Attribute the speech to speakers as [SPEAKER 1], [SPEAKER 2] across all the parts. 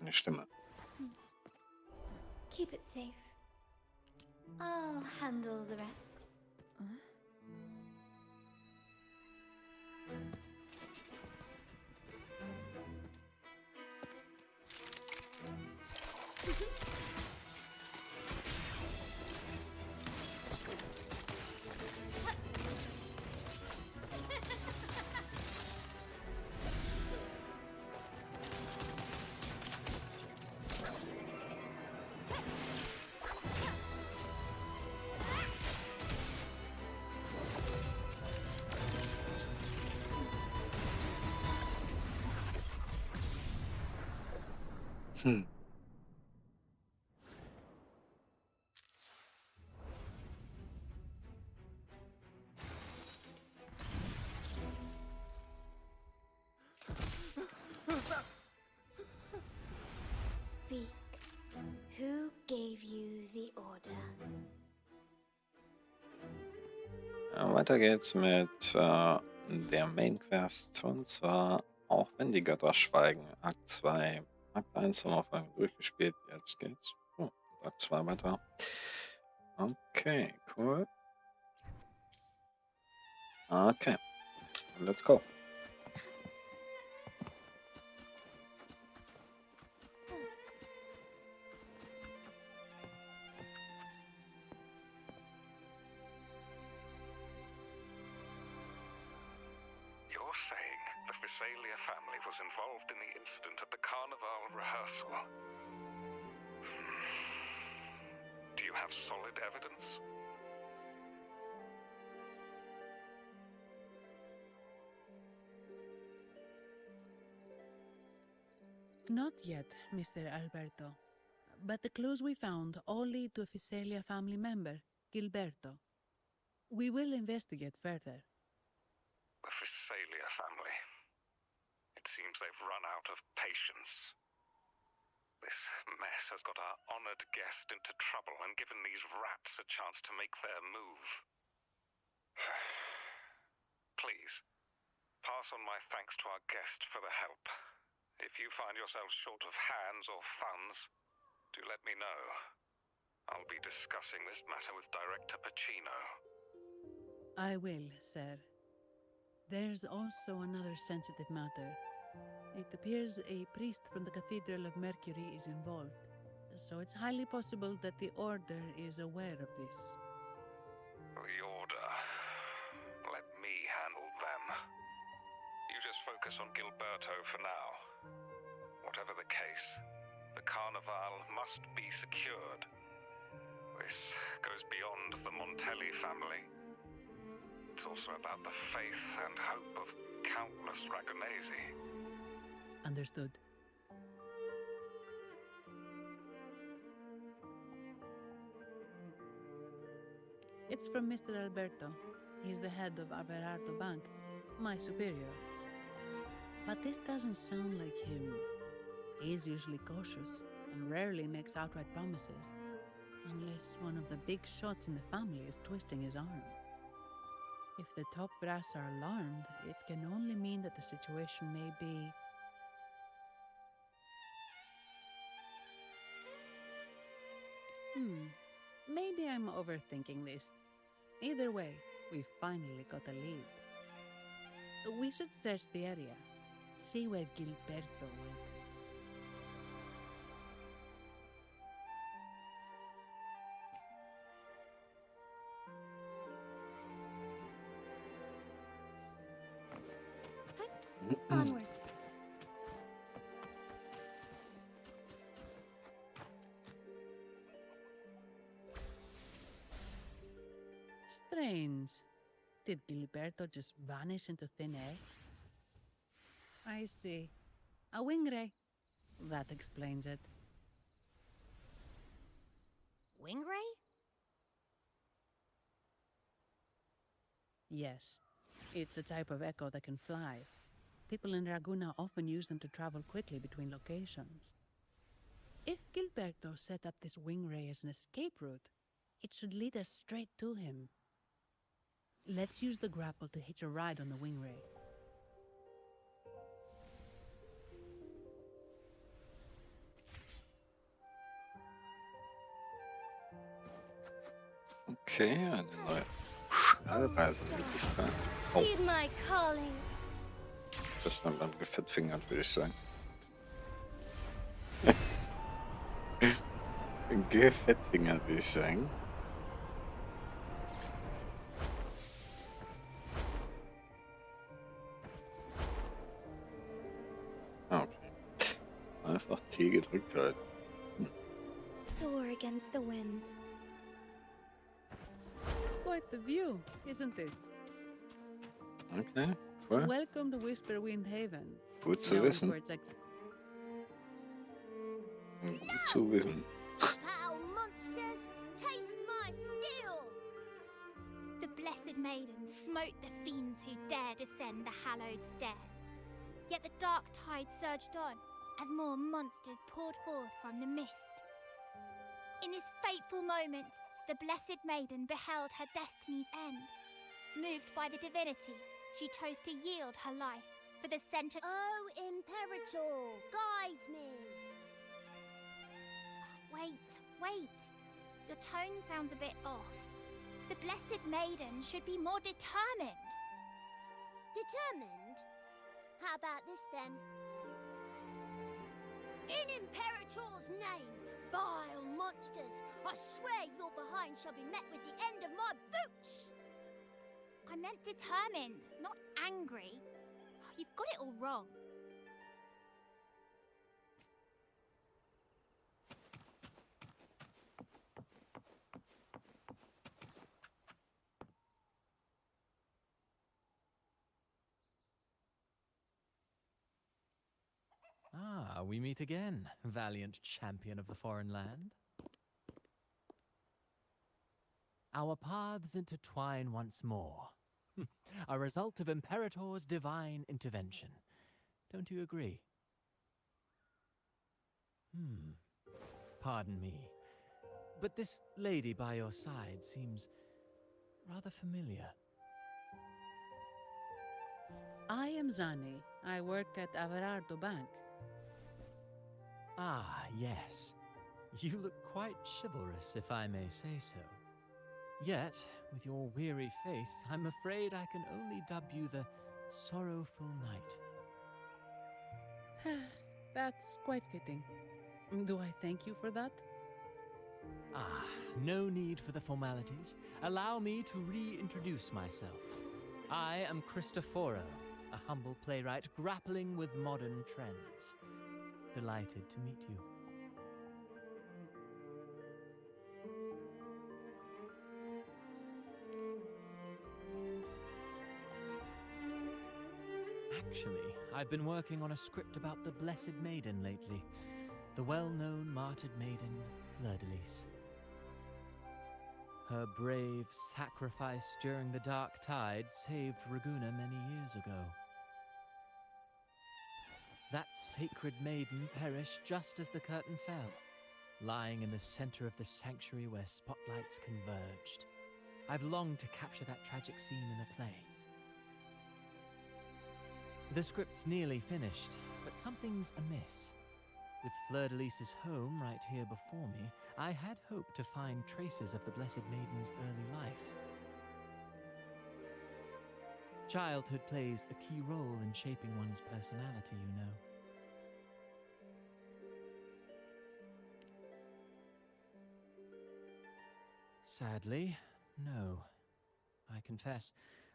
[SPEAKER 1] eine Stimme.
[SPEAKER 2] Keep it safe. I'll handle the rest.
[SPEAKER 1] Hm.
[SPEAKER 2] Speak. Who gave you the order?
[SPEAKER 1] Ja, weiter geht's mit der Main Quest, und zwar auch wenn die Götter schweigen. Akt 2. Akt 1 haben wir vorhin durchgespielt, jetzt geht's Akt 2 weiter. Okay, cool. Okay, let's go.
[SPEAKER 3] You're saying the Visalia family was involved in the incident at the Carnival rehearsal? Do you have solid evidence?
[SPEAKER 4] Not yet, Mr. Alberto. But the clues we found all lead to a Visalia family member, Gilberto. We will investigate further.
[SPEAKER 3] The Visalia family. It seems they've run out of patience. This mess has got our honored guest into trouble and given these rats a chance to make their move. Please, pass on my thanks to our guest for the help. If you find yourselves short of hands or funds, do let me know. I'll be discussing this matter with Director Pacino.
[SPEAKER 4] I will, sir. There's also another sensitive matter. It appears a priest from the Cathedral of Mercury is involved, so it's highly possible that the Order is aware of this.
[SPEAKER 3] The Order. Let me handle them. You just focus on Gilberto for now. Whatever the case, the Carnival must be secured. This goes beyond the Montelli family. It's also about the faith and hope of countless Ragonesi.
[SPEAKER 4] Understood. It's from Mr. Alberto. He's the head of Averardo Bank, my superior. But this doesn't sound like him. He's usually cautious and rarely makes outright promises, unless one of the big shots in the family is twisting his arm. If the top brass are alarmed, it can only mean that the situation may be... Maybe I'm overthinking this. Either way, we've finally got a lead. We should search the area, see where Gilberto went.
[SPEAKER 2] Onwards.
[SPEAKER 4] Strange. Did Gilberto just vanish into thin air? I see. A wing ray. That explains it.
[SPEAKER 2] Wing ray?
[SPEAKER 4] Yes. It's a type of echo that can fly. People in Raguna often use them to travel quickly between locations. If Gilberto set up this wing ray as an escape route, it should lead us straight to him. Let's use the grapple to hitch a ride on the wing ray.
[SPEAKER 1] Okay, eine neue Schnellreisemöglichkeit. Oh,
[SPEAKER 2] Heed my calling.
[SPEAKER 1] das ist dann gefettfingert, würde ich sagen. Gefettfingert, würde ich sagen. Ah, okay. Einfach T gedrückt halten.
[SPEAKER 2] Soar against the winds.
[SPEAKER 4] Quite the view, isn't it?
[SPEAKER 1] Okay, cool.
[SPEAKER 4] Welcome to Whisperwind Haven.
[SPEAKER 1] Gut zu
[SPEAKER 4] Known
[SPEAKER 1] wissen.
[SPEAKER 4] for its
[SPEAKER 1] Gut zu wissen.
[SPEAKER 2] Foul monsters, taste my steel! The blessed maiden smote the fiends who dare descend the hallowed stairs. Yet the dark tide surged on as more monsters poured forth from the mist. In this fateful moment, the blessed maiden beheld her destiny's end. Moved by the divinity, she chose to yield her life for the center.
[SPEAKER 5] Oh, Imperator, guide me.
[SPEAKER 2] Wait. Your tone sounds a bit off. The blessed maiden should be more determined.
[SPEAKER 5] Determined? How about this then? In Imperator's name, vile monsters, I swear your behind shall be met with the end of my boots!
[SPEAKER 2] I meant determined, not angry. You've got it all wrong.
[SPEAKER 6] Ah, we meet again, valiant champion of the foreign land. Our paths intertwine once more, a result of Imperator's divine intervention. Don't you agree? Pardon me, but this lady by your side seems rather familiar.
[SPEAKER 4] I am Zani. I work at Averardo Bank.
[SPEAKER 6] Ah, yes. You look quite chivalrous, if I may say so. Yet, with your weary face, I'm afraid I can only dub you the Sorrowful Knight.
[SPEAKER 4] That's quite fitting. Do I thank you for that?
[SPEAKER 6] Ah, no need for the formalities. Allow me to reintroduce myself. I am Cristoforo, a humble playwright grappling with modern trends. Delighted to meet you. Actually, I've been working on a script about the Blessed Maiden lately. The well-known martyred maiden, Fleur-de-Lis. Her brave sacrifice during the Dark Tide saved Raguna many years ago. That sacred maiden perished just as the curtain fell, lying in the center of the sanctuary where spotlights converged. I've longed to capture that tragic scene in a play. The script's nearly finished, but something's amiss. With Fleur-de-Lis's home right here before me, I had hoped to find traces of the Blessed Maiden's early life. Childhood plays a key role in shaping one's personality, you know. Sadly, no. I confess,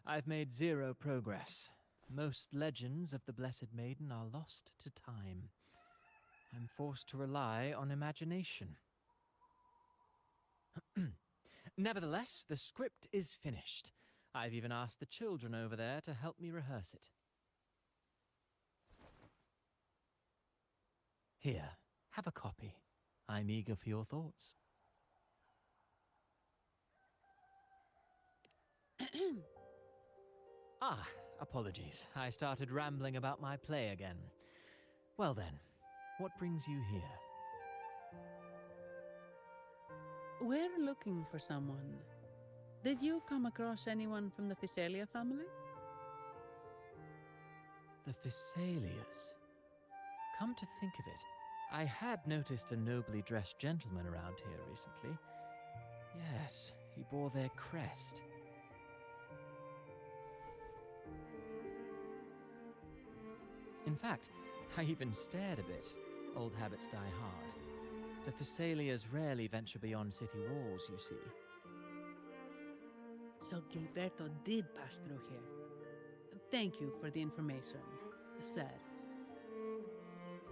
[SPEAKER 6] I've made zero progress. Most legends of the Blessed Maiden are lost to time. I'm forced to rely on imagination. Nevertheless, the script is finished. I've even asked the children over there to help me rehearse it. Here, have a copy. I'm eager for your thoughts. Ah, apologies. I started rambling about my play again. Well then, what brings you here?
[SPEAKER 4] We're looking for someone. Did you come across anyone from the Physalia family?
[SPEAKER 6] The Physalias. Come to think of it, I had noticed a nobly dressed gentleman around here recently. Yes, He bore their crest. In fact, I even stared a bit. Old habits die hard. The Thessalias rarely venture beyond city walls, you see.
[SPEAKER 4] So Gilberto did pass through here. Thank you for the information, sir.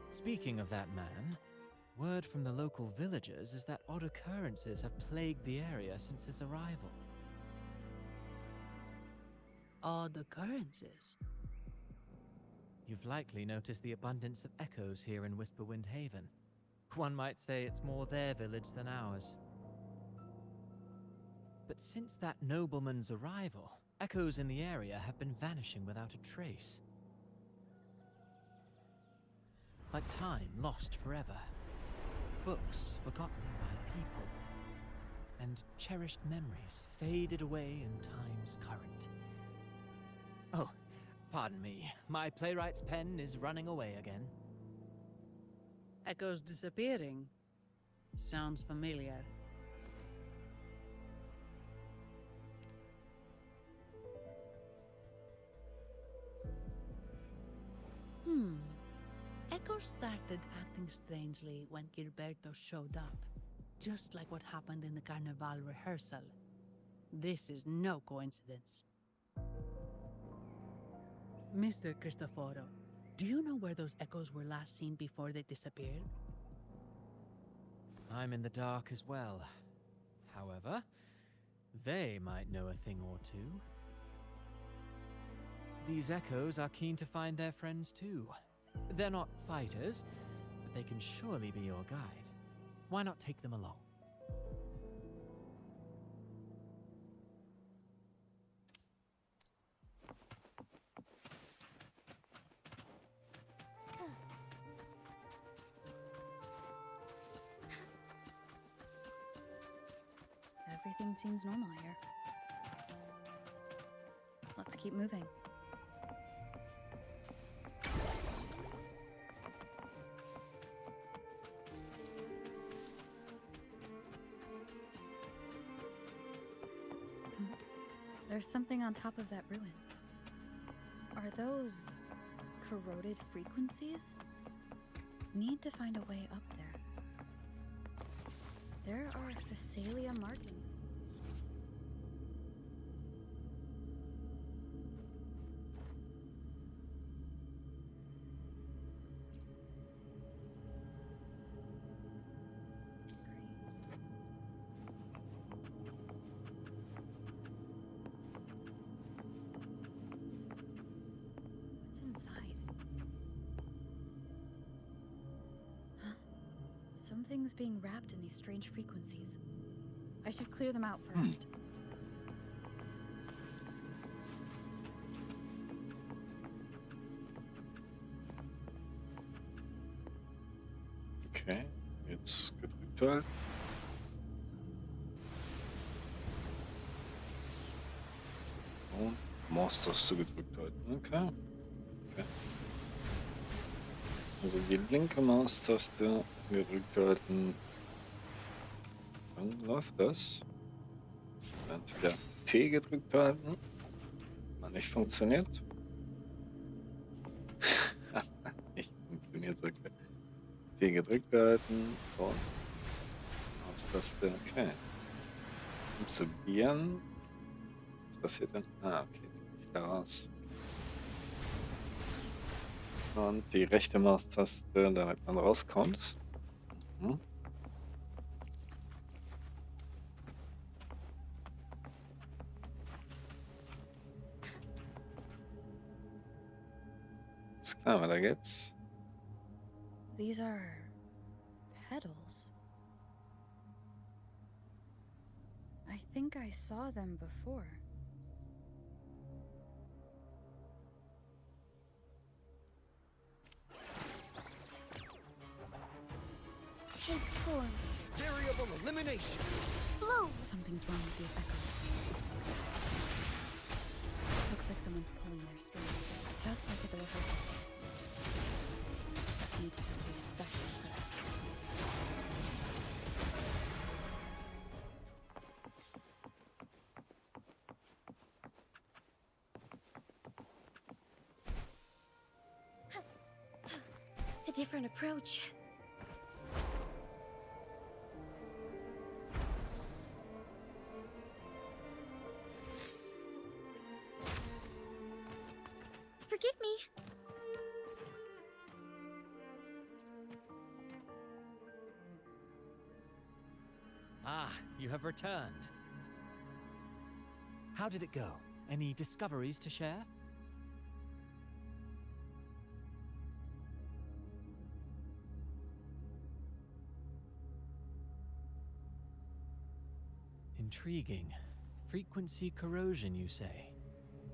[SPEAKER 6] Speaking of that man, word from the local villagers is that odd occurrences have plagued the area since his arrival.
[SPEAKER 4] Odd occurrences?
[SPEAKER 6] You've likely noticed the abundance of echoes here in Whisperwind Haven. One might say it's more their village than ours. But since that nobleman's arrival, echoes in the area have been vanishing without a trace. Like time lost forever. Books forgotten by people. And cherished memories faded away in time's current. Oh, pardon me. My playwright's pen is running away again.
[SPEAKER 4] Echoes disappearing. Sounds familiar. Echoes started acting strangely when Gilberto showed up. Just like what happened in the Carnival rehearsal. This is no coincidence. Mr. Cristoforo, do you know where those echoes were last seen before they disappeared?
[SPEAKER 6] I'm in the dark as well. However, they might know a thing or two. These echoes are keen to find their friends too. They're not fighters, but they can surely be your guide. Why not take them along?
[SPEAKER 7] Everything seems normal here. Let's keep moving. There's something on top of that ruin. Are those corroded frequencies? Need to find a way up there. There are Thessalia markings. Something's being wrapped in these strange frequencies. I should clear them out first.
[SPEAKER 1] Okay, jetzt gedrückt halten. Und Maustaste gedrückt halten. Okay. Also die linke Maustaste gedrückt halten. Dann läuft das. Dann wieder T gedrückt halten. Hat nicht funktioniert. Nicht funktioniert, sagt er. T gedrückt halten. So. Maustaste. Okay. Absorbieren. Was passiert dann? Ah, okay. Nicht da raus. Und die rechte Maustaste, damit man rauskommt. Mhm. Ist klar, weiter geht's.
[SPEAKER 7] These are petals. I think I saw them before.
[SPEAKER 5] Take form.
[SPEAKER 8] Variable elimination.
[SPEAKER 5] Bloom.
[SPEAKER 7] Something's wrong with these echoes. Looks like someone's pulling their strings, just like at the rehearsal. Need to complete the stuff first.
[SPEAKER 9] different approach. Forgive me.
[SPEAKER 6] Ah, you have returned. How did it go? Any discoveries to share? Intriguing. Frequency corrosion, you say?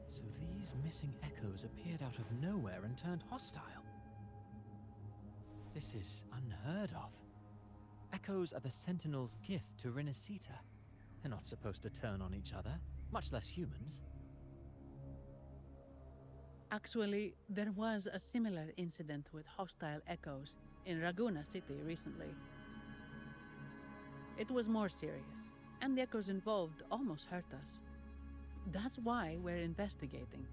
[SPEAKER 6] So these missing echoes appeared out of nowhere and turned hostile. This is unheard of. Echoes are the Sentinel's gift to Rinascita. They're not supposed to turn on each other, much less humans.
[SPEAKER 4] Actually, there was a similar incident with hostile echoes in Raguna City recently. It was more serious, and the echoes involved almost hurt us. That's why we're investigating.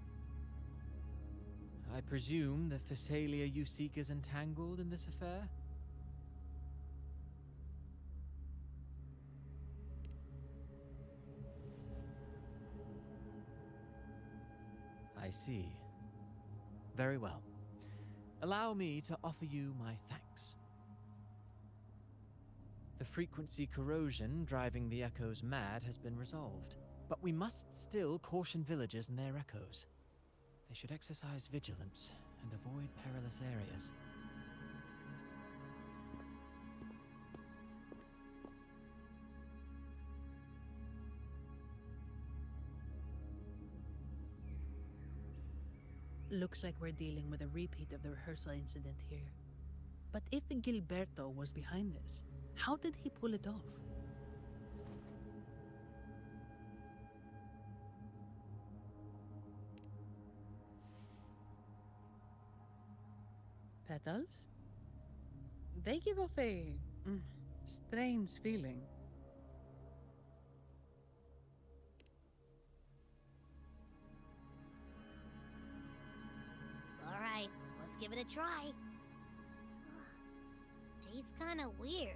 [SPEAKER 6] I presume the Physalia you seek is entangled in this affair? I see. Very well. Allow me to offer you my thanks. The frequency corrosion driving the echoes mad has been resolved, but we must still caution villagers and their echoes. They should exercise vigilance and avoid perilous areas.
[SPEAKER 4] Looks like we're dealing with a repeat of the rehearsal incident here. But if Gilberto was behind this, how did he pull it off? Petals? They give off a strange feeling.
[SPEAKER 5] All right, let's give it a try. Tastes kind of weird.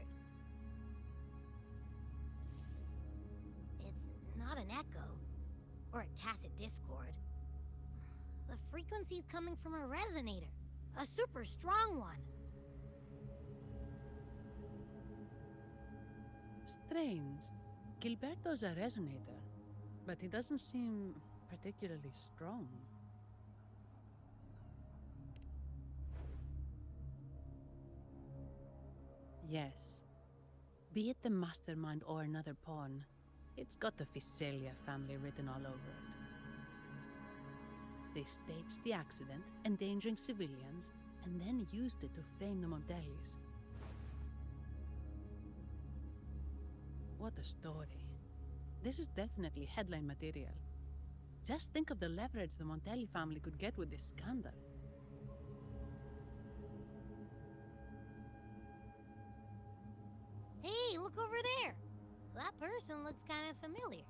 [SPEAKER 5] It's not an echo or a tacit discord. The frequency's coming from a resonator, a super strong one.
[SPEAKER 4] Strange. Gilberto's a resonator, but he doesn't seem particularly strong. Yes. Be it the mastermind or another pawn, it's got the Physalia family written all over it. They staged the accident, endangering civilians, and then used it to frame the Montellis. What a story. This is definitely headline material. Just think of the leverage the Montelli family could get with this scandal.
[SPEAKER 5] Hey, look over there. That person looks kind of familiar.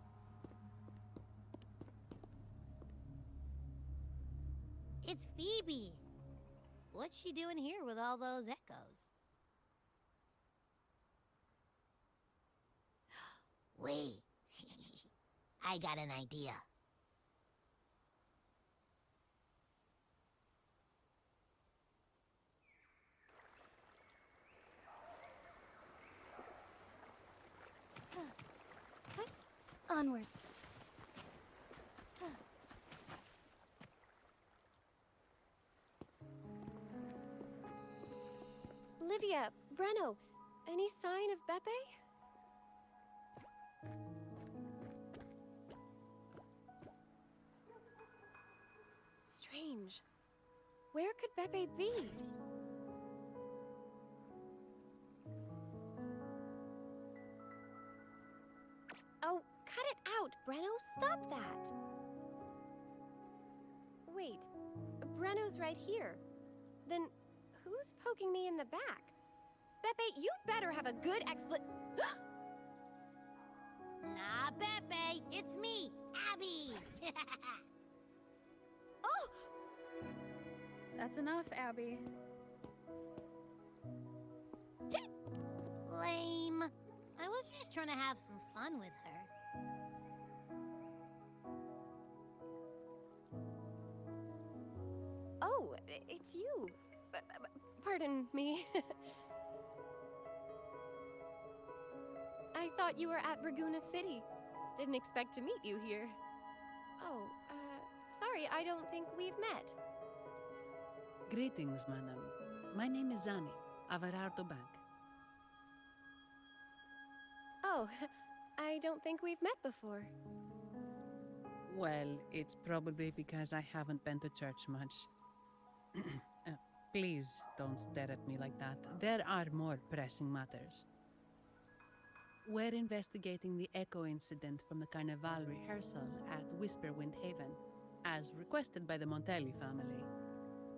[SPEAKER 5] It's Phoebe. What's she doing here with all those echoes? Wait. I got an idea.
[SPEAKER 9] Onwards. Livia, Breno, any sign of Beppe? Strange. Where could Beppe be? Oh, cut it out, Breno. Stop that. Wait, Breno's right here. Then who's poking me in the back? Beppe, you better have a good
[SPEAKER 5] Nah, Beppe, it's me, Abby.
[SPEAKER 7] That's enough, Abby.
[SPEAKER 5] just trying to have some fun with her.
[SPEAKER 9] Oh, it's you. Pardon me. I thought you were at Raguna City. Didn't expect to meet you here. Oh, sorry, I don't think we've met.
[SPEAKER 4] Greetings, madam. My name is Zani, of Erardo Bank.
[SPEAKER 9] Oh, I don't think we've met before.
[SPEAKER 4] Well, it's probably because I haven't been to church much. Please don't stare at me like that. There are more pressing matters. We're investigating the echo incident from the Carnival rehearsal at Whisperwind Haven, as requested by the Montelli family.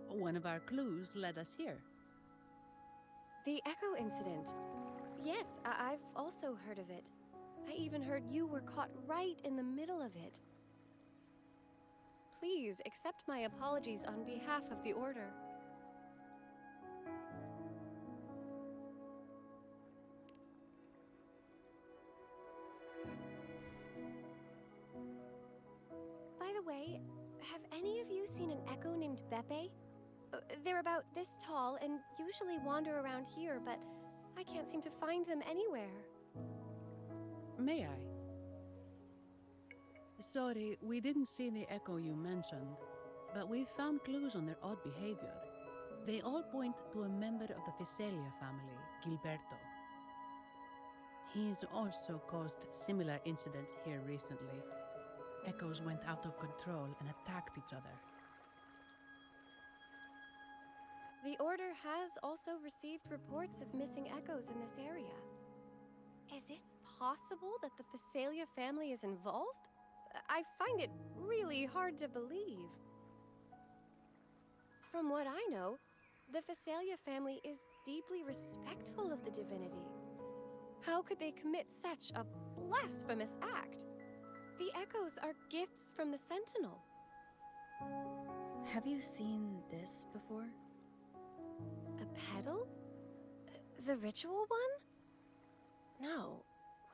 [SPEAKER 4] One of our clues led us here.
[SPEAKER 9] The echo incident. Yes, I've also heard of it. I even heard you were caught right in the middle of it. Please accept my apologies on behalf of the Order. By the way, have any of you seen an echo named Beppe? They're about this tall and usually wander around here, but I can't seem to find them anywhere.
[SPEAKER 4] May I? Sorry, we didn't see the echo you mentioned, but we found clues on their odd behavior. They all point to a member of the Fiselia family, Gilberto. He's also caused similar incidents here recently. Echoes went out of control and attacked each other.
[SPEAKER 9] The Order has also received reports of missing echoes in this area. Is it possible that the Fiselia family is involved? I find it really hard to believe. From what I know, the Fiselia family is deeply respectful of the divinity. How could they commit such a blasphemous act? The echoes are gifts from the Sentinel.
[SPEAKER 7] Have you seen this before?
[SPEAKER 9] A pedal? The ritual one? No.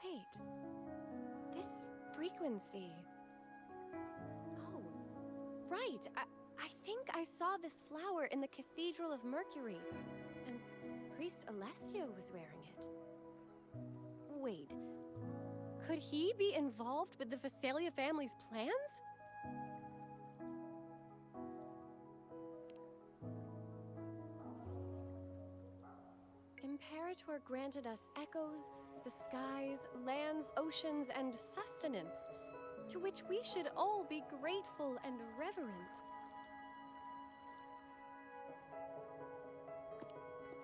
[SPEAKER 9] Wait. This frequency. Oh, right. I think I saw this flower in the Cathedral of Mercury, and Priest Alessio was wearing it. Wait. Could he be involved with the Fiselia family's plans? Imperator granted us echoes, the skies, lands, oceans, and sustenance, to which we should all be grateful and reverent.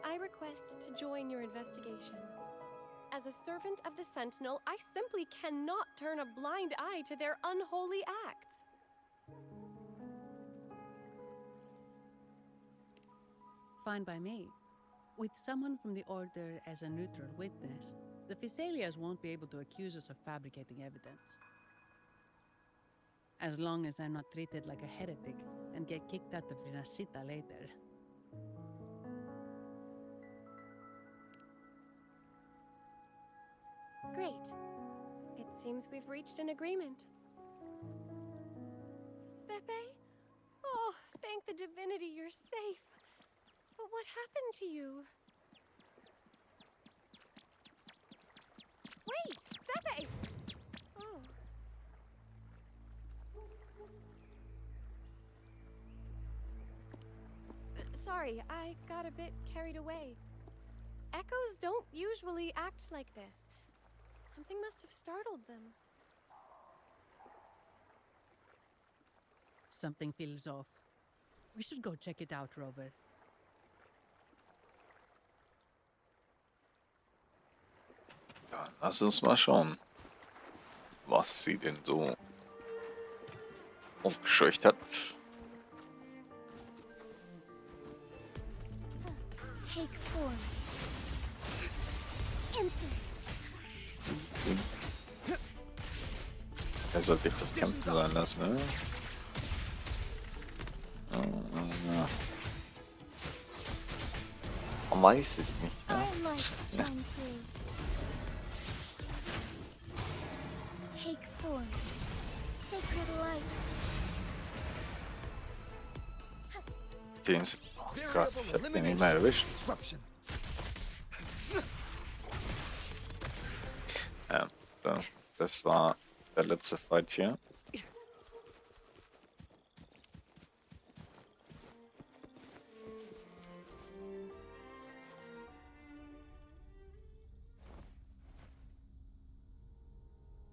[SPEAKER 9] I request to join your investigation. As a servant of the Sentinel, I simply cannot turn a blind eye to their unholy acts.
[SPEAKER 4] Fine by me. With someone from the Order as a neutral witness, the Fiselias won't be able to accuse us of fabricating evidence. As long as I'm not treated like a heretic and get kicked out of Rinascita later.
[SPEAKER 9] Great. It seems we've reached an agreement. Beppe? Oh, thank the divinity you're safe. But what happened to you? Wait! Beppe! Oh. Sorry, I got a bit carried away. Echoes don't usually act like this. Something must have startled them.
[SPEAKER 4] Something feels off. We should go check it out, Rover.
[SPEAKER 1] Ja, lass uns mal schauen, was sie denn so aufgescheucht hat.
[SPEAKER 2] Take form. Insolence.
[SPEAKER 1] Er sollte ich das Kämpfen sein lassen, ne? Man weiß es nicht,
[SPEAKER 2] I
[SPEAKER 1] ja?
[SPEAKER 2] like to shine through. form. Sacred light.
[SPEAKER 1] Jeans. Oh Gott, ich hab den nicht mehr erwischt. Ja, das war der letzte Fight hier.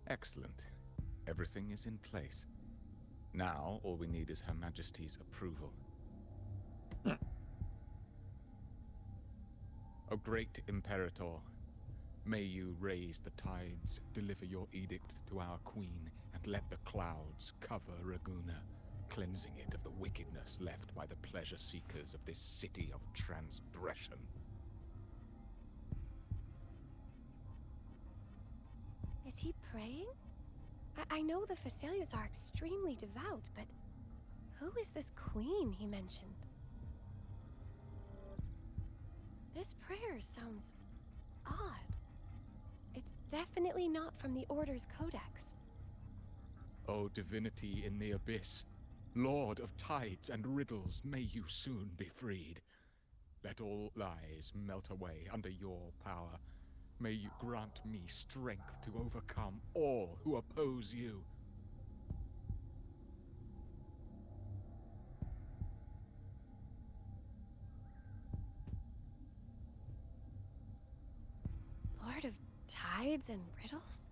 [SPEAKER 10] Excellent. Everything is in place. Now, all we need is Her Majesty's approval. O great Imperator, may you raise the tides, deliver your edict to our queen, and let the clouds cover Raguna, cleansing it of the wickedness left by the pleasure seekers of this city of transgression.
[SPEAKER 9] Is he praying? I know the Facilias are extremely devout, but who is this queen he mentioned? This prayer sounds odd. It's definitely not from the Order's Codex.
[SPEAKER 10] O divinity in the abyss, Lord of tides and riddles, may you soon be freed. Let all lies melt away under your power. May you grant me strength to overcome all who oppose you.
[SPEAKER 9] Lord of tides and riddles?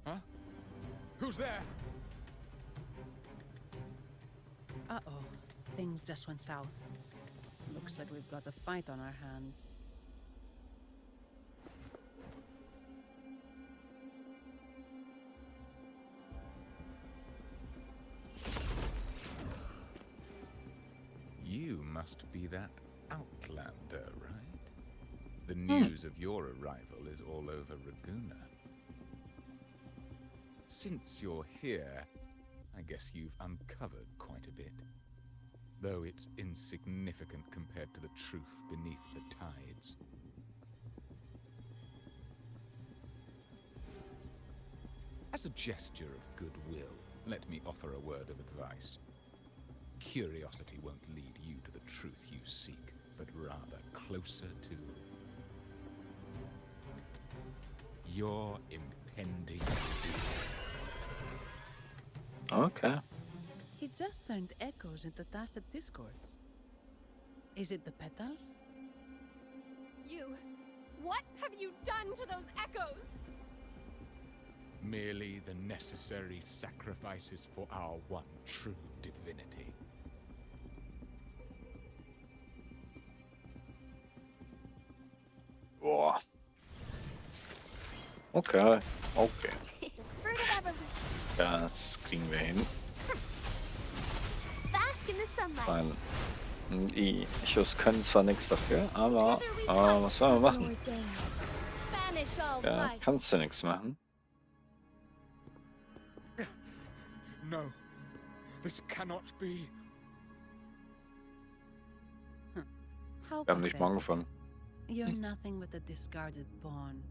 [SPEAKER 10] Huh? Who's there?
[SPEAKER 4] Uh-oh. Things just went south. Looks like we've got a fight on our hands.
[SPEAKER 10] You must be that outlander, right? The news of your arrival is all over Raguna. Since you're here, I guess you've uncovered quite a bit. Though it's insignificant compared to the truth beneath the tides. As a gesture of goodwill, let me offer a word of advice. Curiosity won't lead you to the truth you seek, but rather closer to your impending doom.
[SPEAKER 1] Okay.
[SPEAKER 4] He just turned echoes into tacit discords. Is it the petals?
[SPEAKER 9] What have you done to those echoes?
[SPEAKER 10] Merely the necessary sacrifices for our one true divinity.
[SPEAKER 1] Boah. Okay, okay.
[SPEAKER 2] The fruit of evolution.
[SPEAKER 1] Das kriegen wir hin.
[SPEAKER 2] Bask in the sunlight.
[SPEAKER 1] Weil die Echos können zwar nichts dafür, aber was wollen wir machen?
[SPEAKER 2] Ordained. Banish all
[SPEAKER 1] Ja,
[SPEAKER 2] light.
[SPEAKER 1] kannst du nichts machen.
[SPEAKER 10] No, this cannot be.
[SPEAKER 4] How
[SPEAKER 1] Wir haben nicht mal
[SPEAKER 4] pathetic.
[SPEAKER 1] angefangen.
[SPEAKER 4] You're nothing but a discarded pawn.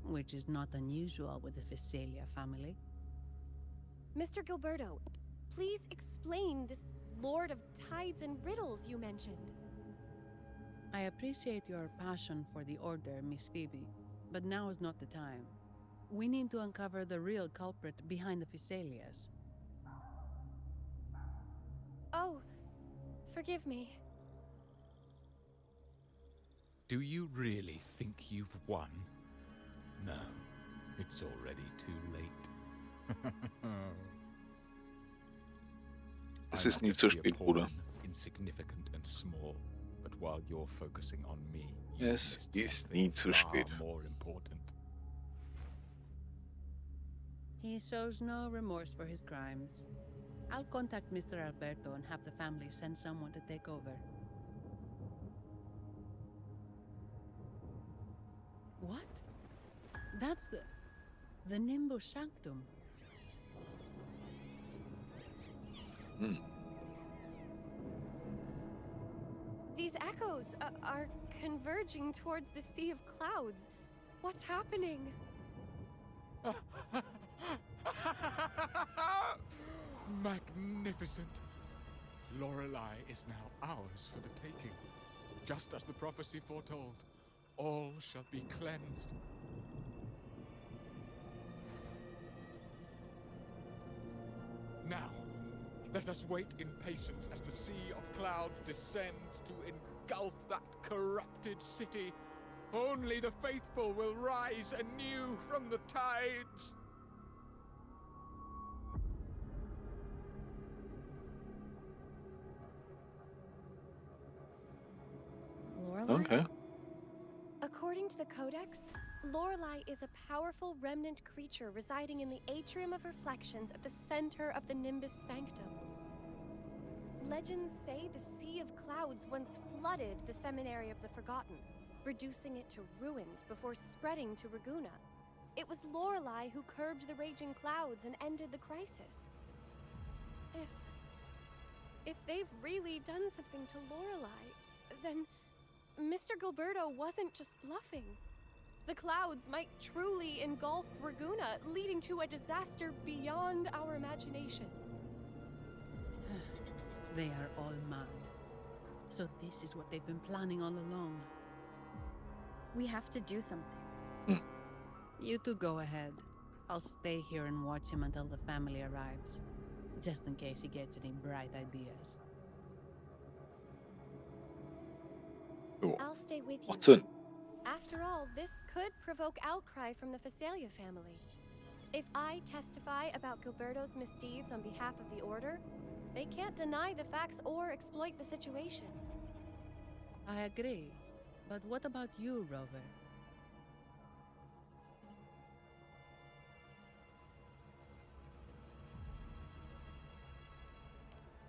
[SPEAKER 4] Which is not unusual with the Visalia family.
[SPEAKER 9] Mr. Gilberto, please explain this Lord of Tides and Riddles you mentioned.
[SPEAKER 4] I appreciate your passion for the Order, Miss Phoebe, but now is not the time. We need to uncover the real culprit behind the Visalias.
[SPEAKER 9] Oh, forgive me.
[SPEAKER 10] Do you really think you've won? No, it's already too late.
[SPEAKER 1] Es
[SPEAKER 10] I
[SPEAKER 1] ist
[SPEAKER 10] might
[SPEAKER 1] nie
[SPEAKER 10] just
[SPEAKER 1] zu
[SPEAKER 10] be a
[SPEAKER 1] spät,
[SPEAKER 10] pawn,
[SPEAKER 1] Bruder.
[SPEAKER 10] Insignificant and small, but while you're focusing on me, you
[SPEAKER 1] Es
[SPEAKER 10] missed
[SPEAKER 1] ist
[SPEAKER 10] something
[SPEAKER 1] nie zu
[SPEAKER 10] far
[SPEAKER 1] spät.
[SPEAKER 10] more important.
[SPEAKER 4] He shows no remorse for his crimes. I'll contact Mr. Alberto and have the family send someone to take over. What? That's the Nimbus Sanctum.
[SPEAKER 1] Hm.
[SPEAKER 9] These echoes are converging towards the Sea of Clouds. What's happening?
[SPEAKER 10] Magnificent! Lorelei is now ours for the taking. Just as the prophecy foretold, all shall be cleansed. Now, let us wait in patience as the sea of clouds descends to engulf that corrupted city. Only the faithful will rise anew from the tides.
[SPEAKER 9] Lorelei?
[SPEAKER 1] Okay.
[SPEAKER 9] According to the Codex, Lorelei is a powerful remnant creature residing in the atrium of reflections at the center of the Nimbus Sanctum. Legends say the Sea of Clouds once flooded the Seminary of the Forgotten, reducing it to ruins before spreading to Raguna. It was Lorelei who curbed the raging clouds and ended the crisis. If they've really done something to Lorelei, then Mr. Gilberto wasn't just bluffing. The clouds might truly engulf Raguna, leading to a disaster beyond our imagination.
[SPEAKER 4] They are all mad. So this is what they've been planning all along.
[SPEAKER 7] We have to do something.
[SPEAKER 4] You two go ahead. I'll stay here and watch him until the family arrives, just in case he gets any bright ideas.
[SPEAKER 1] Jo.
[SPEAKER 9] I'll stay with you.
[SPEAKER 1] Macht Sinn.
[SPEAKER 9] After all, this could provoke outcry from the Phasalia family. If I testify about Gilberto's misdeeds on behalf of the Order, they can't deny the facts or exploit the situation.
[SPEAKER 4] I agree. But what about you, Rover?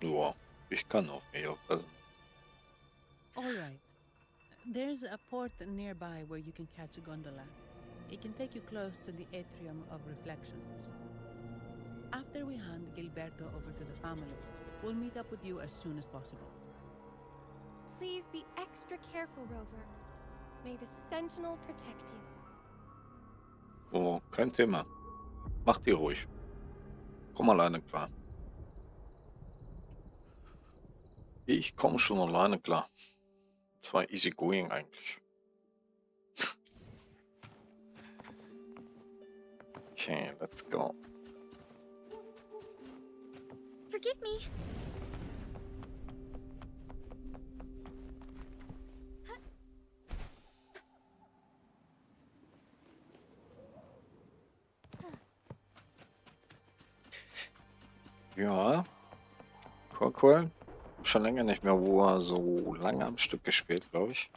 [SPEAKER 1] Ja, ich kann auf mich aufpassen.
[SPEAKER 4] All right. There's a port nearby where you can catch a gondola. It can take you close to the atrium of reflections. After we hand Gilberto over to the family, we'll meet up with you as soon as possible.
[SPEAKER 9] Please be extra careful, Rover. May the Sentinel protect you.
[SPEAKER 1] Oh, kein Thema. Macht ihr ruhig. Komm alleine klar. Ich komme schon alleine klar. Das war easy going eigentlich. Okay, let's go.
[SPEAKER 2] Forgive me.
[SPEAKER 1] Ja, cool. Schon länger nicht mehr, wo er so lange am Stück gespielt, glaube ich.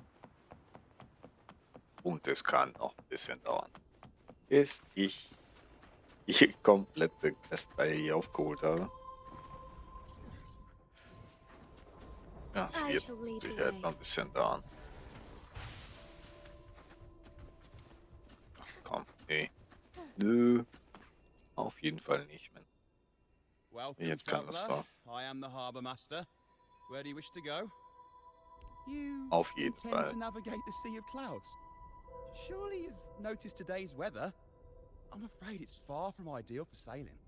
[SPEAKER 1] Und es kann noch ein bisschen dauern, bis ich die komplette Questreihe hier aufgeholt habe. Ja, es wird sicher noch ein bisschen dauern. Ach komm, nee. Nö. Auf jeden Fall nicht, man.
[SPEAKER 11] Welcome,
[SPEAKER 1] Jetzt kann das
[SPEAKER 11] traveler.
[SPEAKER 1] doch.
[SPEAKER 11] I am the harbour master. Where do you wish to go? You
[SPEAKER 1] Auf jeden
[SPEAKER 11] intend
[SPEAKER 1] Fall.
[SPEAKER 11] to navigate the Sea of Clouds. Surely you've noticed today's weather. I'm afraid it's far from ideal for sailing.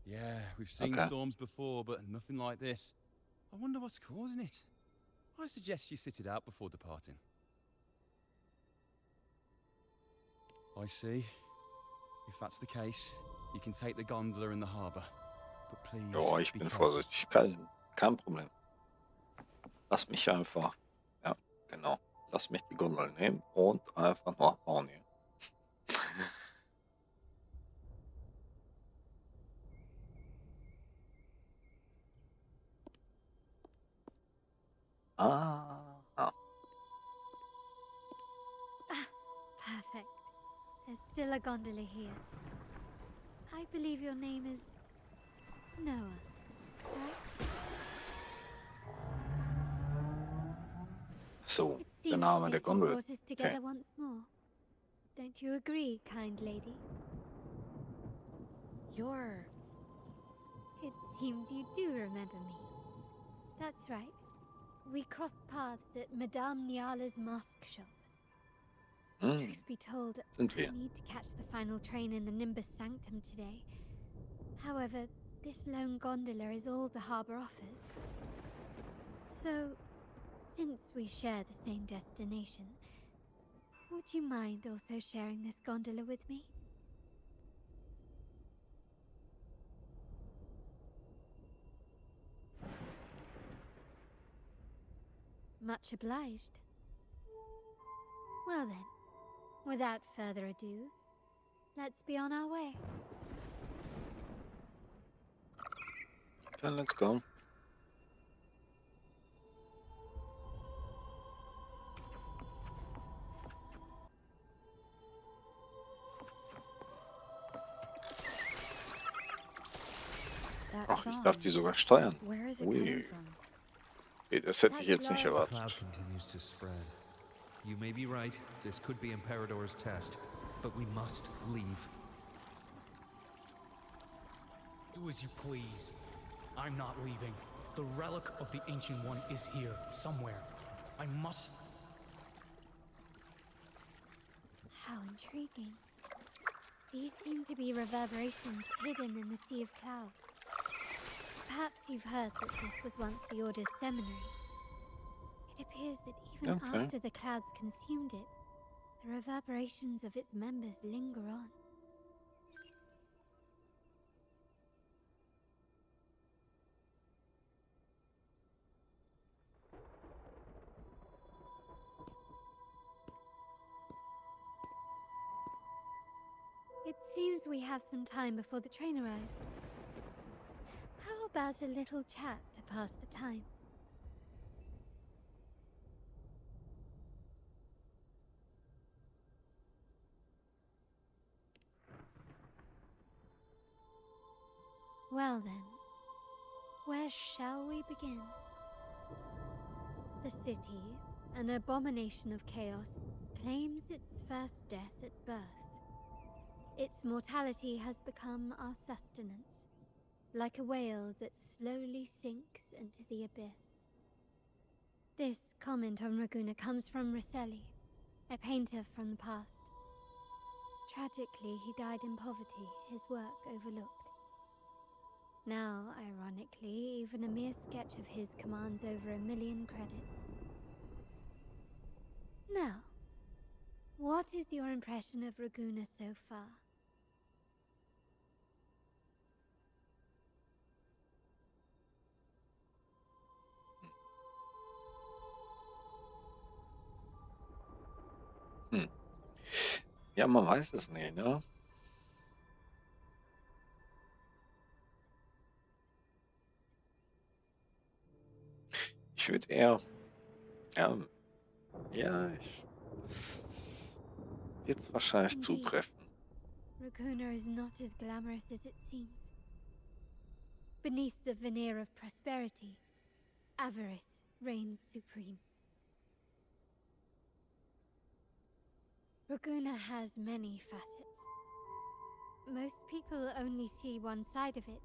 [SPEAKER 11] Yeah, we've seen storms before, but nothing like this. I wonder what's causing it. I suggest you sit it out before departing. I see. If that's the case, you can take the gondola in the harbour. But please,
[SPEAKER 1] Ja, ich
[SPEAKER 11] be
[SPEAKER 1] bin
[SPEAKER 11] careful.
[SPEAKER 1] vorsichtig. Kein Problem. Lass mich einfach. Ja, genau. Lass mich die Gondel nehmen und einfach nur abbauen hier. Ah.
[SPEAKER 2] Perfect. There's still a gondola here. I believe your name is Noah, right?
[SPEAKER 1] So,
[SPEAKER 2] It
[SPEAKER 1] der
[SPEAKER 2] seems
[SPEAKER 1] Name
[SPEAKER 2] fate
[SPEAKER 1] der
[SPEAKER 2] has
[SPEAKER 1] Gondel.
[SPEAKER 2] brought us together once more. Don't you agree, kind lady?
[SPEAKER 9] You're...
[SPEAKER 2] It seems you do remember me. That's right. We crossed paths at Madame Niala's mask shop. Truth be told,
[SPEAKER 1] Sind
[SPEAKER 2] I
[SPEAKER 1] wir.
[SPEAKER 2] need to catch the final train in the Nimbus Sanctum today. However, this lone gondola is all the harbour offers. So, since we share the same destination, would you mind also sharing this gondola with me? Much obliged. Well then, without further ado, let's be on our way.
[SPEAKER 1] Dann let's go.
[SPEAKER 7] That
[SPEAKER 1] Ach, ich
[SPEAKER 7] song.
[SPEAKER 1] darf die sogar steuern.
[SPEAKER 7] Where is it coming
[SPEAKER 1] Ui.
[SPEAKER 7] from?
[SPEAKER 1] Okay, das hätte ich jetzt nicht
[SPEAKER 2] That's
[SPEAKER 3] The
[SPEAKER 1] erwartet.
[SPEAKER 3] cloud continues to spread. You may be right. This could be Imperador's test, but we must leave.
[SPEAKER 8] Do as you please. I'm not leaving. The relic of the Ancient One is here, somewhere. I must...
[SPEAKER 2] How intriguing. These seem to be reverberations hidden in the sea of clouds. Perhaps you've heard that this was once the Order's seminary. It appears that even
[SPEAKER 1] Okay.
[SPEAKER 2] after the clouds consumed it, the reverberations of its members linger on. It seems we have some time before the train arrives. How about a little chat to pass the time? Well then, where shall we begin? The city, an abomination of chaos, claims its first death at birth. Its mortality has become our sustenance, like a whale that slowly sinks into the abyss. This comment on Raguna comes from Rosselli, a painter from the past. Tragically, he died in poverty, his work overlooked. Now, ironically, even a mere sketch of his commands over 1 million credits. Now, what is your impression of Raguna so far?
[SPEAKER 1] Ja, man weiß es nicht, ne? Ich würde eher, es wird wahrscheinlich
[SPEAKER 2] Indeed.
[SPEAKER 1] zutreffen.
[SPEAKER 2] Raguna is not as glamorous as it seems. Beneath the veneer of prosperity, avarice reigns supreme. Raguna has many facets. Most people only see one side of it,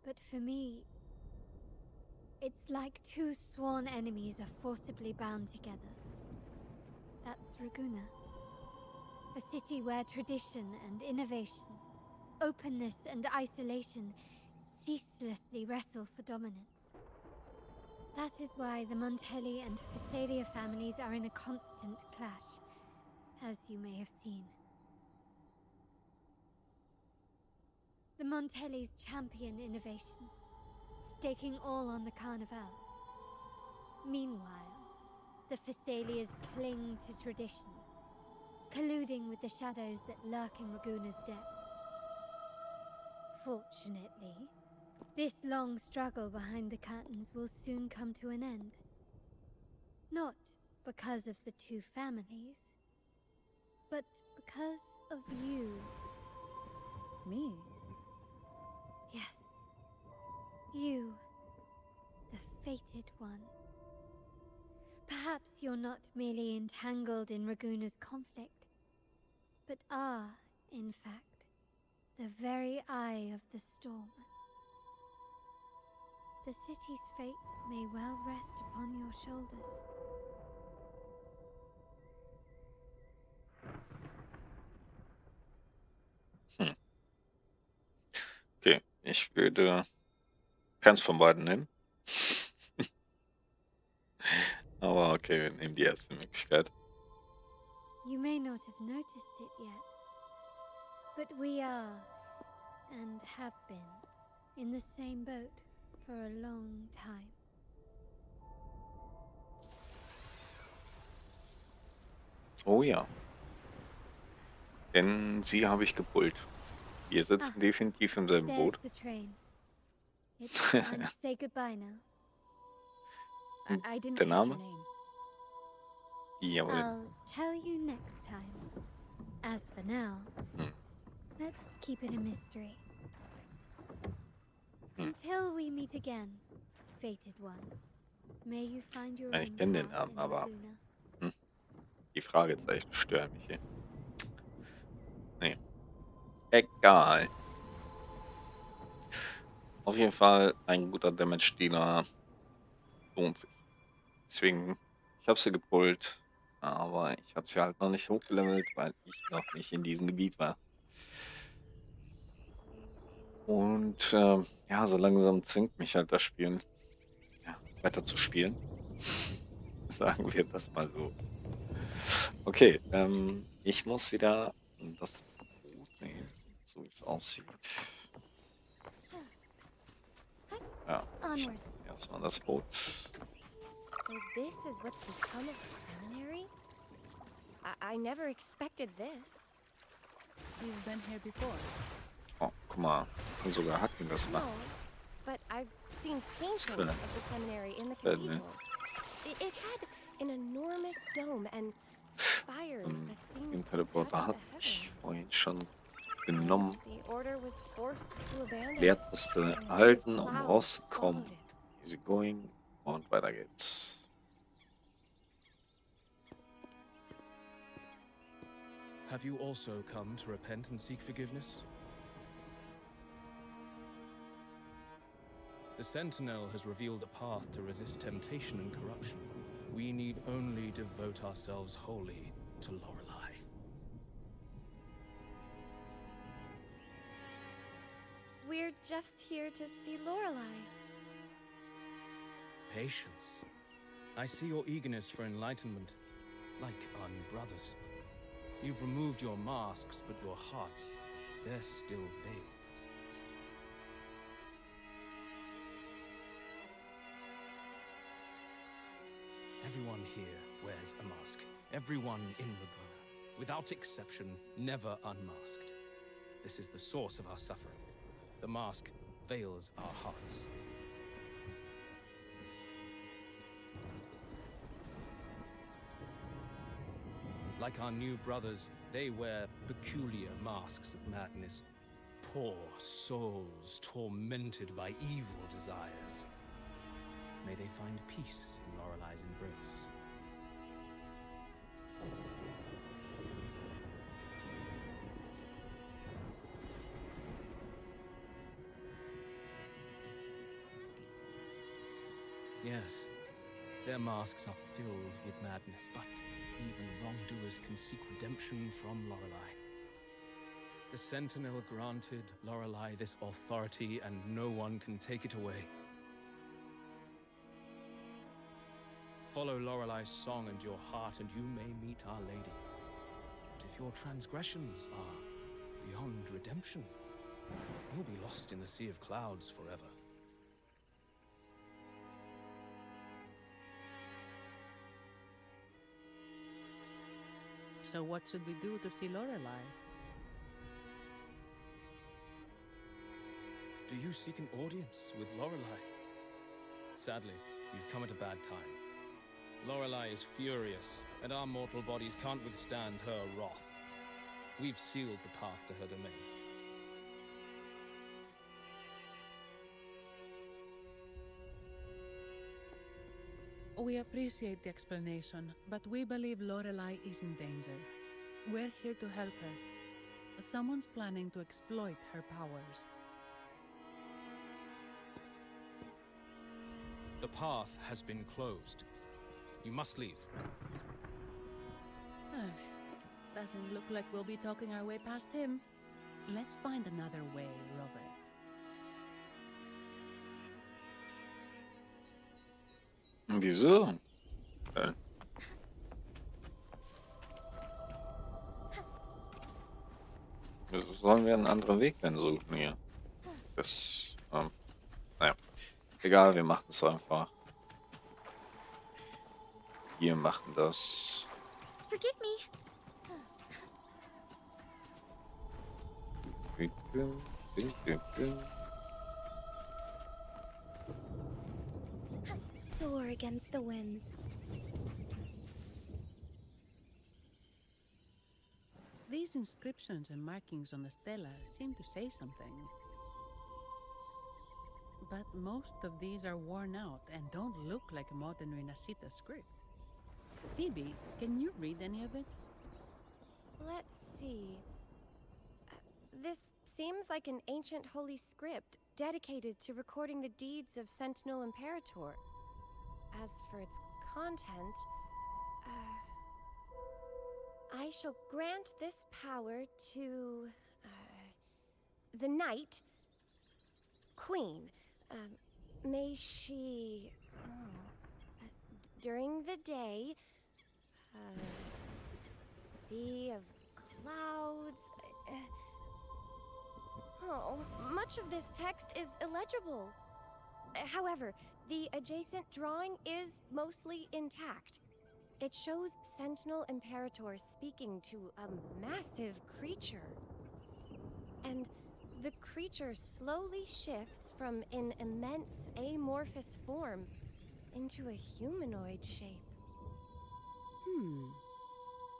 [SPEAKER 2] but for me, it's like two sworn enemies are forcibly bound together. That's Raguna. A city where tradition and innovation, openness and isolation ceaselessly wrestle for dominance. That is why the Montelli and Phasalia families are in a constant clash, as you may have seen. The Montellis champion innovation, staking all on the Carnival. Meanwhile, the Phasalias cling to tradition, colluding with the shadows that lurk in Raguna's depths. Fortunately, this long struggle behind the curtains will soon come to an end. Not because of the two families, but because of you.
[SPEAKER 7] Me?
[SPEAKER 2] Yes. You, the fated one. Perhaps you're not merely entangled in Raguna's conflict, but are, in fact, the very eye of the storm. The city's fate may well rest upon your shoulders.
[SPEAKER 1] Ich würde keins von beiden nehmen. Aber okay, wir nehmen die erste Möglichkeit.
[SPEAKER 2] You may not have noticed it yet, but we are, and have been, in the same boat for a long time.
[SPEAKER 1] Oh ja. Denn sie habe ich gepult. Wir sitzen definitiv im selben
[SPEAKER 2] There's
[SPEAKER 1] Boot.
[SPEAKER 2] the train. It's time to say goodbye now.
[SPEAKER 9] I didn't
[SPEAKER 1] Der
[SPEAKER 9] catch
[SPEAKER 1] Name?
[SPEAKER 9] your name.
[SPEAKER 1] Jawohl.
[SPEAKER 2] I'll tell you next time. As for now, let's keep it a mystery. Until we meet again, fated one. May you find your
[SPEAKER 1] Ich
[SPEAKER 2] own
[SPEAKER 1] kenne den
[SPEAKER 2] path
[SPEAKER 1] Namen,
[SPEAKER 2] in
[SPEAKER 1] aber
[SPEAKER 2] Laguna.
[SPEAKER 1] die Fragezeichen stören mich hier. Nee. Egal. Auf jeden Fall ein guter Damage-Dealer lohnt sich. Deswegen, ich habe sie gepult, aber ich habe sie halt noch nicht hochgelevelt, weil ich noch nicht in diesem Gebiet war. Und ja, so langsam zwingt mich halt das Spielen, ja, weiter zu spielen. Sagen wir das mal so. Okay, ich muss wieder das Boot nehmen, so wie es aussieht. Ja, erstmal das Boot.
[SPEAKER 9] So this is what's become of the seminary? I never expected this.
[SPEAKER 4] You've been here before.
[SPEAKER 1] Oh, guck mal, kann sogar hacken das
[SPEAKER 9] No,
[SPEAKER 1] machen.
[SPEAKER 9] but I've seen paintings
[SPEAKER 1] cool.
[SPEAKER 9] of the seminary in the
[SPEAKER 1] Gefällt mir.
[SPEAKER 9] cathedral. It had an enormous dome and spires that seemed
[SPEAKER 1] Den
[SPEAKER 9] to touch
[SPEAKER 1] Teleporter
[SPEAKER 9] the
[SPEAKER 1] hatte ich
[SPEAKER 9] heavens.
[SPEAKER 1] vorhin schon genommen.
[SPEAKER 9] The order was forced to abandon it,
[SPEAKER 1] Leertaste
[SPEAKER 9] and a sea of
[SPEAKER 1] halten, um
[SPEAKER 9] clouds
[SPEAKER 1] rauszukommen.
[SPEAKER 9] swallowed it.
[SPEAKER 1] Easy going und weiter geht's.
[SPEAKER 12] Have you also come to repent and seek forgiveness? The Sentinel has revealed a path to resist temptation and corruption. We need only devote ourselves wholly to Lorelei.
[SPEAKER 9] We're just here to see Lorelei.
[SPEAKER 12] Patience. I see your eagerness for enlightenment, like our new brothers. You've removed your masks, but your hearts, they're still veiled. Everyone here wears a mask. Everyone in Laguna, without exception, never unmasked. This is the source of our suffering. The mask veils our hearts. Like our new brothers, they wear peculiar masks of madness. Poor souls tormented by evil desires. May they find peace in Lorelei's embrace. Yes, their masks are filled with madness, but even wrongdoers can seek redemption from Lorelei. The Sentinel granted Lorelei this authority, and no one can take it away. Follow Lorelei's song and your heart, and you may meet Our Lady. But if your transgressions are beyond redemption, you'll be lost in the sea of clouds forever.
[SPEAKER 4] So what should we do to see Lorelei?
[SPEAKER 12] Do you seek an audience with Lorelei? Sadly, you've come at a bad time. Lorelei is furious, and our mortal bodies can't withstand her wrath. We've sealed the path to her domain.
[SPEAKER 4] We appreciate the explanation, but we believe Lorelei is in danger. We're here to help her. Someone's planning to exploit her powers.
[SPEAKER 12] The path has been closed. You must leave.
[SPEAKER 4] Doesn't look like we'll be talking our way past him. Let's find another way, Robert.
[SPEAKER 1] Wieso? Sollen wir einen anderen Weg denn suchen hier? Das, naja. Egal, wir machen es einfach. Wir machen das.
[SPEAKER 2] Forgive me. Soar against the winds.
[SPEAKER 4] These inscriptions and markings on the stela seem to say something. But most of these are worn out and don't look like a modern Rinascita script. Phoebe, can you read any of it?
[SPEAKER 9] Let's see. This seems like an ancient holy script dedicated to recording the deeds of Sentinel Imperator. As for its content, I shall grant this power to the Knight Queen. May she, during the day, sea of clouds. Much of this text is illegible. However, the adjacent drawing is mostly intact. It shows Sentinel Imperator speaking to a massive creature. And the creature slowly shifts from an immense amorphous form into a humanoid shape.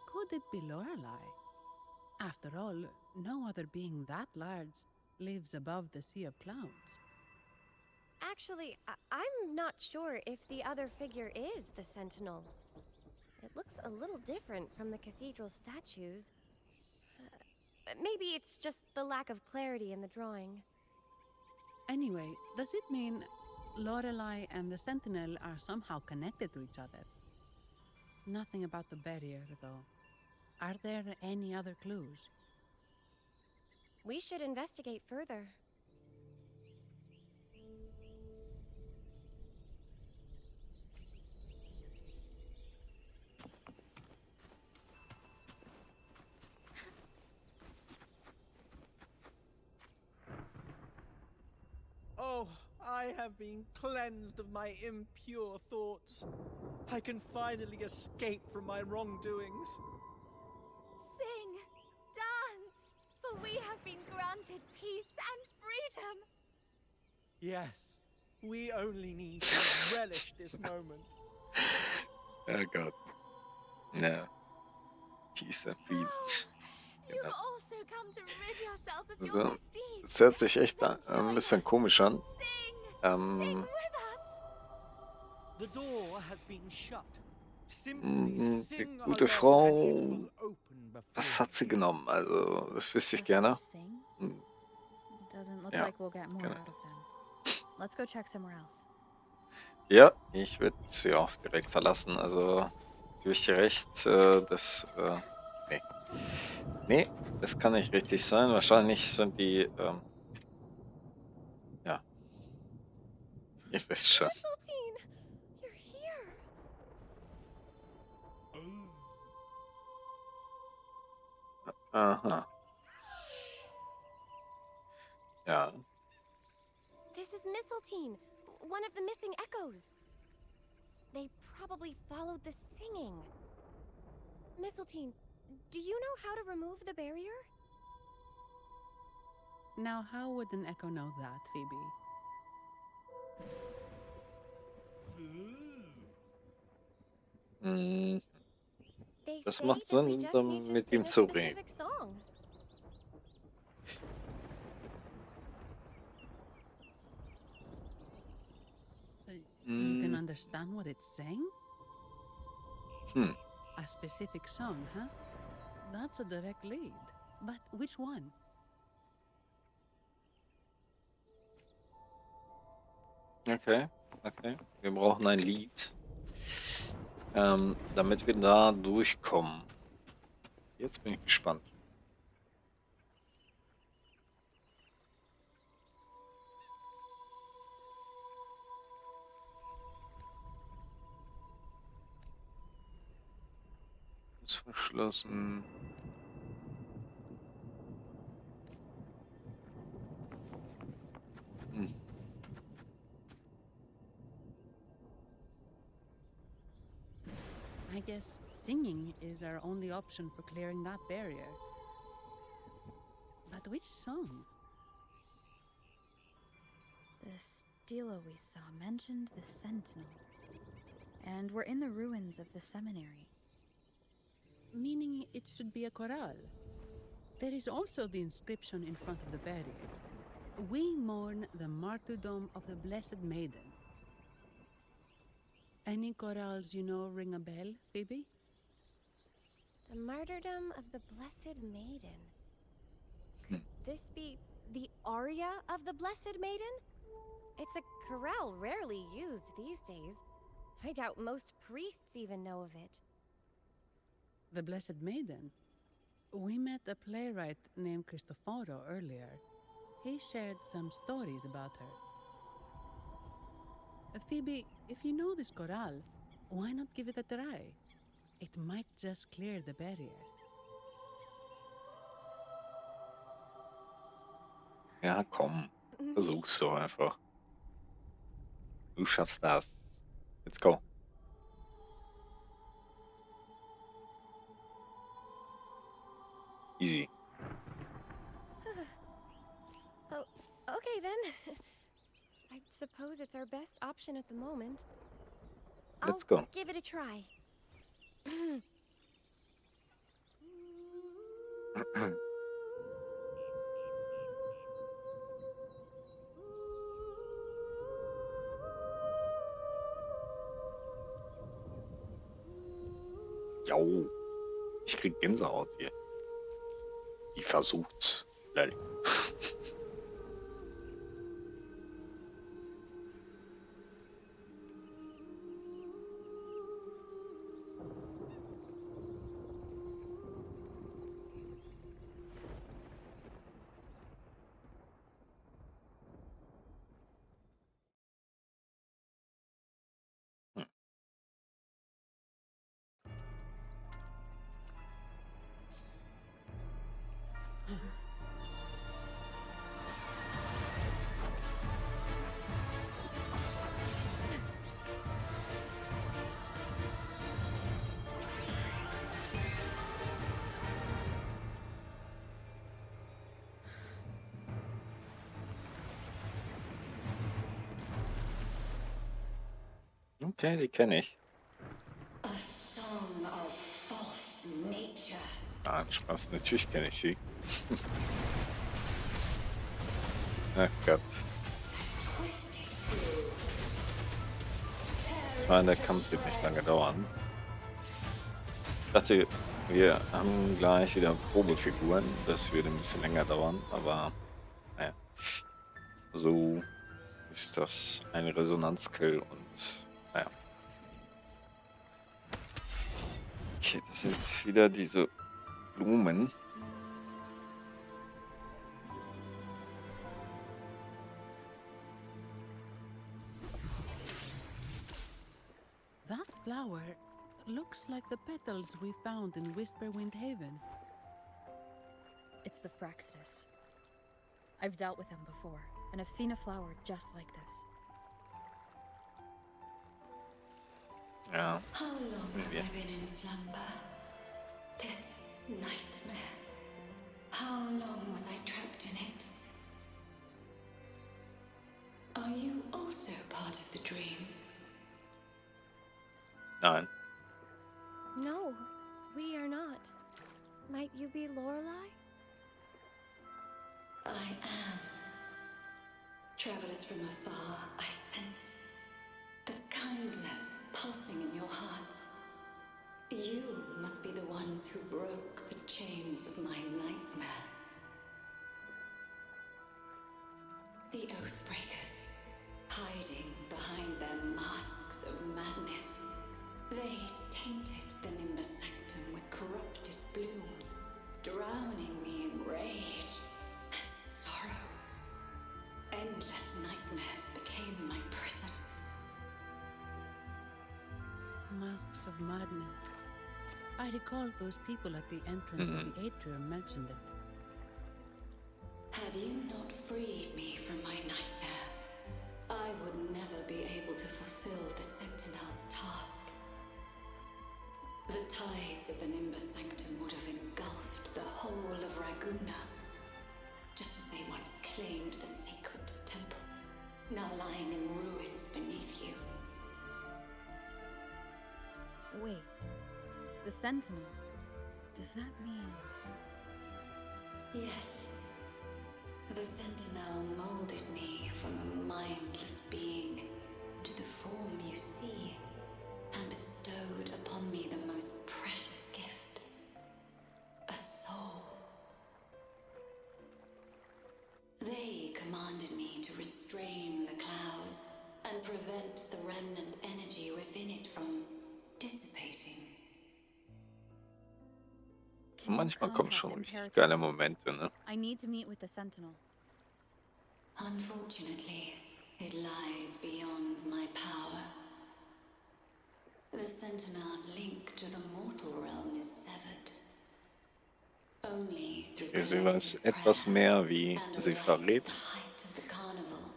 [SPEAKER 4] Could it be Lorelei? After all, no other being that large lives above the sea of clouds.
[SPEAKER 9] Actually, I'm not sure if the other figure is the Sentinel. It looks a little different from the cathedral statues. Maybe it's just the lack of clarity in the drawing.
[SPEAKER 4] Anyway, does it mean Lorelei and the Sentinel are somehow connected to each other? Nothing about the barrier, though. Are there any other clues?
[SPEAKER 9] We should investigate further.
[SPEAKER 13] Oh, I have been cleansed of my impure thoughts. I can finally escape from my wrongdoings.
[SPEAKER 2] Sing, dance, for we have been granted peace and freedom.
[SPEAKER 13] Yes, we only need to relish this moment.
[SPEAKER 1] Oh God. No. Peace and freedom.
[SPEAKER 2] You've also come to rid yourself of your
[SPEAKER 1] So,
[SPEAKER 2] misdeeds.
[SPEAKER 1] es hört sich echt ein bisschen komisch an.
[SPEAKER 2] Sing with us.
[SPEAKER 13] The door has been shut.
[SPEAKER 1] Die gute Frau, was hat sie genommen? Also, das wüsste ich gerne.
[SPEAKER 7] Doesn't look
[SPEAKER 1] Ja,
[SPEAKER 7] like we'll get more
[SPEAKER 1] genau.
[SPEAKER 7] out of them. Let's go check somewhere else.
[SPEAKER 1] Ja, ich würde sie auch direkt verlassen. Also, gebe ich dir recht, nee. Nee, das kann nicht richtig sein. Wahrscheinlich sind die, ja. Ihr wisst schon.
[SPEAKER 9] Mistletoe, you're here.
[SPEAKER 1] Aha. Ja.
[SPEAKER 9] This is Mistletoe, one of the missing echoes. They probably followed the singing. Mistletoe, do you know how to remove the barrier?
[SPEAKER 4] Now, how would an echo know that, Phoebe?
[SPEAKER 9] They
[SPEAKER 1] Das
[SPEAKER 9] say
[SPEAKER 1] macht
[SPEAKER 9] that we
[SPEAKER 1] Sinn,
[SPEAKER 9] just
[SPEAKER 1] dann
[SPEAKER 9] need to
[SPEAKER 1] mit
[SPEAKER 9] sing
[SPEAKER 1] ihm
[SPEAKER 9] a
[SPEAKER 1] zu reden.
[SPEAKER 9] specific song.
[SPEAKER 4] You can understand what it's saying?
[SPEAKER 1] Hm.
[SPEAKER 4] A specific song, huh? That's a direct lead. But which one?
[SPEAKER 1] Okay, okay. Wir brauchen ein Lied, damit wir da durchkommen. Jetzt bin ich gespannt. Geschlossen.
[SPEAKER 4] I guess singing is our only option for clearing that barrier. But which song?
[SPEAKER 7] The stela we saw mentioned the Sentinel. And we're in the ruins of the seminary.
[SPEAKER 4] Meaning it should be a chorale. There is also the inscription in front of the barrier. We mourn the martyrdom of the Blessed Maiden. Any chorales you know ring a bell, Phoebe?
[SPEAKER 9] The martyrdom of the Blessed Maiden. Could this be the aria of the Blessed Maiden? It's a chorale rarely used these days. I doubt most priests even know of it.
[SPEAKER 4] The Blessed Maiden? We met a playwright named Cristoforo earlier. He shared some stories about her. Phoebe, if you know this chorale, why not give it a try? It might just clear the barrier.
[SPEAKER 1] Ja, komm. Versuch's doch einfach. Du schaffst das. Let's go. Easy.
[SPEAKER 9] Oh, okay then. I suppose it's our best option at the moment.
[SPEAKER 1] Let's go.
[SPEAKER 9] I'll give it a try.
[SPEAKER 1] Jo. Ich krieg Gänsehaut hier. Die versucht's. Lol. Okay, die kenne ich.
[SPEAKER 14] A song of false nature.
[SPEAKER 1] Ah, Spaß, natürlich kenne ich sie. Ach Gott. Ich meine, der Kampf wird nicht lange dauern. Ich dachte, wir haben gleich wieder Probefiguren. Das würde ein bisschen länger dauern, aber naja. So ist das ein Resonanzkill und naja. Okay, das sind wieder diese Blumen.
[SPEAKER 4] That flower looks like the petals we found in Whisperwind Haven.
[SPEAKER 7] It's the Fraxidus. I've dealt with them before, and I've seen a flower just like this.
[SPEAKER 1] Ja.
[SPEAKER 14] How long have I been in slumber? This nightmare. How long was I trapped in it? Are you also part of the dream?
[SPEAKER 1] Nein.
[SPEAKER 9] No, we are not. Might you be Lorelei?
[SPEAKER 14] I am. Travelers from afar, I sense the kindness pulsing in your hearts. You must be the ones who broke the chains of my nightmare. The Oathbreakers, hiding behind their masks of madness. They tainted the Nimbus Sanctum with corrupted blooms, drowning me in rage and sorrow. Endless nightmares became my prison.
[SPEAKER 4] Masks of madness. I recall recall those people at the entrance of the atrium mentioned it.
[SPEAKER 14] Had you not freed me from my nightmare, I would never be able to fulfill the Sentinel's task. The tides of the Nimbus Sanctum would have engulfed the whole of Raguna, just as they once claimed the sacred temple, now lying in ruins beneath you.
[SPEAKER 7] Wait, the Sentinel. Does that mean...
[SPEAKER 14] Yes. The Sentinel molded me from a mindless being into the form you see, and bestowed upon me the most precious gift, a soul. They commanded me to restrain the clouds and prevent the remnant energy within it from dissipating.
[SPEAKER 1] Manchmal kommen schon richtig geile Momente, ne?
[SPEAKER 7] I need to meet with the Sentinel.
[SPEAKER 14] Unfortunately, it lies beyond my power. The Sentinel's link to the mortal realm is severed. Only through
[SPEAKER 1] Sie weiß etwas mehr, wie sie verrät.
[SPEAKER 14] the height of the carnival.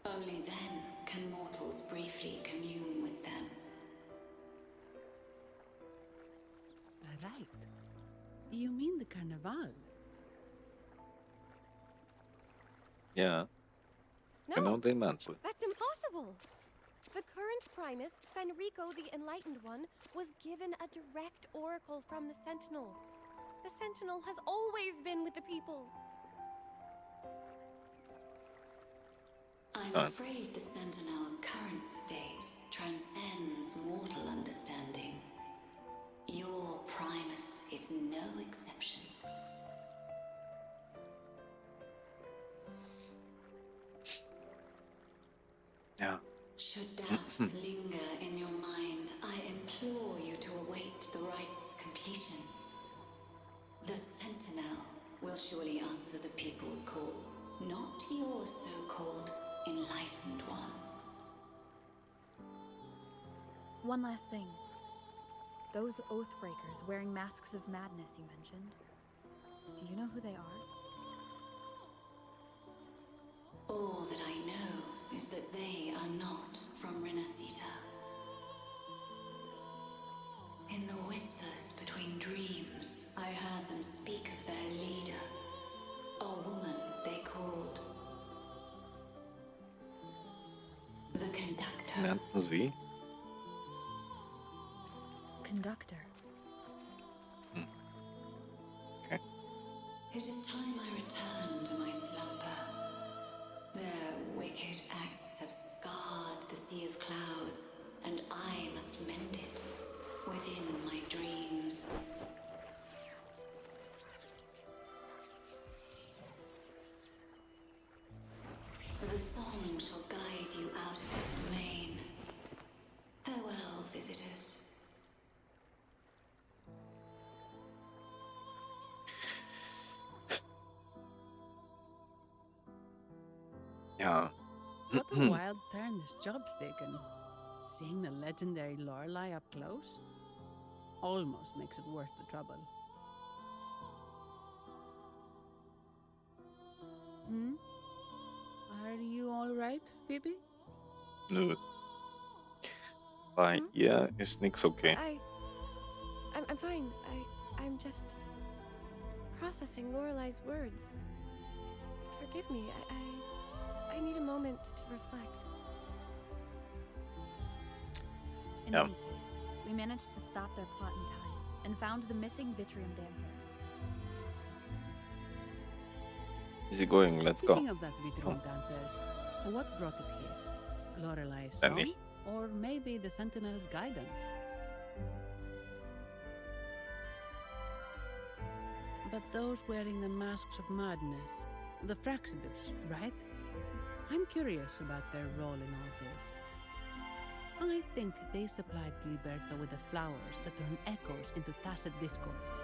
[SPEAKER 14] Only then can mortals briefly commune with them.
[SPEAKER 4] Right. You mean the Carnival?
[SPEAKER 1] Ja,
[SPEAKER 9] No,
[SPEAKER 1] genau den meinst du.
[SPEAKER 9] that's impossible. The current Primus, Fenrico the Enlightened One, was given a direct oracle from the Sentinel. The Sentinel has always been with the people.
[SPEAKER 14] I'm afraid the Sentinel's current state transcends mortal understanding. Your Primus is no exception.
[SPEAKER 1] Ja.
[SPEAKER 14] Should doubt linger in your mind, I implore you to await the rite's completion. The Sentinel will surely answer the people's call, not your so-called enlightened one.
[SPEAKER 7] One last thing. Those Oathbreakers wearing masks of madness you mentioned. Do you know who they are?
[SPEAKER 14] All that I know is that they are not from Rinascita. In the whispers between dreams, I heard them speak of their leader, a woman they called the Conductor.
[SPEAKER 1] Nannten sie?
[SPEAKER 7] Conductor.
[SPEAKER 1] Okay.
[SPEAKER 14] It is time I return to my slumber. Their wicked acts have scarred the sea of clouds, and I must mend it within my dreams. The song shall guide you out of this domain. Farewell, visitors.
[SPEAKER 1] Ja.
[SPEAKER 4] What a wild turn this job's taken. Seeing the legendary Lorelei up close almost makes it worth the trouble. Hmm? Are you all right, Phoebe?
[SPEAKER 1] Nö. Bei ihr ist nix okay.
[SPEAKER 9] I'm fine. I'm just processing Lorelei's words. Forgive me. I need a moment to reflect.
[SPEAKER 7] In any case, we managed to stop their plot in time and found the missing Vitrium dancer.
[SPEAKER 1] Easy going, let's go.
[SPEAKER 4] Speaking of that Vitrium dancer, what brought it here? Lorelei's
[SPEAKER 1] Dann
[SPEAKER 4] song?
[SPEAKER 1] nicht.
[SPEAKER 4] Or maybe the Sentinel's guidance? But those wearing the masks of madness, the Fraxidus, right? I'm curious about their role in all this. I think they supplied Gilberto with the flowers that turn echoes into tacit discords.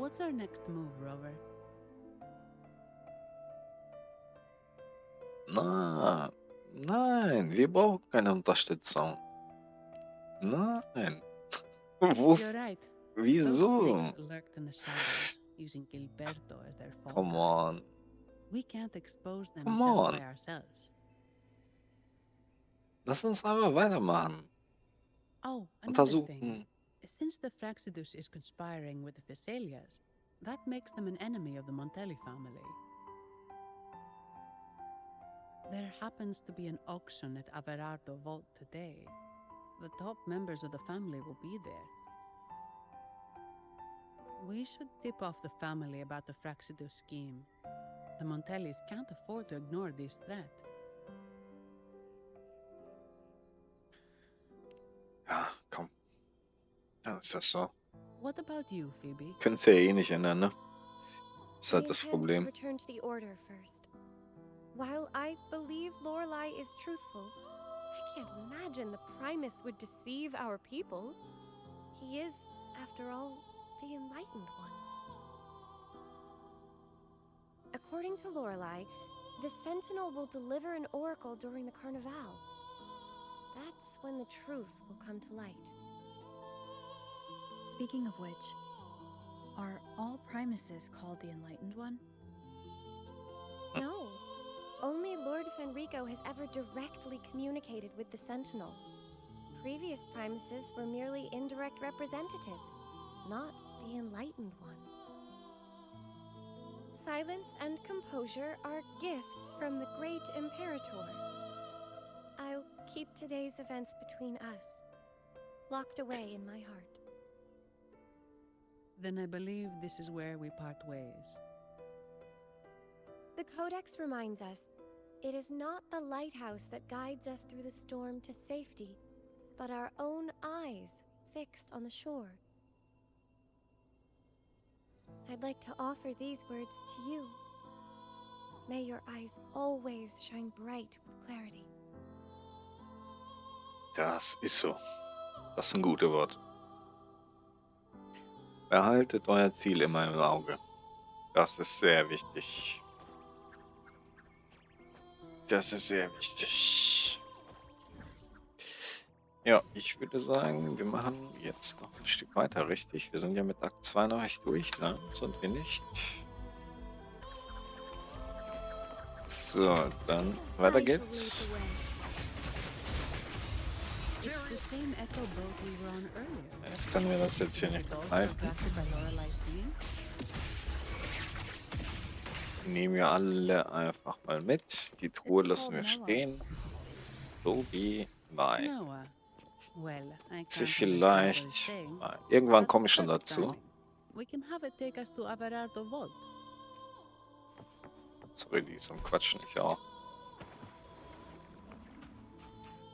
[SPEAKER 4] What's our next move, Rover?
[SPEAKER 1] Na, nein, wir brauchen keine Unterstützung. Nein.
[SPEAKER 4] You're right. Those
[SPEAKER 1] Wieso?
[SPEAKER 4] snakes lurked in the shadows, using Gilberto as their fall
[SPEAKER 1] Come
[SPEAKER 4] guy.
[SPEAKER 1] on.
[SPEAKER 4] We can't expose them
[SPEAKER 1] Come
[SPEAKER 4] just
[SPEAKER 1] on.
[SPEAKER 4] by ourselves.
[SPEAKER 1] Lass uns aber weitermachen.
[SPEAKER 4] Oh, another thing.
[SPEAKER 1] Untersuchen.
[SPEAKER 4] Since the Fraxidus is conspiring with the Physaelias, that makes them an enemy of the Montelli family. There happens to be an auction at Averardo Vault today. The top members of the family will be there. We should tip off the family about the Fraxidus scheme. The Montellis can't afford to ignore this threat.
[SPEAKER 1] Ja, komm. Ja, ist das so.
[SPEAKER 4] What about you, Phoebe?
[SPEAKER 1] Könnt's ja eh nicht ändern, ne? Ist
[SPEAKER 9] I
[SPEAKER 1] halt das
[SPEAKER 9] intend to
[SPEAKER 1] Problem.
[SPEAKER 9] return to the Order first. While I believe Lorelei is truthful, I can't imagine the Primus would deceive our people. He is, after all, the Enlightened One. According to Lorelei, the Sentinel will deliver an oracle during the Carnival. That's when the truth will come to light.
[SPEAKER 7] Speaking of which, are all Primuses called the Enlightened One?
[SPEAKER 9] No. Only Lord Fenrico has ever directly communicated with the Sentinel. Previous Primuses were merely indirect representatives, not the Enlightened One. Silence and composure are gifts from the great Imperator. I'll keep today's events between us, locked away in my heart.
[SPEAKER 4] Then I believe this is where we part ways.
[SPEAKER 9] The Codex reminds us, it is not the lighthouse that guides us through the storm to safety, but our own eyes fixed on the shore. I'd like to offer these words to you. May your eyes always shine bright with clarity.
[SPEAKER 1] Das ist so. Das ist ein gutes Wort. Behaltet euer Ziel immer im Auge. Das ist sehr wichtig. Das ist sehr wichtig. Ja, ich würde sagen, wir machen jetzt noch ein Stück weiter, richtig? Wir sind ja mit Akt 2 noch nicht durch, ne? Sind wir nicht? So, dann weiter geht's. Jetzt können wir das jetzt hier nicht begreifen. Nehmen wir alle einfach mal mit. Die Truhe lassen wir stehen. So wie bei. Sich vielleicht. Irgendwann komme ich schon dazu. Sorry, die ist am Quatschen, ich auch.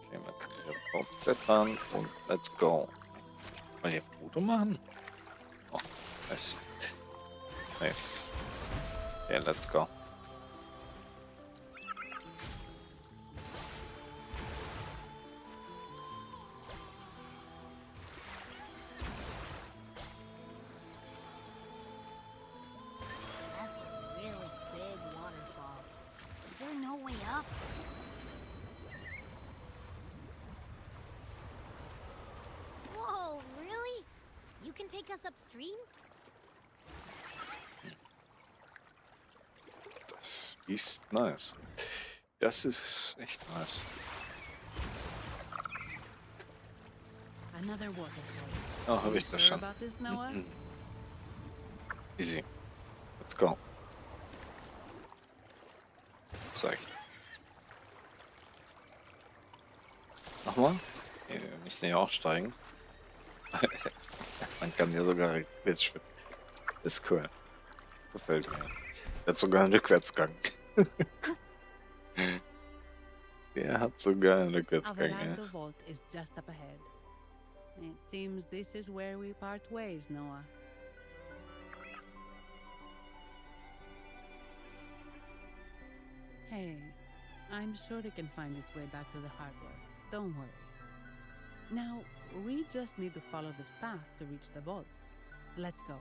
[SPEAKER 1] Okay, man kann hier drauf klettern und let's go. Mal hier Foto machen? Oh, nice. Nice. Okay, let's go.
[SPEAKER 5] That's a really big waterfall. Is there no way up? Whoa, really? You can take us upstream?
[SPEAKER 1] Das ist nice. Das ist echt nice.
[SPEAKER 4] Another waterfall.
[SPEAKER 1] Oh, habe ich das schon.
[SPEAKER 4] About this, Noah?
[SPEAKER 1] Easy. Let's go. Zeigt. Nochmal? Okay, wir müssen hier auch steigen. Man kann hier sogar rückwärts schwimmen. Ist cool. Gefällt mir. Der hat sogar einen Rückwärtsgang. Der hat sogar einen Rückwärtsgang, ja.
[SPEAKER 4] Averardo Vault is just up ahead. It seems this is where we part ways, Noah. Hey, I'm sure it can find its way back to the hardware. Don't worry. Now, we just need to follow this path to reach the vault. Let's go.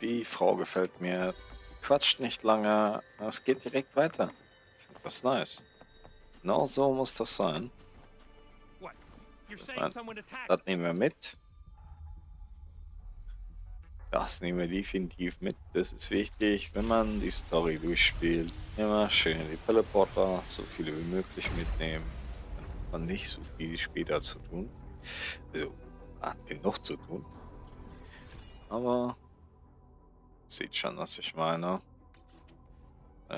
[SPEAKER 1] Die Frau gefällt mir. Quatscht nicht lange. Es geht direkt weiter. Ich finde das nice. Genau so muss das sein. Das nehmen wir mit. Das nehmen wir definitiv mit. Das ist wichtig, wenn man die Story durchspielt. Immer schön die Teleporter, so viele wie möglich mitnehmen. Dann hat man nicht so viel später zu tun. Also, hat genug zu tun. Aber sieht schon, was ich meine.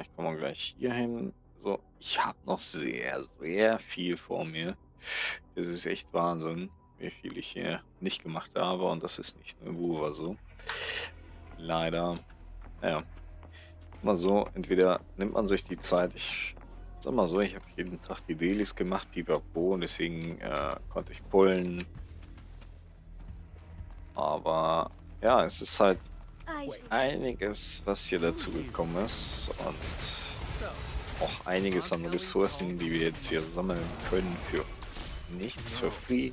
[SPEAKER 1] Ich komme gleich hier hin. So, ich habe noch sehr, sehr viel vor mir. Das ist echt Wahnsinn, wie viel ich hier nicht gemacht habe. Und das ist nicht nur Wu oder so. Leider. Naja. Mal so, entweder nimmt man sich die Zeit. Ich sag mal so, ich habe jeden Tag die Dailies gemacht, pipapo. Und deswegen konnte ich pullen. Aber ja, es ist halt einiges, was hier dazu gekommen ist. Und auch einiges an Ressourcen, die wir jetzt hier sammeln können für nichts, für free.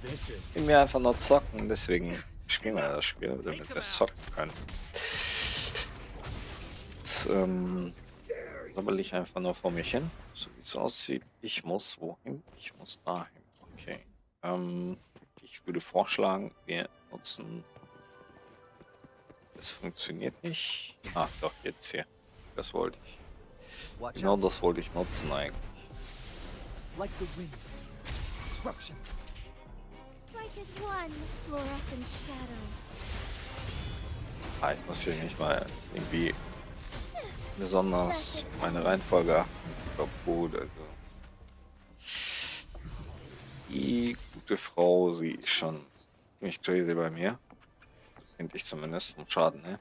[SPEAKER 1] Wenn wir einfach nur zocken, deswegen spielen wir das Spiel, damit wir zocken können. Jetzt sammle ich einfach nur vor mich hin, so wie es aussieht. Ich muss wohin? Ich muss dahin. Okay. Ich würde vorschlagen, wir nutzen... Das funktioniert nicht. Ach doch, jetzt hier. Das wollte ich. Genau das wollte ich nutzen eigentlich. Ah, ich muss hier nicht mal irgendwie besonders meine Reihenfolge achten. Also. Die gute Frau, sie ist schon ziemlich crazy bei mir. Finde ich zumindest vom Schaden, ne?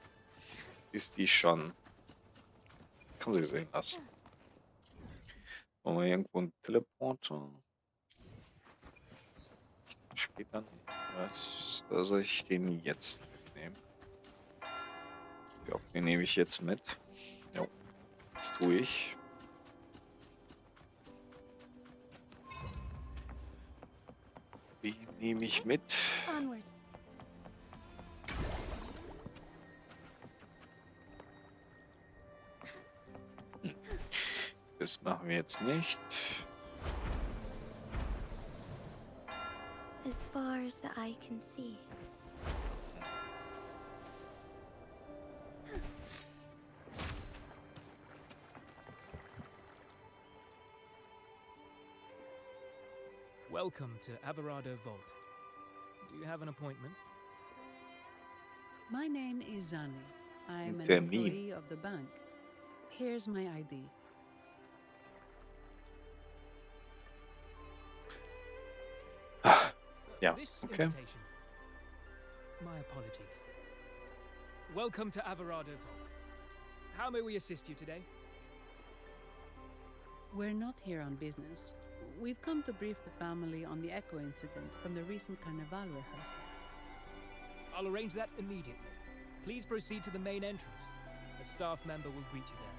[SPEAKER 1] Ist die schon. Kann sie sehen lassen. Wollen wir irgendwo einen Teleporter? Später nicht. Was soll ich den jetzt mitnehmen? Ich glaube, den nehme ich jetzt mit. Jo, das tue ich. Den nehme ich mit. Das machen wir jetzt nicht.
[SPEAKER 2] As far as the eye can see.
[SPEAKER 6] Welcome to Alvarado Vault. Do you have an appointment?
[SPEAKER 4] My name is Zani. I'm an
[SPEAKER 1] Termin.
[SPEAKER 4] employee of the bank. Here's my ID.
[SPEAKER 1] Yeah,
[SPEAKER 6] This
[SPEAKER 1] okay.
[SPEAKER 6] invitation. My apologies. Welcome to Alvarado Vault. How may we assist you today?
[SPEAKER 4] We're not here on business. We've come to brief the family on the echo incident from the recent Carnival rehearsal.
[SPEAKER 6] I'll arrange that immediately. Please proceed to the main entrance. A staff member will greet you there.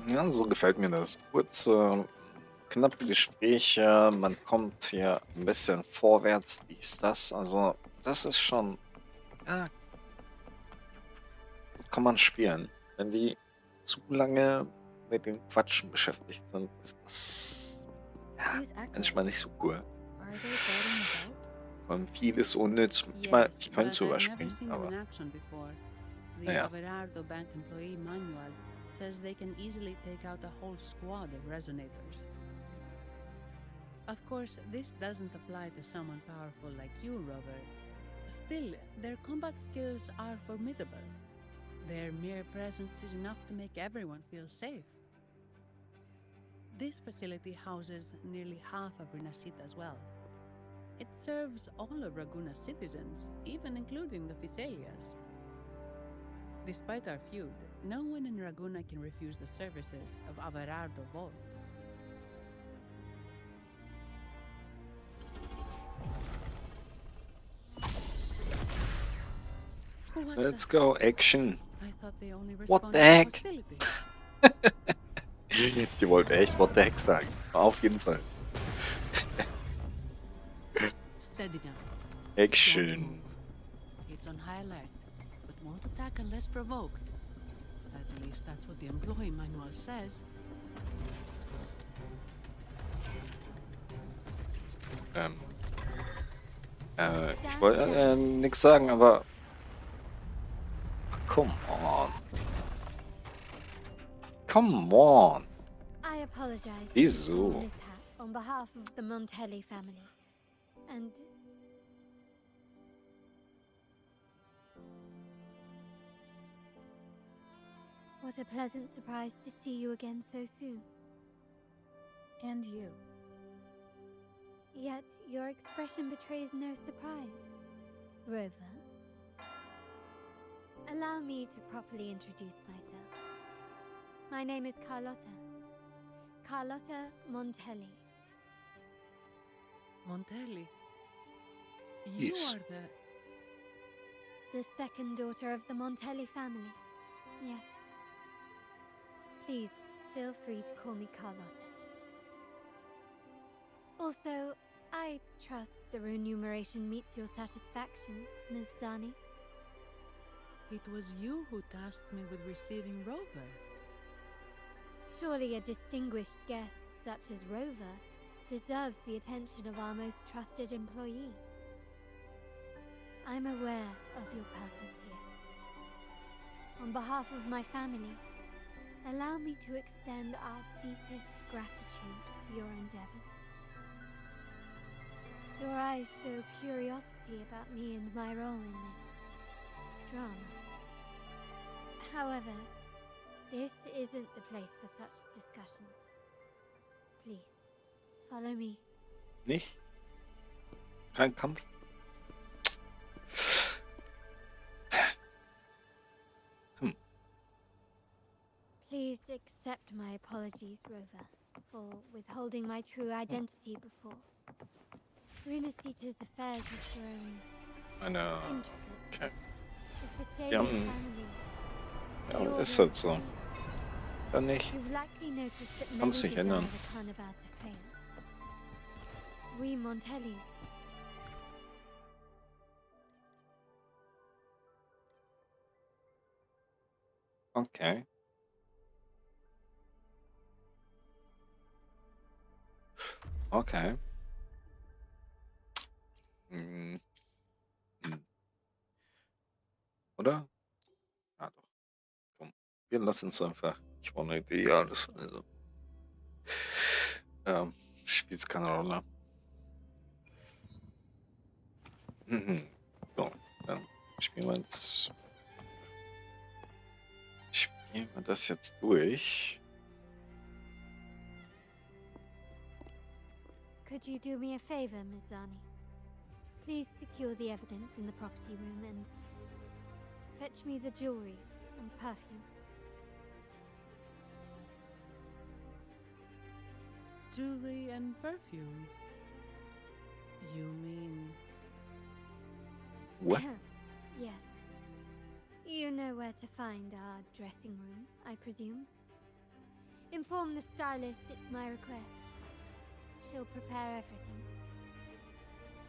[SPEAKER 1] Ja, so gefällt mir das. Kurze, knappe Gespräche, man kommt hier ein bisschen vorwärts, dies, das. Also, das ist schon. Ja. So kann man spielen. Wenn die zu lange mit dem Quatschen beschäftigt sind, ist das. Ja, manchmal nicht so cool. Vor allem vieles unnütz. Ich könnte es überspringen, aber.
[SPEAKER 4] The Averardo Bank employee manual says they can easily take out a whole squad of resonators. Of course, this doesn't apply to someone powerful like you, Rover. Still, their combat skills are formidable. Their mere presence is enough to make everyone feel safe. This facility houses nearly half of Rinascita's wealth. It serves all of Raguna's citizens, even including the Physaelias. Despite our feud, no one in Raguna can refuse the services of Averardo Vault.
[SPEAKER 1] Let's go, action.
[SPEAKER 4] I thought they only
[SPEAKER 1] What the
[SPEAKER 4] responded to
[SPEAKER 1] heck?
[SPEAKER 4] hostility.
[SPEAKER 1] Die wollte echt What the heck sagen. Auf jeden Fall.
[SPEAKER 4] Steady now.
[SPEAKER 1] Action.
[SPEAKER 4] Don't move. It's on high alert, but won't attack unless provoked. At least that's what the employee manual says.
[SPEAKER 1] Ich wollte nichts sagen, aber come on. Come on.
[SPEAKER 2] I apologize for
[SPEAKER 1] Wieso?
[SPEAKER 2] this small mishap on behalf of the Montelli family. And what a pleasant surprise to see you again so soon.
[SPEAKER 7] And you.
[SPEAKER 2] Yet your expression betrays no surprise. Rover, allow me to properly introduce myself. My name is Carlotta. Carlotta Montelli.
[SPEAKER 4] Montelli? You
[SPEAKER 1] Yes.
[SPEAKER 4] are
[SPEAKER 2] The second daughter of the Montelli family. Yes. Please, feel free to call me Carlotta. Also, I trust the remuneration meets your satisfaction, Ms. Zani.
[SPEAKER 4] It was you who tasked me with receiving Rover.
[SPEAKER 2] Surely a distinguished guest such as Rover deserves the attention of our most trusted employee. I'm aware of your purpose here. On behalf of my family, allow me to extend our deepest gratitude for your endeavors. Your eyes show curiosity about me and my role in this drama. However, this isn't the place for such discussions. Please, follow me.
[SPEAKER 1] Nicht? Kein Kampf?
[SPEAKER 2] Please accept my apologies, Rover, for withholding my true identity before. Rinascita's affairs have grown intricate. The Fasalia family.
[SPEAKER 1] Ja, ist halt so. Dann nicht.
[SPEAKER 2] You've likely noticed that many
[SPEAKER 1] Kannst dich
[SPEAKER 2] desire
[SPEAKER 1] ändern.
[SPEAKER 2] the Carnival to fail. We Montellis.
[SPEAKER 1] Okay. Okay. Hm. Oder? Ja, doch. Komm. Wir lassen es einfach. Ich brauche eine Idee, alles. Also. Spielt keine Rolle. So, dann spielen wir das jetzt durch.
[SPEAKER 2] Could you do me a favor, Ms. Zani? Please secure the evidence in the property room and fetch me the jewelry and perfume.
[SPEAKER 4] Jewelry and perfume? You mean...
[SPEAKER 1] What?
[SPEAKER 2] Yes. You know where to find our dressing room, I presume? Inform the stylist it's my request. She'll prepare everything.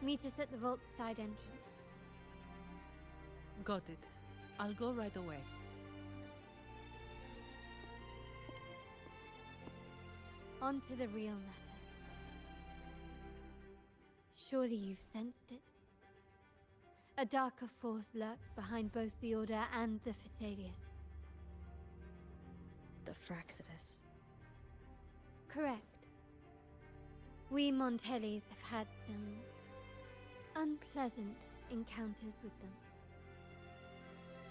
[SPEAKER 2] Meet us at the vault's side entrance.
[SPEAKER 4] Got it. I'll go right away.
[SPEAKER 2] On to the real matter. Surely you've sensed it. A darker force lurks behind both the Order and the Fasalias.
[SPEAKER 7] The Fraxidus.
[SPEAKER 2] Correct. We Montellis have had some unpleasant encounters with them.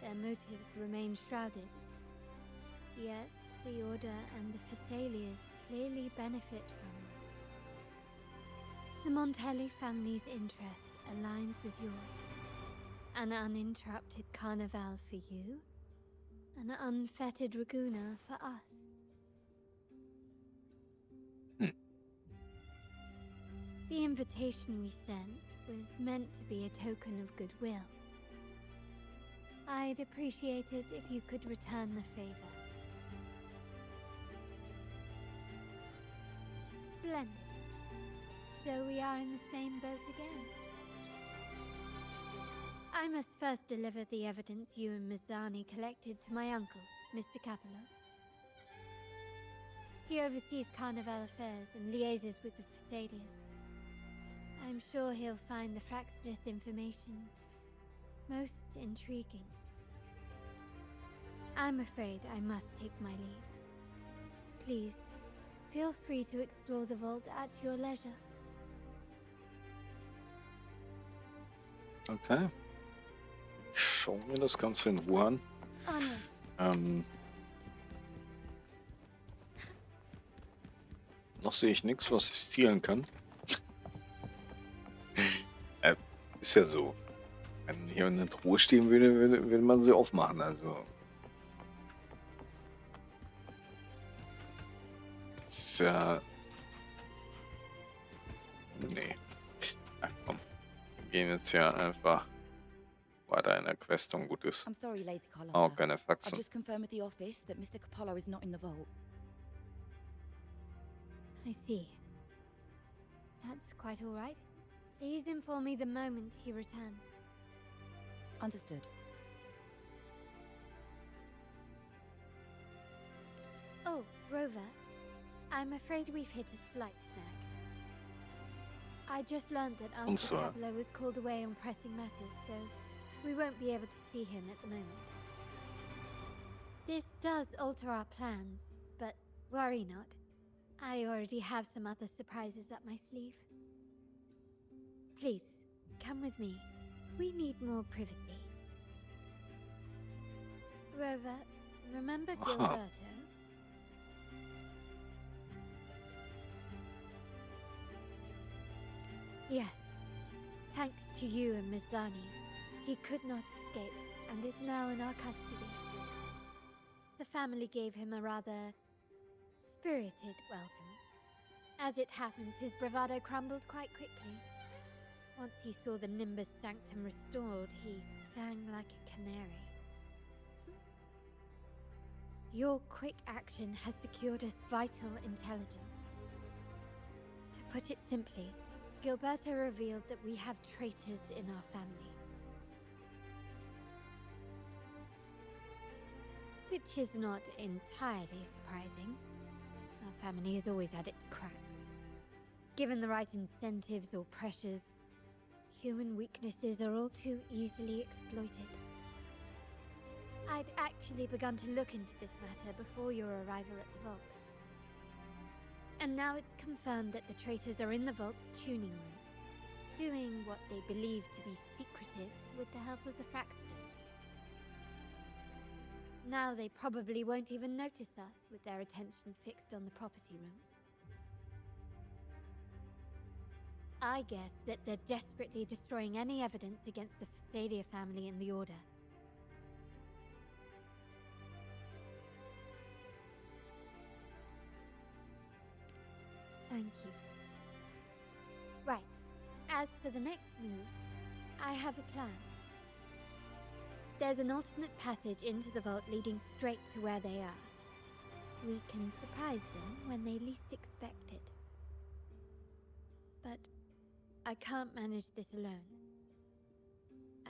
[SPEAKER 2] Their motives remain shrouded, yet the Order and the Fasalias clearly benefit from them. The Montelli family's interest aligns with yours. An uninterrupted carnival for you, an unfettered Raguna for us. The invitation we sent was meant to be a token of goodwill. I'd appreciate it if you could return the favor. Splendid. So we are in the same boat again. I must first deliver the evidence you and Mizani collected to my uncle, Mr. Capello. He oversees Carnival affairs and liaises with the Phassalias. I'm sure he'll find the Fraxidus information most intriguing. I'm afraid I must take my leave. Please, feel free to explore the vault at your leisure.
[SPEAKER 1] Okay. Ich schau mir das Ganze in Ruhe an. Noch sehe ich nichts, was ich stehlen kann. Ist ja so. Wenn hier eine Truhe stehen würde, würde man sie aufmachen. Also. Das ist ja. Nee. Ach komm. Wir gehen jetzt ja einfach weiter in der Quest und gut ist.
[SPEAKER 15] I'm sorry, Lady Carlotta.
[SPEAKER 1] Auch keine
[SPEAKER 15] I've
[SPEAKER 1] Faxen.
[SPEAKER 15] just confirmed with the office that Mr. Capello is not in the vault.
[SPEAKER 2] I see. That's quite all right. Please inform me the moment he returns.
[SPEAKER 15] Understood.
[SPEAKER 2] Oh, Rover. I'm afraid we've hit a slight snag. I just learned that Uncle Capello was called away on pressing matters, so we won't be able to see him at the moment. This does alter our plans, but worry not. I already have some other surprises up my sleeve. Please, come with me. We need more privacy. Rover, remember Gilberto? Yes. Thanks to you and Mizani, he could not escape and is now in our custody. The family gave him a rather spirited welcome. As it happens, his bravado crumbled quite quickly. Once he saw the Nimbus Sanctum restored, he sang like a canary. Your quick action has secured us vital intelligence. To put it simply, Gilberto revealed that we have traitors in our family. Which is not entirely surprising. Our family has always had its cracks. Given the right incentives or pressures, human weaknesses are all too easily exploited. I'd actually begun to look into this matter before your arrival at the vault. And now it's confirmed that the traitors are in the vault's tuning room, doing what they believe to be secretive with the help of the Fraxidus. Now they probably won't even notice us with their attention fixed on the property room. I guess that they're desperately destroying any evidence against the Phasalia family in the Order. Thank you. Right. As for the next move, I have a plan. There's an alternate passage into the vault leading straight to where they are. We can surprise them when they least expect it. But I can't manage this alone.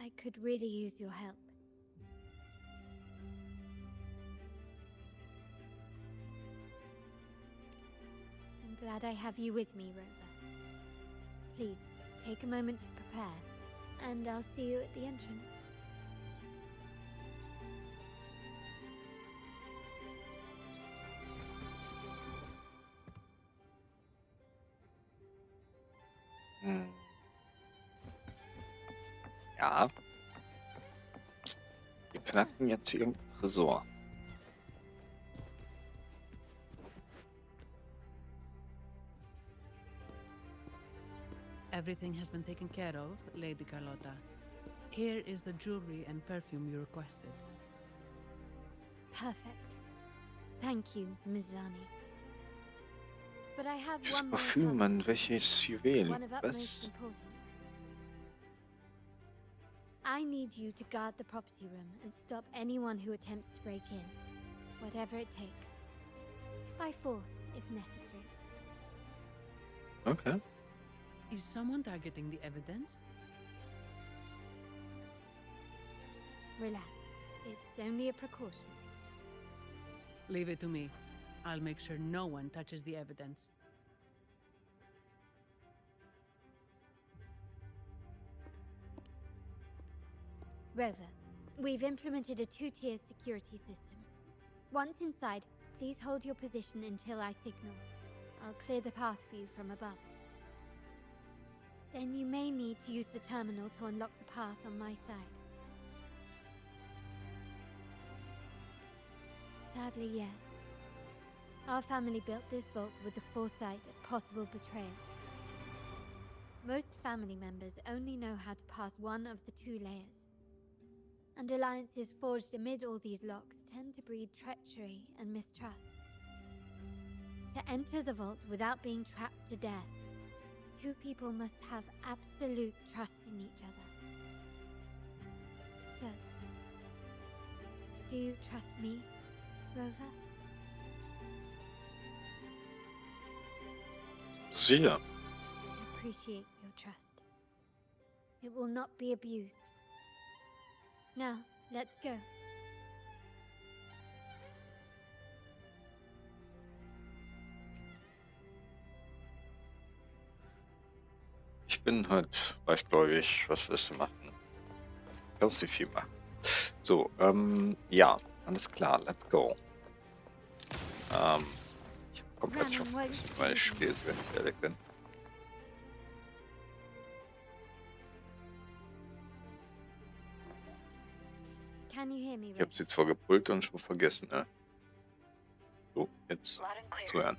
[SPEAKER 2] I could really use your help. I'm glad I have you with me, Rover. Please, take a moment to prepare, and I'll see you at the entrance.
[SPEAKER 1] Ja. Wir knacken jetzt irgendein Tresor.
[SPEAKER 4] Everything has been taken care of, Lady Carlotta. Here is the jewelry and perfume you requested.
[SPEAKER 2] Perfect. Thank you, Mizani. But I have
[SPEAKER 1] Dieses
[SPEAKER 2] one more
[SPEAKER 1] Parfüm,
[SPEAKER 2] task.
[SPEAKER 1] Mann, welches Juwel?
[SPEAKER 2] One of utmost
[SPEAKER 1] Was?
[SPEAKER 2] importance. I need you to guard the property room and stop anyone who attempts to break in, whatever it takes. By force, if necessary.
[SPEAKER 1] Okay.
[SPEAKER 4] Is someone targeting the evidence?
[SPEAKER 2] Relax. It's only a precaution.
[SPEAKER 4] Leave it to me. I'll make sure no one touches the evidence.
[SPEAKER 2] Rover, we've implemented a 2-tier security system. Once inside, please hold your position until I signal. I'll clear the path for you from above. Then you may need to use the terminal to unlock the path on my side. Sadly, yes. Our family built this vault with the foresight of possible betrayal. Most family members only know how to pass one of the 2 layers. And alliances forged amid all these locks tend to breed treachery and mistrust. To enter the vault without being trapped to death, 2 people must have absolute trust in each other. So, do you trust me, Rover?
[SPEAKER 1] Sicher.
[SPEAKER 2] I appreciate your trust. It will not be abused. Now, let's go.
[SPEAKER 1] Ich bin halt leichtgläubig. Was willst du machen? Kannst nicht viel machen. So, ja, alles klar, let's go. Ich habe komplett schon vergessen, weil ich spiele, wenn ich ehrlich bin.
[SPEAKER 2] Can you hear me,
[SPEAKER 1] Ich habe sie zwar gebrüllt und schon vergessen, ne? So, jetzt zuhören.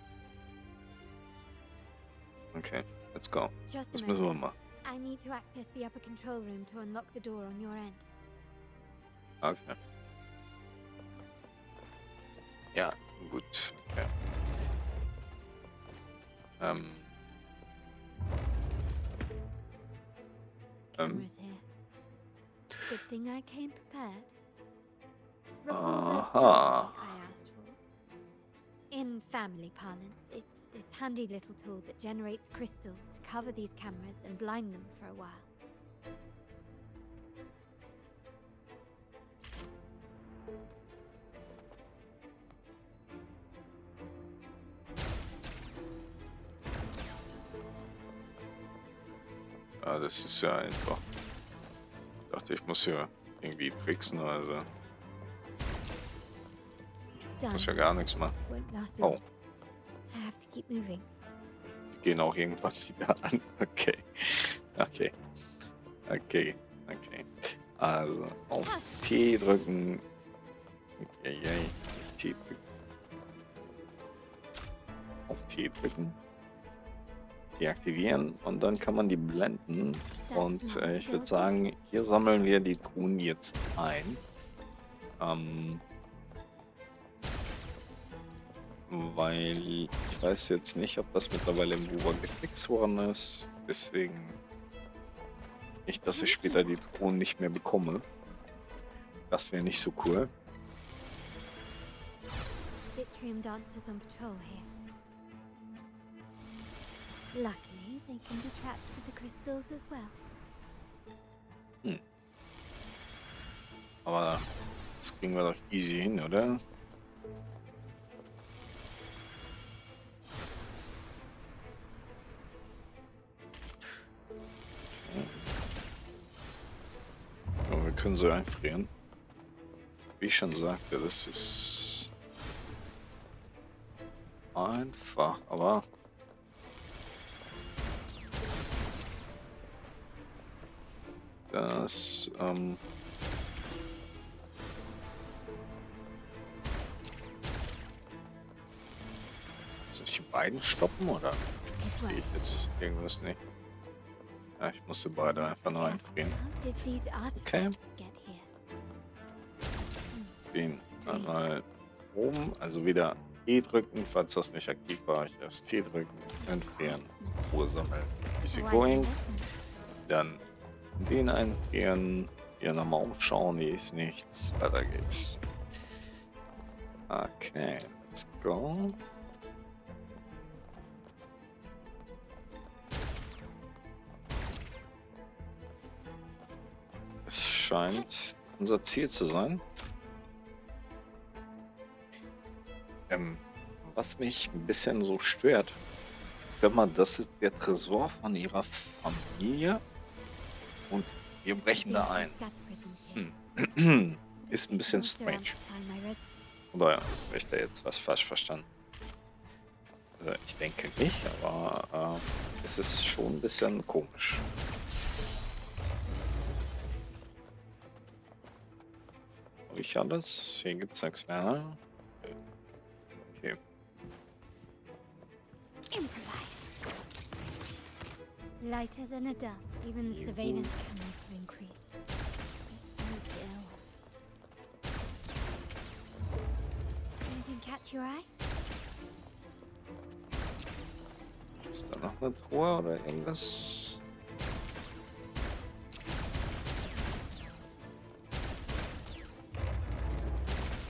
[SPEAKER 1] Okay, let's go.
[SPEAKER 2] Just
[SPEAKER 1] Das
[SPEAKER 2] a
[SPEAKER 1] müssen wir
[SPEAKER 2] moment.
[SPEAKER 1] machen.
[SPEAKER 2] I need to access the upper control room to unlock the door on your end.
[SPEAKER 1] Okay. Ja, gut. Okay.
[SPEAKER 2] Cameras here. Good thing I came prepared. Recall the jewelry I asked for. In family parlance, it's this handy little tool that generates crystals to cover these cameras and blind them for a while.
[SPEAKER 1] Ah, das ist ja einfach. Ich dachte, ich muss ja irgendwie tricksen, also. Ich muss ja gar nichts machen. Oh.
[SPEAKER 2] I have to keep moving.
[SPEAKER 1] Die gehen auch irgendwann wieder an. Okay. Okay. Okay. Okay. Also auf T drücken. Okay, T drücken. Auf T drücken. Deaktivieren und dann kann man die blenden. Und ich würde sagen, hier sammeln wir die Truhen jetzt ein. Weil ich weiß jetzt nicht, ob das mittlerweile im Wuber gefixt worden ist. Deswegen nicht, dass ich später die Truhen nicht mehr bekomme. Das wäre nicht so cool.
[SPEAKER 2] Dancers on patrol here. Luckily, they can be trapped with the crystals as well.
[SPEAKER 1] Aber das kriegen wir doch easy hin, oder? Aber wir können sie einfrieren. Wie ich schon sagte, das ist einfach, aber das soll ich die beiden stoppen oder sehe ich jetzt irgendwas nicht? Ja, ich musste beide einfach nur einfrieren. Okay. Den einmal oben, also wieder E drücken, falls das nicht aktiv war. Ich erst T drücken, einfrieren, Ruhe sammeln. Easy going. Dann den einfrieren, hier nochmal umschauen, hier ist nichts, weiter geht's. Okay, let's go. scheint unser Ziel zu sein. Was mich ein bisschen so stört, sag mal, das ist der Tresor von ihrer Familie und wir brechen da ein. Ist ein bisschen strange. Oder habe ich da jetzt was falsch verstanden? Also ich denke nicht, aber es ist schon ein bisschen komisch. Habe ich alles? Hier gibt es nichts mehr. Okay.
[SPEAKER 2] Improvise. Lighter than a dove, even the surveillance cameras have increased. It's ill. Anything catch your eye?
[SPEAKER 1] Ist da noch eine Truhe oder irgendwas?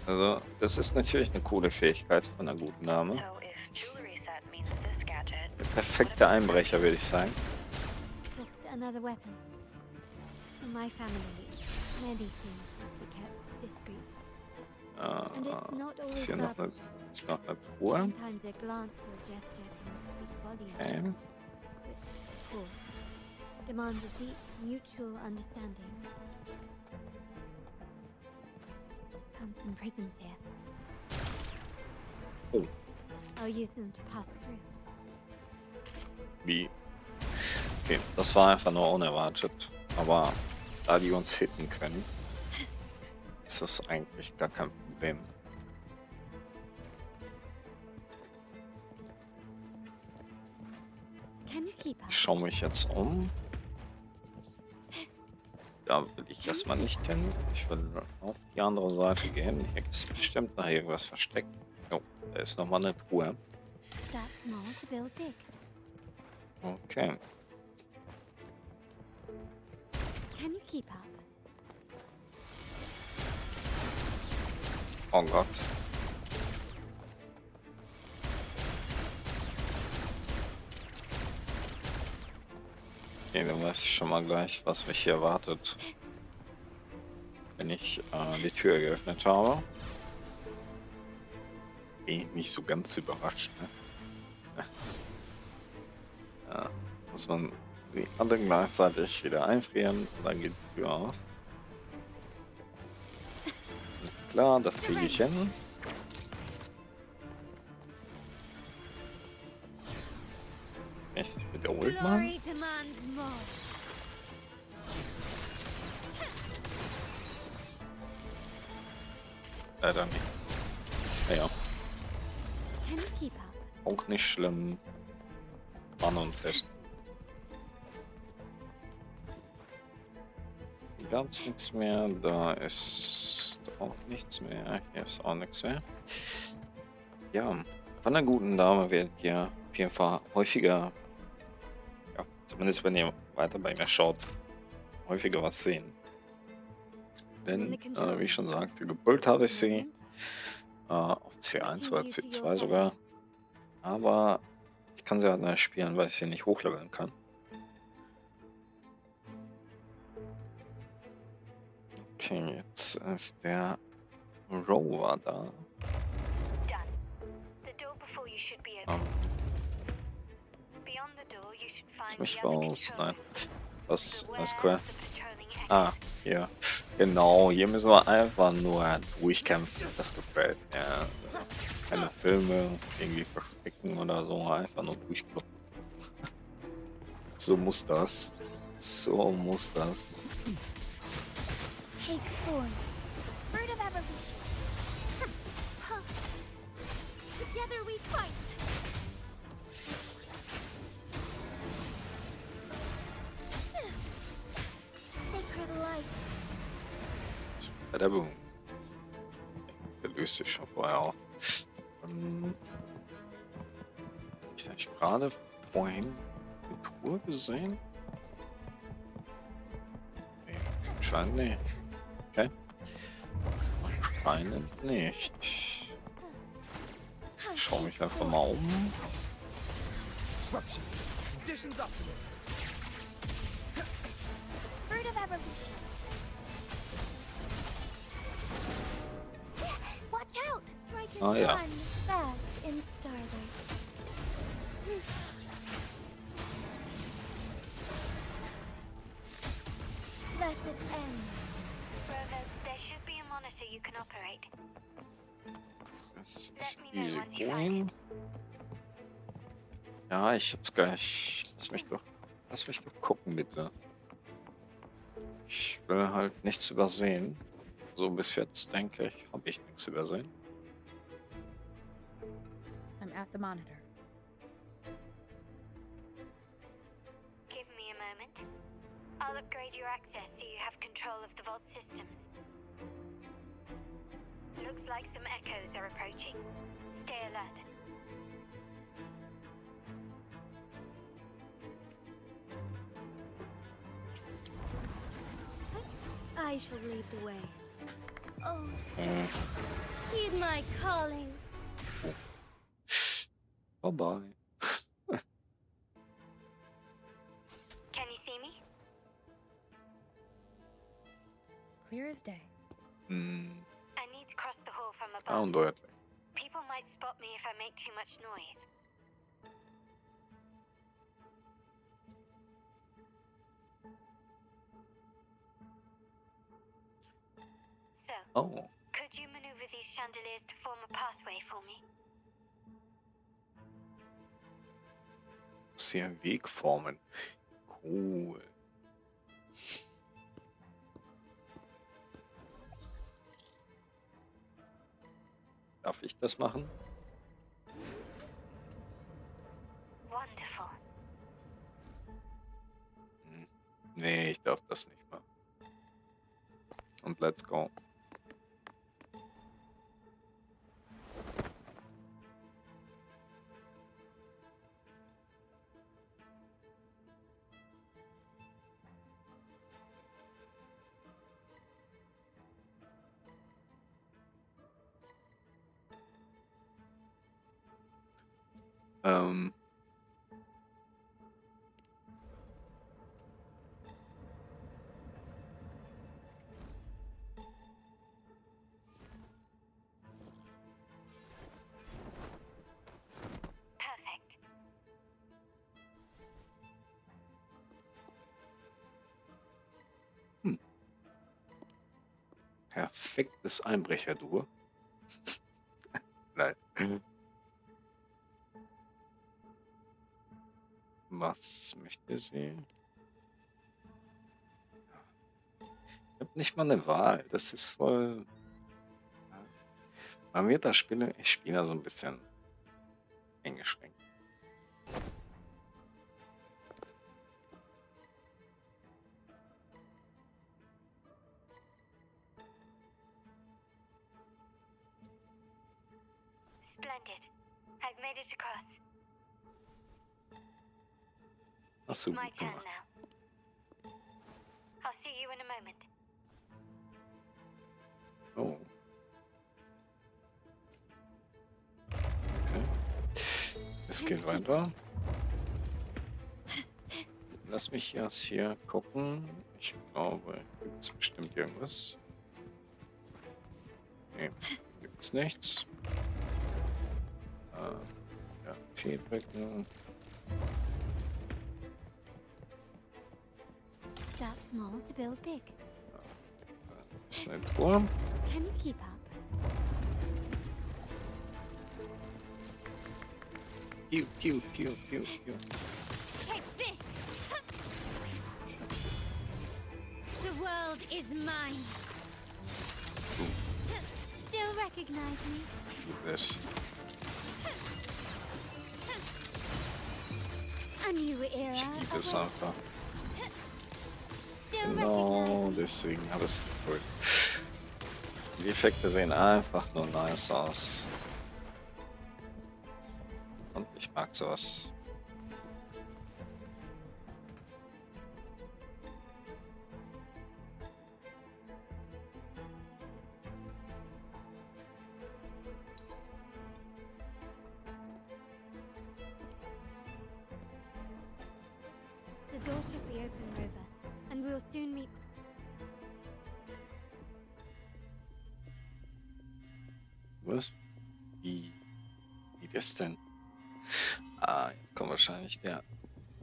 [SPEAKER 1] Also, das ist natürlich eine coole Fähigkeit von einer guten Dame. Der perfekte Einbrecher, würde ich sagen.
[SPEAKER 2] Just another weapon. In my family, many things must be kept discreet. And it's not always
[SPEAKER 1] Ist hier noch eine, Truhe?
[SPEAKER 2] Sometimes a glance or a gesture can speak volumes.
[SPEAKER 1] Okay.
[SPEAKER 2] Which, of course, demands a deep mutual understanding. Found some prisms here.
[SPEAKER 1] Oh.
[SPEAKER 2] I'll use them to pass through.
[SPEAKER 1] Wie? Okay, das war einfach nur unerwartet. Aber da die uns hitten können, ist das eigentlich gar kein Problem. Ich schaue mich jetzt um. Da will ich erstmal nicht hin. Ich will auf die andere Seite gehen. Hier ist bestimmt noch irgendwas versteckt. Jo, da ist nochmal eine Truhe.
[SPEAKER 2] Start small to build big.
[SPEAKER 1] Okay.
[SPEAKER 2] Can you keep up?
[SPEAKER 1] Oh Gott. Okay, dann weiß ich schon mal gleich, was mich hier erwartet, wenn ich die Tür geöffnet habe. Bin ich nicht so ganz überrascht, ne? Ja, muss man die alle gleichzeitig wieder einfrieren und dann geht die Tür auf. Klar, das kriege ich hin. Echt? Wiederholt man? Leider nicht. Naja. Auch nicht schlimm. Mann und Test. Hier gab es nichts mehr. Da ist auch nichts mehr. Hier ist auch nichts mehr. Ja, von einer guten Dame werdet ihr auf jeden Fall häufiger, ja, zumindest wenn ihr weiter bei mir schaut, häufiger was sehen. Denn, wie ich schon sagte, gebrüllt habe ich sie. Auf C1 oder C2 sogar. Aber ich kann sie halt nicht spielen, weil ich sie nicht hochleveln kann. Okay, jetzt ist der Rover da. Lass mich raus. Nein. Was ist cool? Ah, hier. Genau, hier müssen wir einfach nur durchkämpfen. Das gefällt mir. Keine Filme irgendwie verstecken oder so. Einfach nur durchkloppen. So muss das. So muss das.
[SPEAKER 2] Take form. Fruit of evolution. Together we fight. Sacred life.
[SPEAKER 1] Badaboom. Der löst sich schon vorher auf. Habe ich gerade vorhin die Truhe gesehen? Nee, anscheinend nicht. Okay. Anscheinend nicht. Ich schaue mich einfach mal um.
[SPEAKER 2] Fruit of evolution. darkest
[SPEAKER 1] Ah ja.
[SPEAKER 2] one bask in starlight. Blessed end.
[SPEAKER 16] Brother, there should be a monitor you can operate.
[SPEAKER 1] Das ist
[SPEAKER 16] Let me know
[SPEAKER 1] easy
[SPEAKER 16] once you find
[SPEAKER 1] going. Ja, ich hab's gleich. Lass mich doch gucken, bitte. Ich will halt nichts übersehen. So bis jetzt, denke ich, habe ich nichts übersehen.
[SPEAKER 7] I'm at the monitor.
[SPEAKER 16] Give me a moment. I'll upgrade your access so you have control of the vault systems. Looks like some echoes are approaching. Stay alert.
[SPEAKER 2] I shall lead the way. Oh, stars, heed my calling.
[SPEAKER 1] Vorbei.
[SPEAKER 16] Can you see me?
[SPEAKER 7] Clear as day.
[SPEAKER 16] I need to cross the hall from above.
[SPEAKER 1] Eindeutig.
[SPEAKER 16] People might spot me if I make too much noise. So,
[SPEAKER 1] Oh,
[SPEAKER 16] could you maneuver these chandeliers to form a pathway for me?
[SPEAKER 1] dass sie einen Weg formen. Cool. Darf ich das machen?
[SPEAKER 16] Wonderful.
[SPEAKER 1] Nee, ich darf das nicht machen. Und let's go. Ähm.
[SPEAKER 16] Perfect.
[SPEAKER 1] Perfektes Einbrecherduo. Nein. Was möchte sie? Ich habe nicht mal eine Wahl. Das ist voll. Man wird das Spiel, ich spiele da so ein bisschen eingeschränkt.
[SPEAKER 16] Splendid. I've made it across.
[SPEAKER 1] Hast du
[SPEAKER 16] My
[SPEAKER 1] gut
[SPEAKER 16] turn
[SPEAKER 1] gemacht.
[SPEAKER 16] now. I'll see you in a moment.
[SPEAKER 1] Oh. Okay. Es geht weiter. Lass mich erst hier gucken. Ich glaube, gibt es bestimmt irgendwas. Nee, gibt es nichts. Ja, T-Drücken.
[SPEAKER 2] Start small to build big.
[SPEAKER 1] Das ist eine Truhe.
[SPEAKER 2] Can you keep up?
[SPEAKER 1] Piu, piu, piu, piu, piu.
[SPEAKER 2] Take this! The world is mine. Still recognize me?
[SPEAKER 1] Gib es.
[SPEAKER 2] A new era.
[SPEAKER 1] Ich liebe
[SPEAKER 2] of
[SPEAKER 1] es
[SPEAKER 2] all-
[SPEAKER 1] einfach.
[SPEAKER 2] Still
[SPEAKER 1] Genau,
[SPEAKER 2] recognize me?
[SPEAKER 1] deswegen habe ich es geholt. Die Effekte sehen einfach nur nice aus. Und ich mag sowas.
[SPEAKER 2] The door should be open, River, and we'll soon meet.
[SPEAKER 1] Was? Wie das denn? Jetzt kommt wahrscheinlich der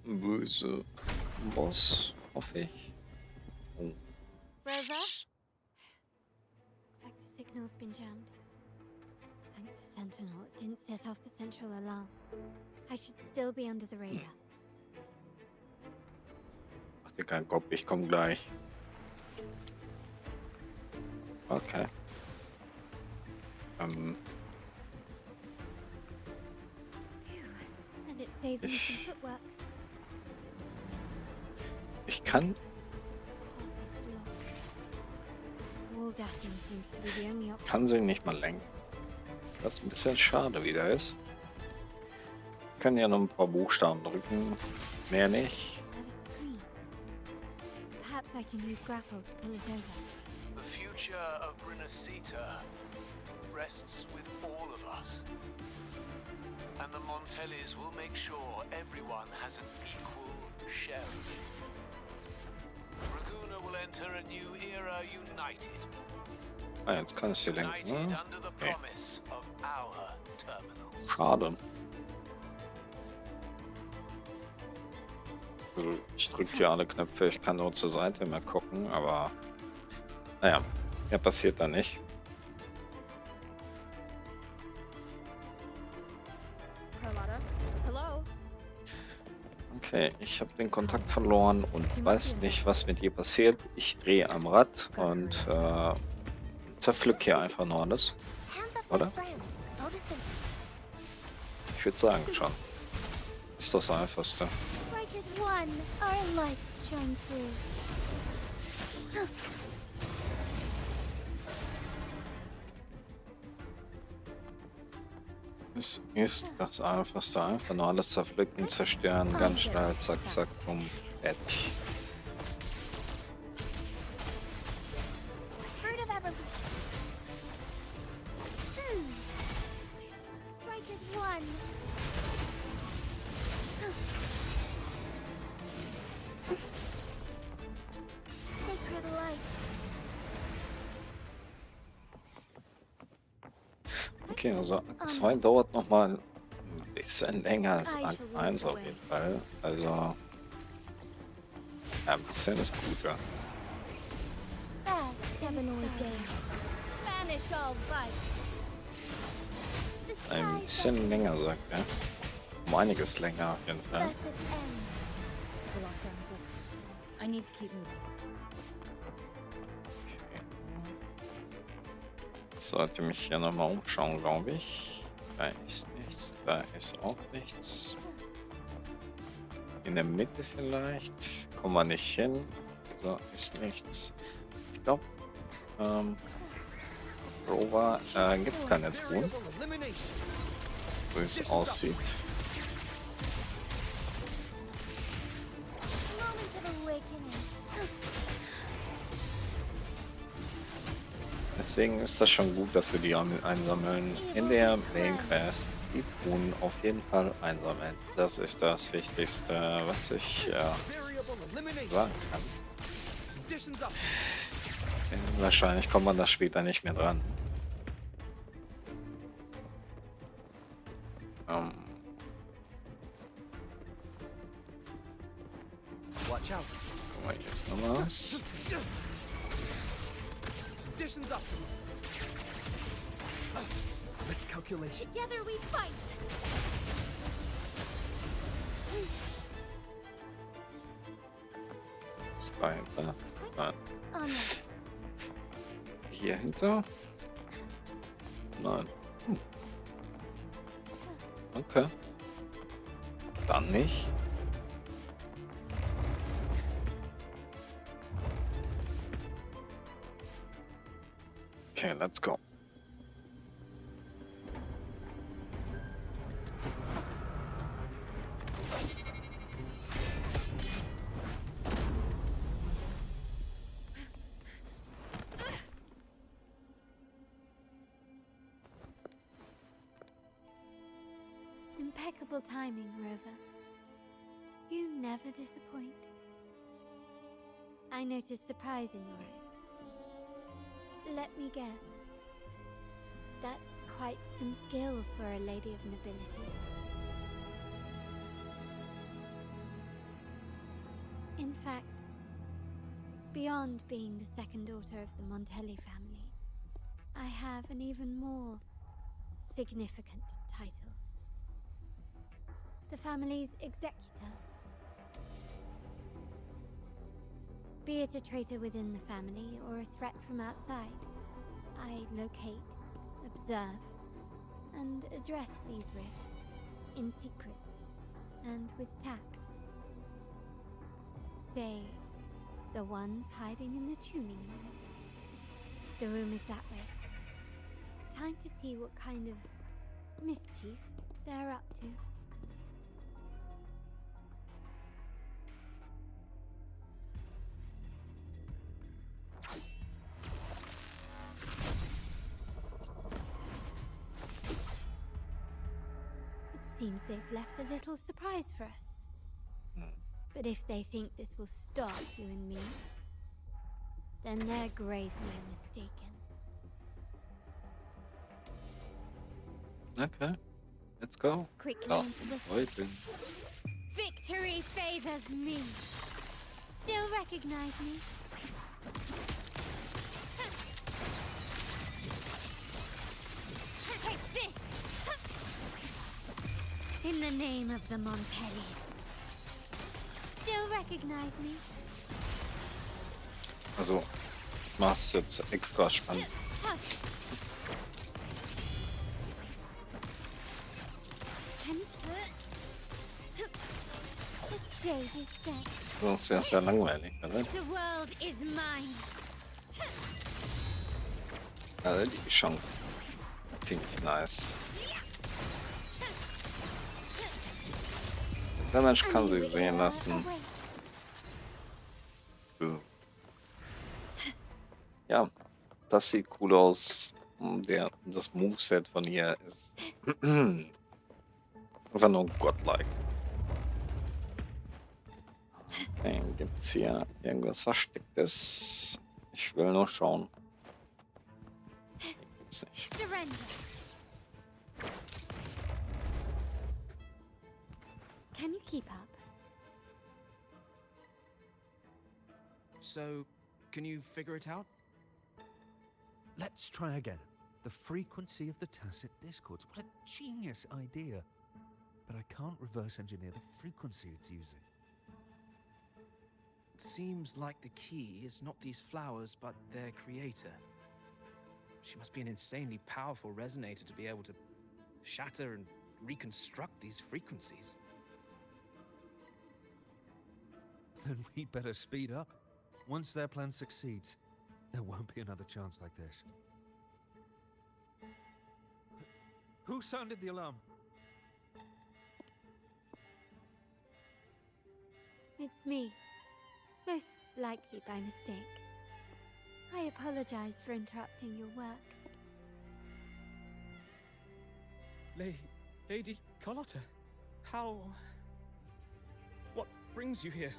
[SPEAKER 1] böse Boss, hoffe ich. Oh.
[SPEAKER 2] Rover? Looks like the signal's been jammed. Thank the Sentinel it didn't set off the central alarm. I should still be under the radar.
[SPEAKER 1] Mach dir keinen Kopf, ich komme gleich. Okay.
[SPEAKER 2] And it saved me some footwork.
[SPEAKER 1] Ich kann.
[SPEAKER 2] Wall dashing seems to be the only option.
[SPEAKER 1] Kann sie nicht mal lenken. Was ein bisschen schade wieder ist. Wir können ja noch ein paar Buchstaben drücken. Mehr nicht.
[SPEAKER 2] Perhaps I can use grapple to pull it over.
[SPEAKER 17] The future of Rinascita rests with all of us. And the Montellis will make sure everyone has an equal share of it. Raguna will enter a new era united.
[SPEAKER 1] Jetzt kann ich sie lenken.
[SPEAKER 17] United under the promise of our terminals.
[SPEAKER 1] Schade. Also ich drücke hier alle Knöpfe, ich kann nur zur Seite mal gucken, aber naja, mehr passiert da nicht. Okay, ich habe den Kontakt verloren und weiß nicht, was mit ihr passiert. Ich drehe am Rad und zerpflück hier einfach nur alles. Oder? Ich würde sagen schon. Ist das Einfachste. Es ist das Einfachste. Einfach nur alles zerpflücken, zerstören, ganz schnell, zack, zack, bumm, fertig. Okay, also Akt 2 dauert noch mal ein bisschen länger als Akt 1 auf jeden Fall. Also ja, ein bisschen ist gut, ja. Ein bisschen länger, sagt er. Um einiges länger auf jeden Fall. Ich sollte mich hier nochmal umschauen, glaube ich. Da ist nichts, da ist auch nichts. In der Mitte vielleicht. Kommen wir nicht hin. So, ist nichts. Ich glaube, Rover gibt es keine Truhen. So wie es aussieht. Deswegen ist das schon gut, dass wir die einsammeln. In der Main Quest die Truhen auf jeden Fall einsammeln. Das ist das Wichtigste, was ich sagen kann. Wahrscheinlich kommt man da später nicht mehr dran. Guck mal, jetzt noch was.
[SPEAKER 13] Let's calculation.
[SPEAKER 2] Together we fight.
[SPEAKER 1] Ist dahinter? Nein. Hier hinter? Nein. Okay. Dann nicht. Okay, let's go.
[SPEAKER 2] Impeccable timing, Rover. You never disappoint. I noticed surprise in your eyes. Let me guess. That's quite some skill for a lady of nobility. In fact, beyond being the second daughter of the Montelli family, I have an even more significant title. The family's executor. Be it a traitor within the family or a threat from outside, I locate, observe, and address these risks in secret and with tact. Say, the ones hiding in the tuning room. The room is that way. Time to see what kind of mischief they're up to. Seems they've left a little surprise for us. But if they think this will stop you and me, then they're gravely mistaken.
[SPEAKER 1] Okay, let's go.
[SPEAKER 2] Quickly and swiftly.
[SPEAKER 1] Heute.
[SPEAKER 2] Victory favors me. Still recognize me? Take this! In the name of the Montellis. Still recognize me?
[SPEAKER 1] Also, ich mach's jetzt extra spannend.
[SPEAKER 2] The stage is set.
[SPEAKER 1] Sonst wär's ja langweilig, oder?
[SPEAKER 2] The world is mine.
[SPEAKER 1] Also die ist schon ziemlich nice. Der Mensch kann sie sehen lassen. Ja, das sieht cool aus. Das Moveset von ihr ist einfach nur godlike. Okay, gibt's hier irgendwas Verstecktes? Ich will nur schauen. Gibt's nicht.
[SPEAKER 2] Can you keep up?
[SPEAKER 12] So, can you figure it out?
[SPEAKER 18] Let's try again. The frequency of the tacit discords. What a genius idea. But I can't reverse engineer the frequency it's using.
[SPEAKER 12] It seems like the key is not these flowers, but their creator. She must be an insanely powerful resonator to be able to shatter and reconstruct these frequencies.
[SPEAKER 18] Then we'd better speed up. Once their plan succeeds, there won't be another chance like this. Who sounded the alarm?
[SPEAKER 2] It's me. Most likely by mistake. I apologize for interrupting your work.
[SPEAKER 12] Lady Carlotta, how... What brings you here?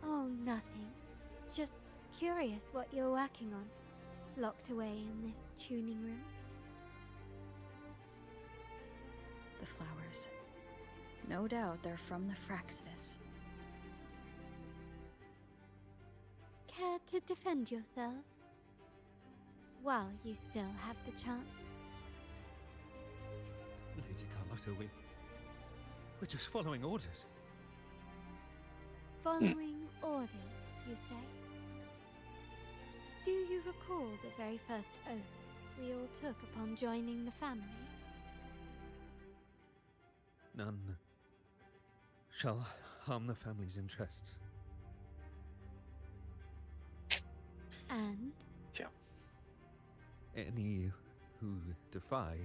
[SPEAKER 2] Oh, nothing. Just curious what you're working on. Locked away in this tuning room.
[SPEAKER 7] The flowers. No doubt they're from the Fraxidus.
[SPEAKER 2] Care to defend yourselves? While you still have the chance.
[SPEAKER 18] Lady Carlotta, we're just following orders.
[SPEAKER 2] Following orders, you say? Do you recall the very first oath we all took upon joining the family?
[SPEAKER 18] None shall harm the family's interests.
[SPEAKER 2] And?
[SPEAKER 1] Yeah.
[SPEAKER 18] Any who defy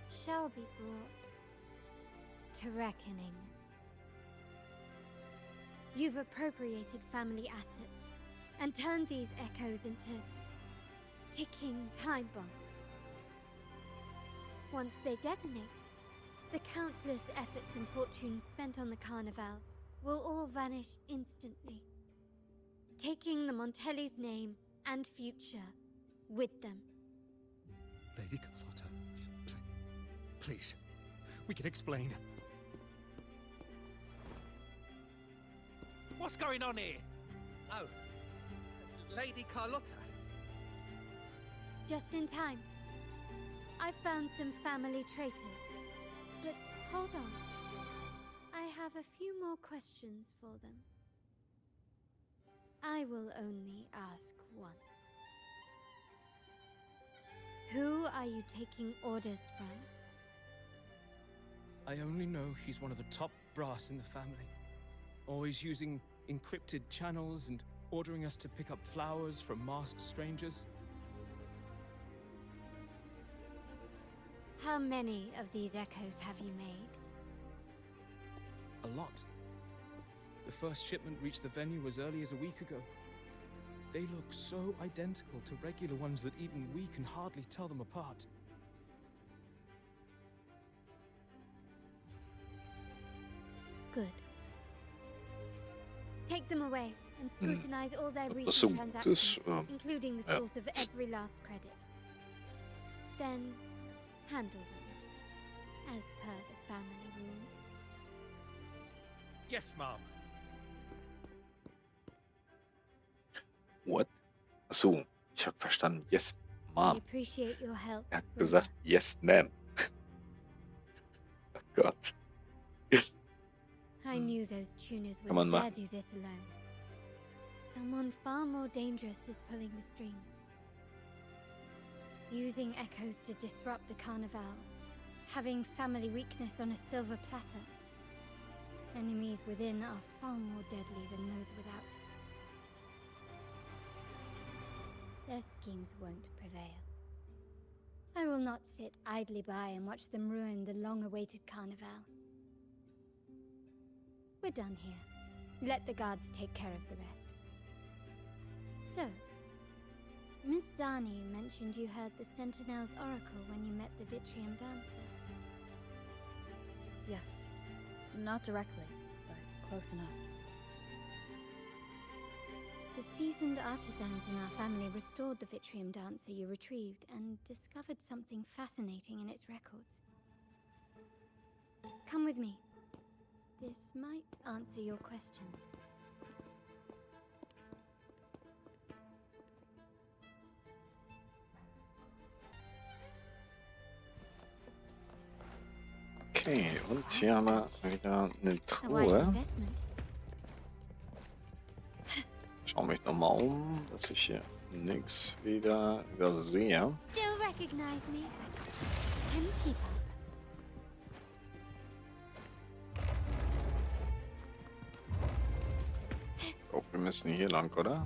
[SPEAKER 2] shall be brought to reckoning. You've appropriated family assets and turned these echoes into ticking time bombs. Once they detonate, the countless efforts and fortunes spent on the Carnival will all vanish instantly, taking the Montelli's name and future with them.
[SPEAKER 18] Lady Carlotta, please, we can explain.
[SPEAKER 19] What's going on here? Oh, Lady Carlotta.
[SPEAKER 2] Just in time. I found some family traitors. But hold on. I have a few more questions for them. I will only ask once. Who are you taking orders from?
[SPEAKER 12] I only know he's one of the top brass in the family. Always using encrypted channels and ordering us to pick up flowers from masked strangers.
[SPEAKER 2] How many of these echoes have you made?
[SPEAKER 12] A lot. The first shipment reached the venue as early as a week ago. They look so identical to regular ones that even we can hardly tell them apart.
[SPEAKER 2] Good. Take them away and scrutinize all their
[SPEAKER 1] Dat is
[SPEAKER 2] recent
[SPEAKER 1] zo
[SPEAKER 2] transactions,
[SPEAKER 1] dus,
[SPEAKER 2] including the
[SPEAKER 1] ja.
[SPEAKER 2] source of every last credit. Then handle them as per the family rules.
[SPEAKER 19] Yes, Mom.
[SPEAKER 1] What? Achso, ich habe verstanden. Yes,
[SPEAKER 2] I
[SPEAKER 1] Mom.
[SPEAKER 2] appreciate your help.
[SPEAKER 1] Er hat gesagt, yes, ma'am. Oh Gott.
[SPEAKER 2] I knew those tuners
[SPEAKER 1] Kann man
[SPEAKER 2] wouldn't dare
[SPEAKER 1] machen.
[SPEAKER 2] do this alone. Someone far more dangerous is pulling the strings. Using echoes to disrupt the carnival. Having family weakness on a silver platter. Enemies within are far more deadly than those without. Their schemes won't prevail. I will not sit idly by and watch them ruin the long-awaited carnival. We're done here. Let the guards take care of the rest. So, Miss Zani mentioned you heard the Sentinel's oracle when you met the Vitrium dancer.
[SPEAKER 7] Yes. Not directly, but close enough.
[SPEAKER 2] The seasoned artisans in our family restored the Vitrium dancer you retrieved and discovered something fascinating in its records. Come with me. This might answer your questions.
[SPEAKER 1] Okay, und hier haben wir wieder eine
[SPEAKER 2] A wise
[SPEAKER 1] Truhe.
[SPEAKER 2] investment.
[SPEAKER 1] Schau mich nochmal um, dass ich hier nichts wieder übersehe.
[SPEAKER 2] Still recognize me? Can you keep up?
[SPEAKER 1] Oh, wir müssen hier lang, oder?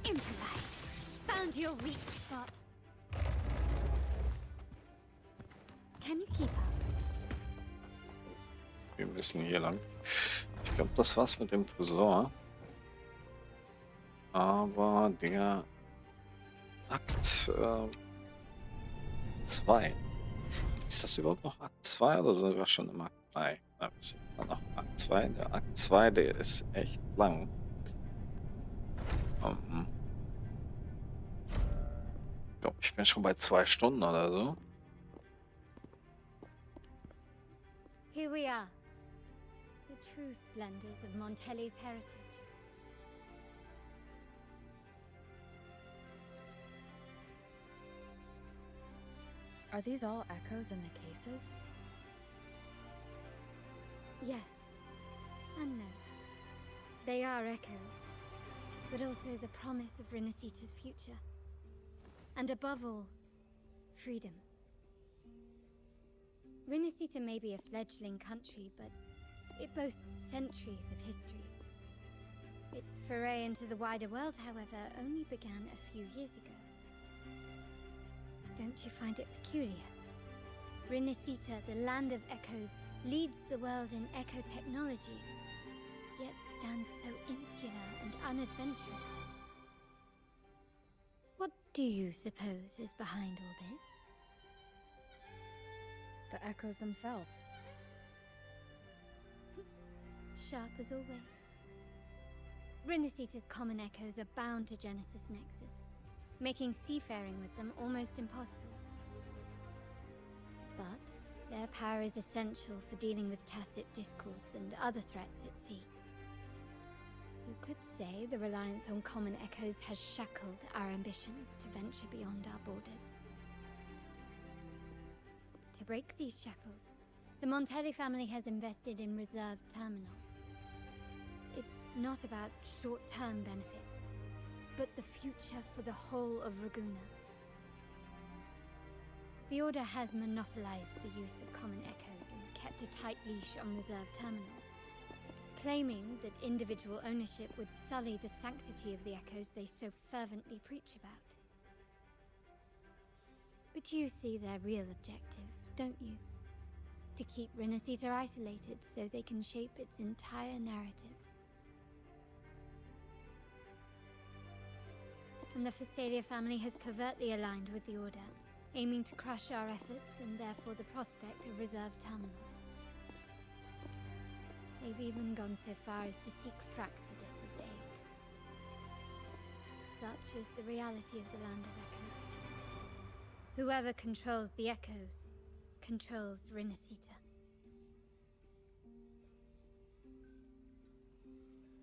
[SPEAKER 2] Improvise. Found your weak spot. Can you keep up?
[SPEAKER 1] Wir müssen hier lang. Ich glaube, das war's mit dem Tresor. Aber der Akt 2. Ist das überhaupt noch Akt 2 oder sind wir schon im Akt 3? Ja, wir sind immer noch im Akt 2. Der Akt 2, der ist echt lang. Ich glaube, ich bin schon bei 2 Stunden oder so.
[SPEAKER 2] Here we are. The true splendors of Montelli's heritage.
[SPEAKER 7] Are these all echoes in the cases?
[SPEAKER 2] Yes. And no. They are echoes, but also the promise of Rinascita's future. And above all, freedom. Rinascita may be a fledgling country, but it boasts centuries of history. Its foray into the wider world, however, only began a few years ago. Don't you find it peculiar? Rinascita, the land of echoes, leads the world in echo technology, yet stands so insular and unadventurous. What do you suppose is behind all this?
[SPEAKER 7] The echoes themselves.
[SPEAKER 2] Sharp as always. Rinascita's common echoes are bound to Genesis Nexus, making seafaring with them almost impossible. But their power is essential for dealing with tacit discords and other threats at sea. You could say the reliance on common echoes has shackled our ambitions to venture beyond our borders. To break these shackles, the Montelli family has invested in reserved terminals. It's not about short-term benefits, but the future for the whole of Ragusa. The Order has monopolized the use of common echoes and kept a tight leash on reserved terminals, claiming that individual ownership would sully the sanctity of the echoes they so fervently preach about. But you see their real objective, don't you? To keep Rinascita isolated so they can shape its entire narrative. And the Phasalia family has covertly aligned with the Order, aiming to crush our efforts and therefore the prospect of reserved terminals. They've even gone so far as to seek Fraxidus's aid. Such is the reality of the Land of Echoes. Whoever controls the Echoes controls Rinascita.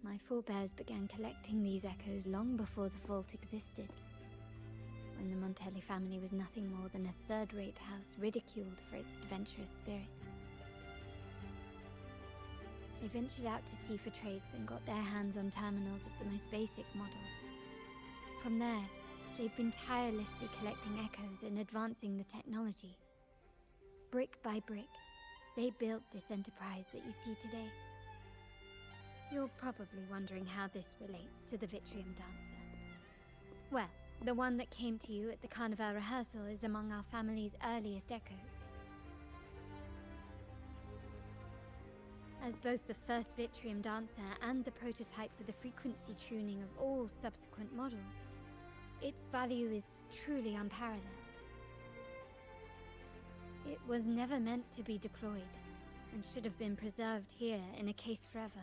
[SPEAKER 2] My forebears began collecting these echoes long before the vault existed, when the Montelli family was nothing more than a third-rate house ridiculed for its adventurous spirit. They ventured out to sea for trades and got their hands on terminals of the most basic model. From there, they've been tirelessly collecting echoes and advancing the technology. Brick by brick, they built this enterprise that you see today. You're probably wondering how this relates to the Vitrium Dancer. Well, the one that came to you at the Carnival rehearsal is among our family's earliest echoes. As both the first Vitrium Dancer and the prototype for the frequency tuning of all subsequent models, its value is truly unparalleled. It was never meant to be deployed, and should have been preserved here in a case forever.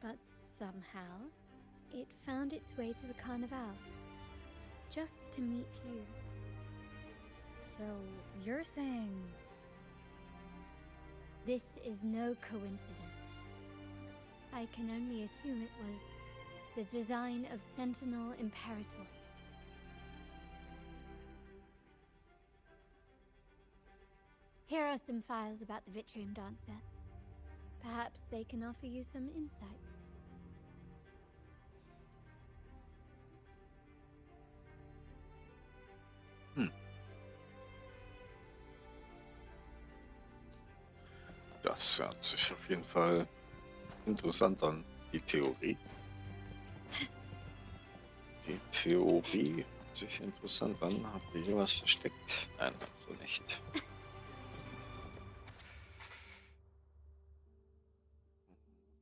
[SPEAKER 2] But somehow, it found its way to the Carnival, just to meet you.
[SPEAKER 7] So, you're saying...
[SPEAKER 2] This is no coincidence. I can only assume it was the design of Sentinel Imperator. Here are some files about the Vitrium Dancer. Perhaps they can offer you some insights.
[SPEAKER 1] Das hört sich auf jeden Fall interessant an. Die Theorie. Die Theorie hört sich interessant an. Habt ihr hier was versteckt? Nein, also nicht.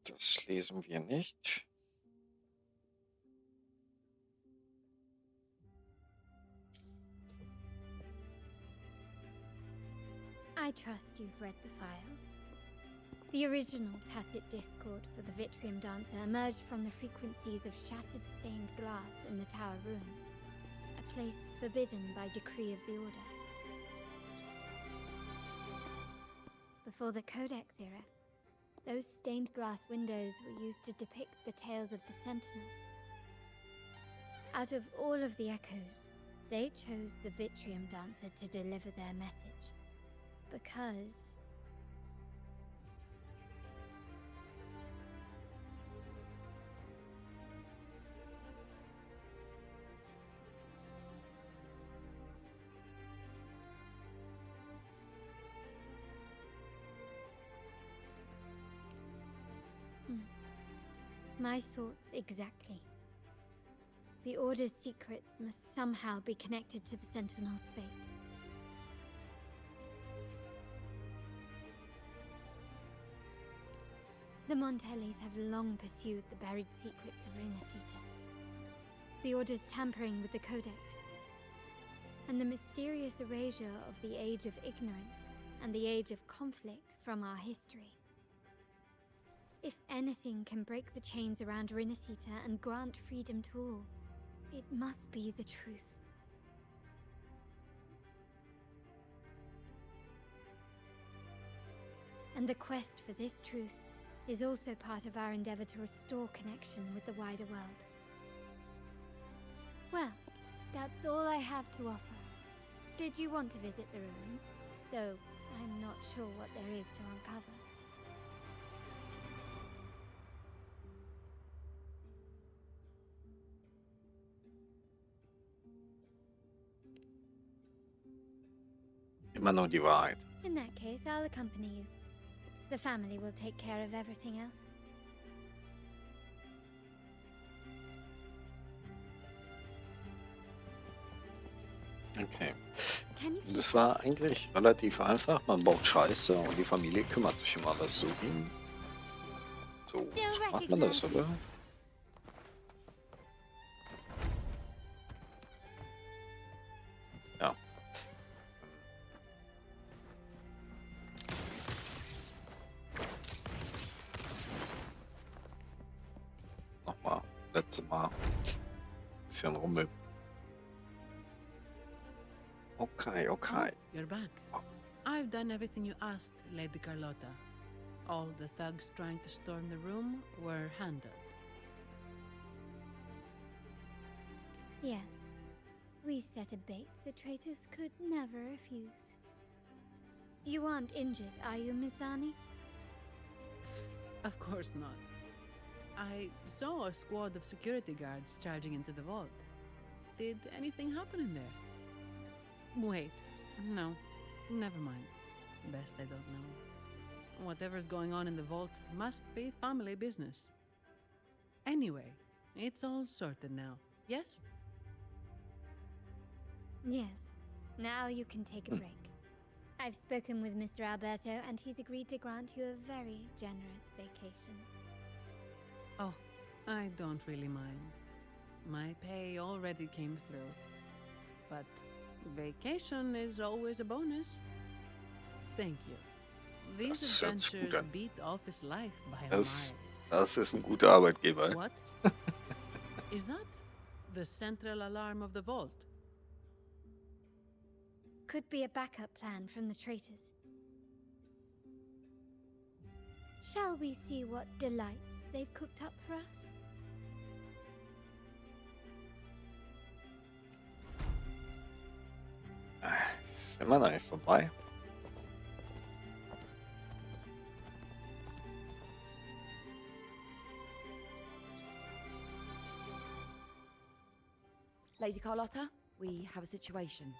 [SPEAKER 1] Das lesen wir nicht.
[SPEAKER 2] I trust you've read the files. The original tacit discord for the Vitrium Dancer emerged from the frequencies of shattered stained glass in the tower ruins, a place forbidden by decree of the Order. Before the Codex era, those stained glass windows were used to depict the tales of the Sentinel. Out of all of the echoes, they chose the Vitrium Dancer to deliver their message. Because... My thoughts exactly. The Order's secrets must somehow be connected to the Sentinel's fate. The Montellis have long pursued the buried secrets of Rinascita. The Order's tampering with the Codex, and the mysterious erasure of the Age of Ignorance and the Age of Conflict from our history. If anything can break the chains around Rinascita and grant freedom to all, It must be the truth. And the quest for this truth is also part of our endeavor to restore connection with the wider world. Well, that's all I have to offer. Did you want to visit the ruins? Though I'm not sure what there is to uncover.
[SPEAKER 1] Immer nur die Wahrheit.
[SPEAKER 2] In that case, I'll accompany you. The family will take care of everything else.
[SPEAKER 1] Okay.
[SPEAKER 2] Can you
[SPEAKER 1] Das war eigentlich relativ einfach. Man baut Scheiße und die Familie kümmert sich um alles. So macht man das, oder? Ja. Nochmal. Letzte Mal. Bisschen Rummel. Okay, okay.
[SPEAKER 4] Oh, you're back. I've done everything you asked, Lady Carlotta. All the thugs trying to storm the room were handled.
[SPEAKER 2] Yes. We set a bait the traitors could never refuse. You aren't injured, are you, Miss Zani?
[SPEAKER 4] Of course not. I saw a squad of security guards charging into the vault. Did anything happen in there? Wait, no, never mind. Best I don't know. Whatever's going on in the vault must be family business. Anyway, it's all sorted now, yes?
[SPEAKER 2] Yes. Now you can take a break. I've spoken with Mr. Alberto, and he's agreed to grant you a very generous vacation.
[SPEAKER 4] Oh, I don't really mind. My pay already came through. But vacation is always a bonus. Thank you. These
[SPEAKER 1] Das hört sich gut
[SPEAKER 4] adventures
[SPEAKER 1] an.
[SPEAKER 4] beat office life by a
[SPEAKER 1] Das,
[SPEAKER 4] mile.
[SPEAKER 1] das ist ein guter Arbeitgeber.
[SPEAKER 4] What? Is that the central alarm of the vault?
[SPEAKER 2] Could be a backup plan from the traitors. Shall we see what delights they've cooked up for us?
[SPEAKER 1] Ist immer noch nicht vorbei.
[SPEAKER 15] Lady Carlotta, we have a situation.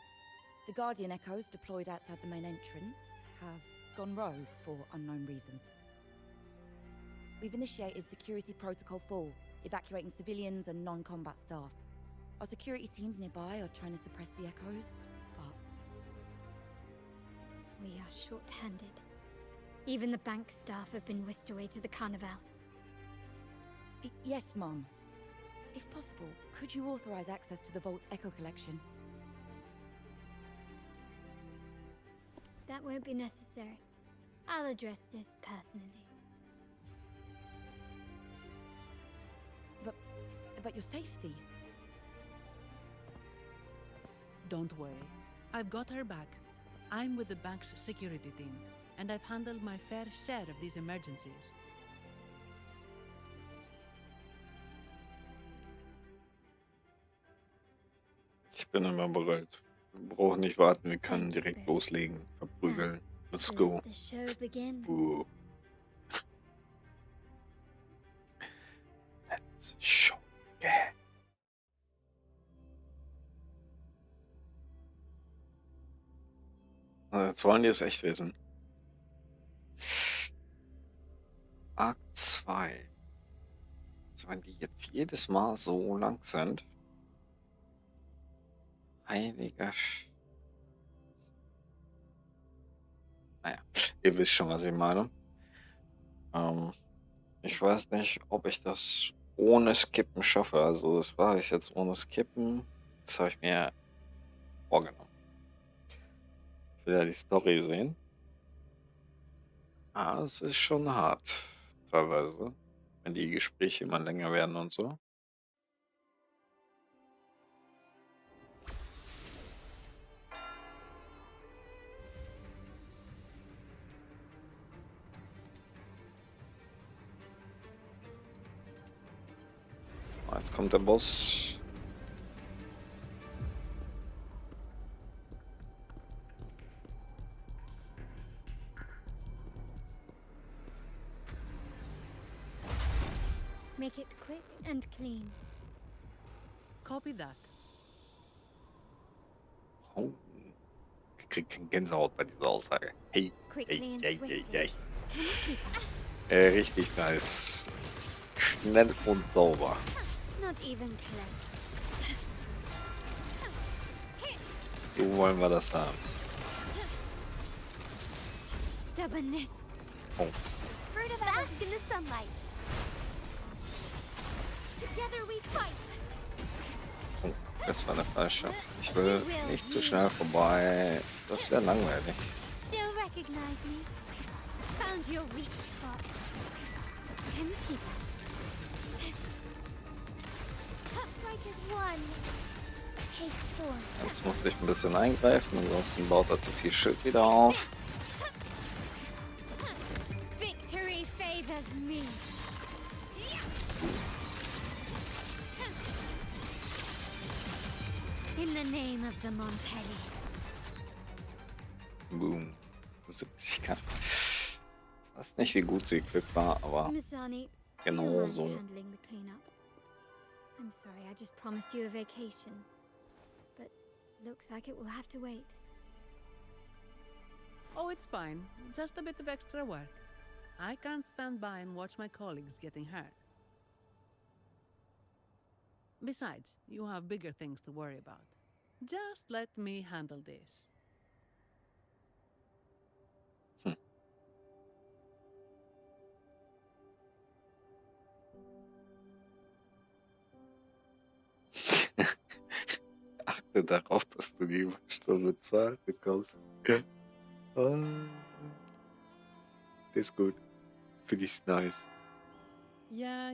[SPEAKER 15] The Guardian Echoes deployed outside the main entrance have gone rogue for unknown reasons. We've initiated Security Protocol 4, evacuating civilians and non-combat staff. Our security teams nearby are trying to suppress the echoes, but...
[SPEAKER 2] We are short-handed. Even the bank staff have been whisked away to the Carnival.
[SPEAKER 15] Yes, Mum. If possible, could you authorize access to the Vault's Echo Collection?
[SPEAKER 2] That won't be necessary. I'll address this personally.
[SPEAKER 15] But your safety?
[SPEAKER 4] Don't worry. I've got her back. I'm with the bank's security team, and I've handled my fair share of these emergencies.
[SPEAKER 1] Ich bin immer bereit. Wir brauchen nicht warten, wir können direkt loslegen. Verprügeln. Let's go.
[SPEAKER 2] Let the show begin.
[SPEAKER 1] Let's show begin. Jetzt wollen die es echt wissen. Akt 2. Also wenn die jetzt jedes Mal so lang sind. Heiliger Naja, ihr wisst schon, was ich meine. Ich weiß nicht, ob ich das ohne Skippen schaffe. Also das war ich jetzt ohne Skippen. Das habe ich mir vorgenommen. Ich will ja die Story sehen. Es ist schon hart, teilweise. Wenn die Gespräche immer länger werden und so. Jetzt kommt der Boss.
[SPEAKER 2] Make it quick and clean.
[SPEAKER 4] Copy that.
[SPEAKER 1] Oh. Ich krieg Gänsehaut bei dieser Aussage. Hey,
[SPEAKER 2] Quickly and
[SPEAKER 1] hey.
[SPEAKER 2] swiftly. Can you keep up?
[SPEAKER 1] Richtig nice. Schnell und sauber.
[SPEAKER 2] Not even close.
[SPEAKER 1] So wollen wir das haben.
[SPEAKER 2] Stubbornness.
[SPEAKER 1] Oh.
[SPEAKER 2] Fruit of bask in the sunlight. Together we fight.
[SPEAKER 1] Oh, das war eine falsche. Ich will nicht zu schnell vorbei. Das wäre langweilig.
[SPEAKER 2] Still recognize me. Found your weak spot. Can you keep up? Strike is one. Take four.
[SPEAKER 1] Jetzt musste ich ein bisschen eingreifen, ansonsten baut er zu viel Schild wieder auf.
[SPEAKER 2] Victory favors me. In the name of the Montellis.
[SPEAKER 1] Boom. 70k. Ich weiß nicht, wie gut sie equipped war, aber
[SPEAKER 2] Misani,
[SPEAKER 1] genau so.
[SPEAKER 2] handling the cleanup. I'm sorry, I just promised you a vacation. But looks like it will have to wait.
[SPEAKER 4] Oh, it's fine. Just a bit of extra work. I can't stand by and watch my colleagues getting hurt. Besides, you have bigger things to worry about. Just let me handle this.
[SPEAKER 1] Achte darauf, dass du die Stunde Zahl bekommst. Ah, das ist gut. Finde ich nice.
[SPEAKER 4] Yeah.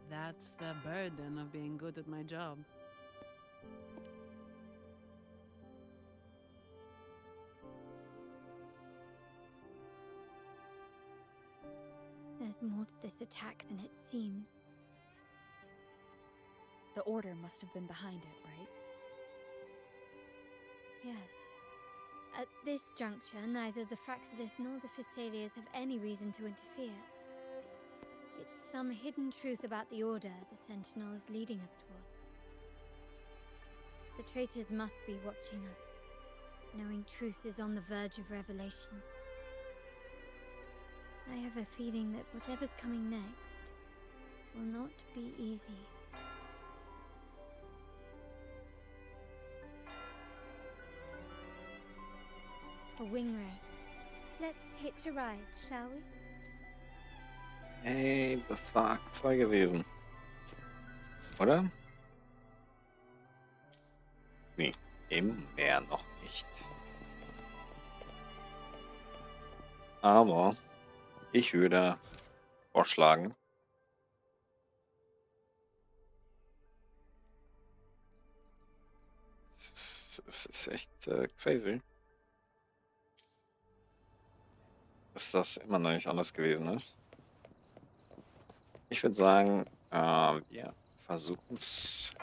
[SPEAKER 4] That's the burden of being good at my job.
[SPEAKER 2] There's more to this attack than it seems.
[SPEAKER 7] The Order must have been behind it, right?
[SPEAKER 2] Yes. At this juncture, neither the Fraxidus nor the Phassalias have any reason to interfere. It's some hidden truth about the Order the Sentinel is leading us towards. The traitors must be watching us, knowing truth is on the verge of revelation. I have a feeling that whatever's coming next will not be easy. A wing ray. Let's hitch a ride, shall we?
[SPEAKER 1] Ey, das war Akt 2 gewesen. Oder? Nee, im Meer noch nicht. Aber ich würde vorschlagen, es ist echt crazy, dass das immer noch nicht anders gewesen ist. Ich würde sagen, wir versuchen es.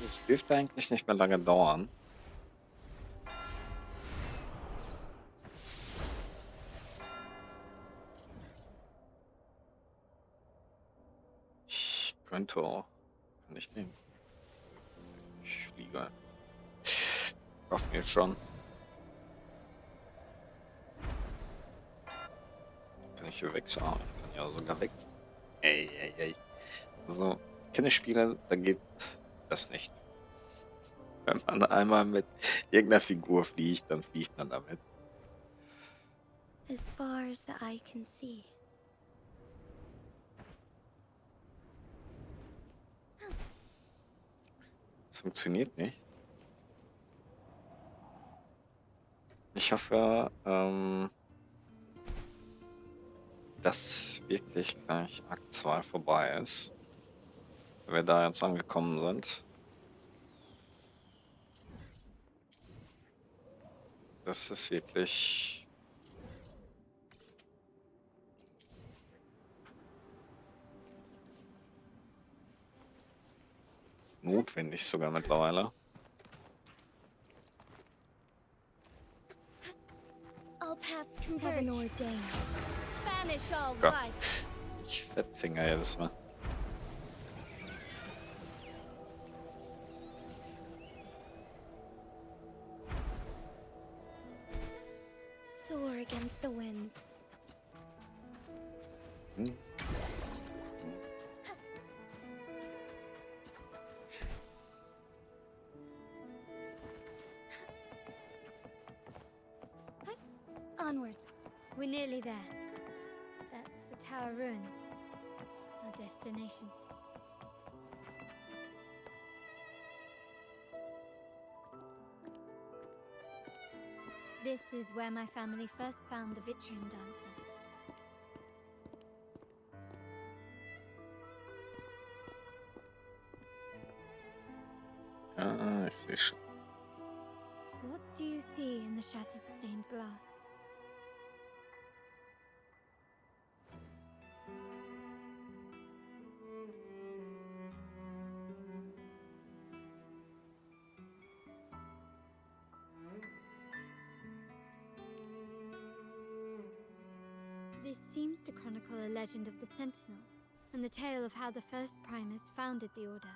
[SPEAKER 1] Es dürfte eigentlich nicht mehr lange dauern. Ich könnte auch. Kann ich nehmen. Ich fliege. Auf mir schon. Kann ich hier wechseln? Ah, ich kann ja sogar wechseln. Ey. Also, ich kenne Spiele, da geht das nicht. Wenn man einmal mit irgendeiner Figur fliegt, dann fliegt man damit.
[SPEAKER 2] As far as the eye can see.
[SPEAKER 1] Das funktioniert nicht. Ich hoffe, dass wirklich gleich Akt 2 vorbei ist. Wenn wir da jetzt angekommen sind. Das ist wirklich... notwendig sogar mittlerweile.
[SPEAKER 2] All paths converge.
[SPEAKER 5] Heaven ordained.
[SPEAKER 2] Banish all
[SPEAKER 1] Ja.
[SPEAKER 2] vice.
[SPEAKER 1] Ich Fettfinger jedes Mal.
[SPEAKER 2] Soar against the winds.
[SPEAKER 1] Hm.
[SPEAKER 2] Onwards. We're nearly there. That's the tower ruins. Our destination. This is where my family first found the Vitrium dancer.
[SPEAKER 1] Ah, ich sehe schon.
[SPEAKER 2] What do you see in the shattered stained glass? This seems to chronicle a legend of the Sentinel, and the tale of how the first Primus founded the Order.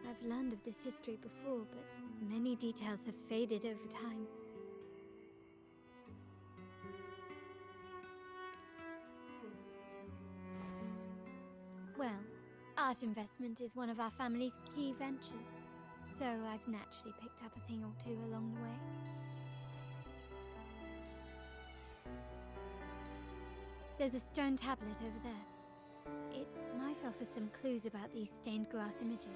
[SPEAKER 2] I've learned of this history before, but many details have faded over time. Well, art investment is one of our family's key ventures, so I've naturally picked up a thing or two along the way. There's a stone tablet over there. It might offer some clues about these stained glass images.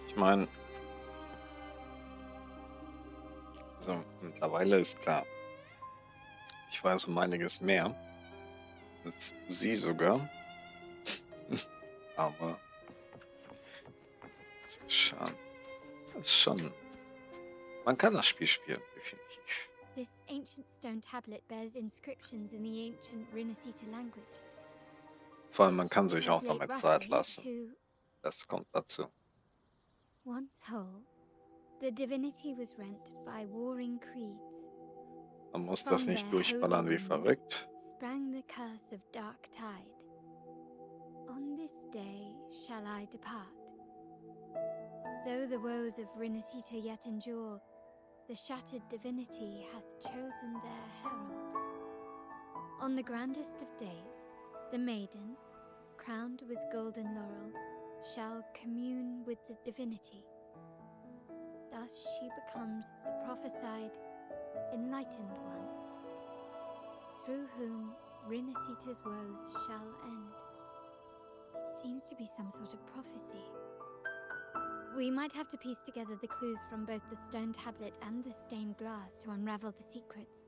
[SPEAKER 1] Ich meine, also mittlerweile ist klar, ich weiß um einiges mehr als sie sogar, aber es ist schon, man kann das Spiel spielen, definitiv.
[SPEAKER 2] This ancient stone tablet bears inscriptions in the ancient Rinascita language.
[SPEAKER 1] Vor allem, man kann sich auch damit Zeit lassen. Das kommt dazu.
[SPEAKER 2] Once whole, the divinity was rent by warring creeds.
[SPEAKER 1] Man muss das nicht durchballern wie verrückt.
[SPEAKER 2] Sprang the curse of dark tide. On this day shall I depart. Though the woes of Rinascita yet endure, the shattered divinity hath chosen their herald. On the grandest of days, the maiden, crowned with golden laurel, shall commune with the divinity. Thus she becomes the prophesied, enlightened one, through whom Rinascita's woes shall end. It seems to be some sort of prophecy. We might have to piece together the clues from both the stone tablet and the stained glass to unravel the secrets.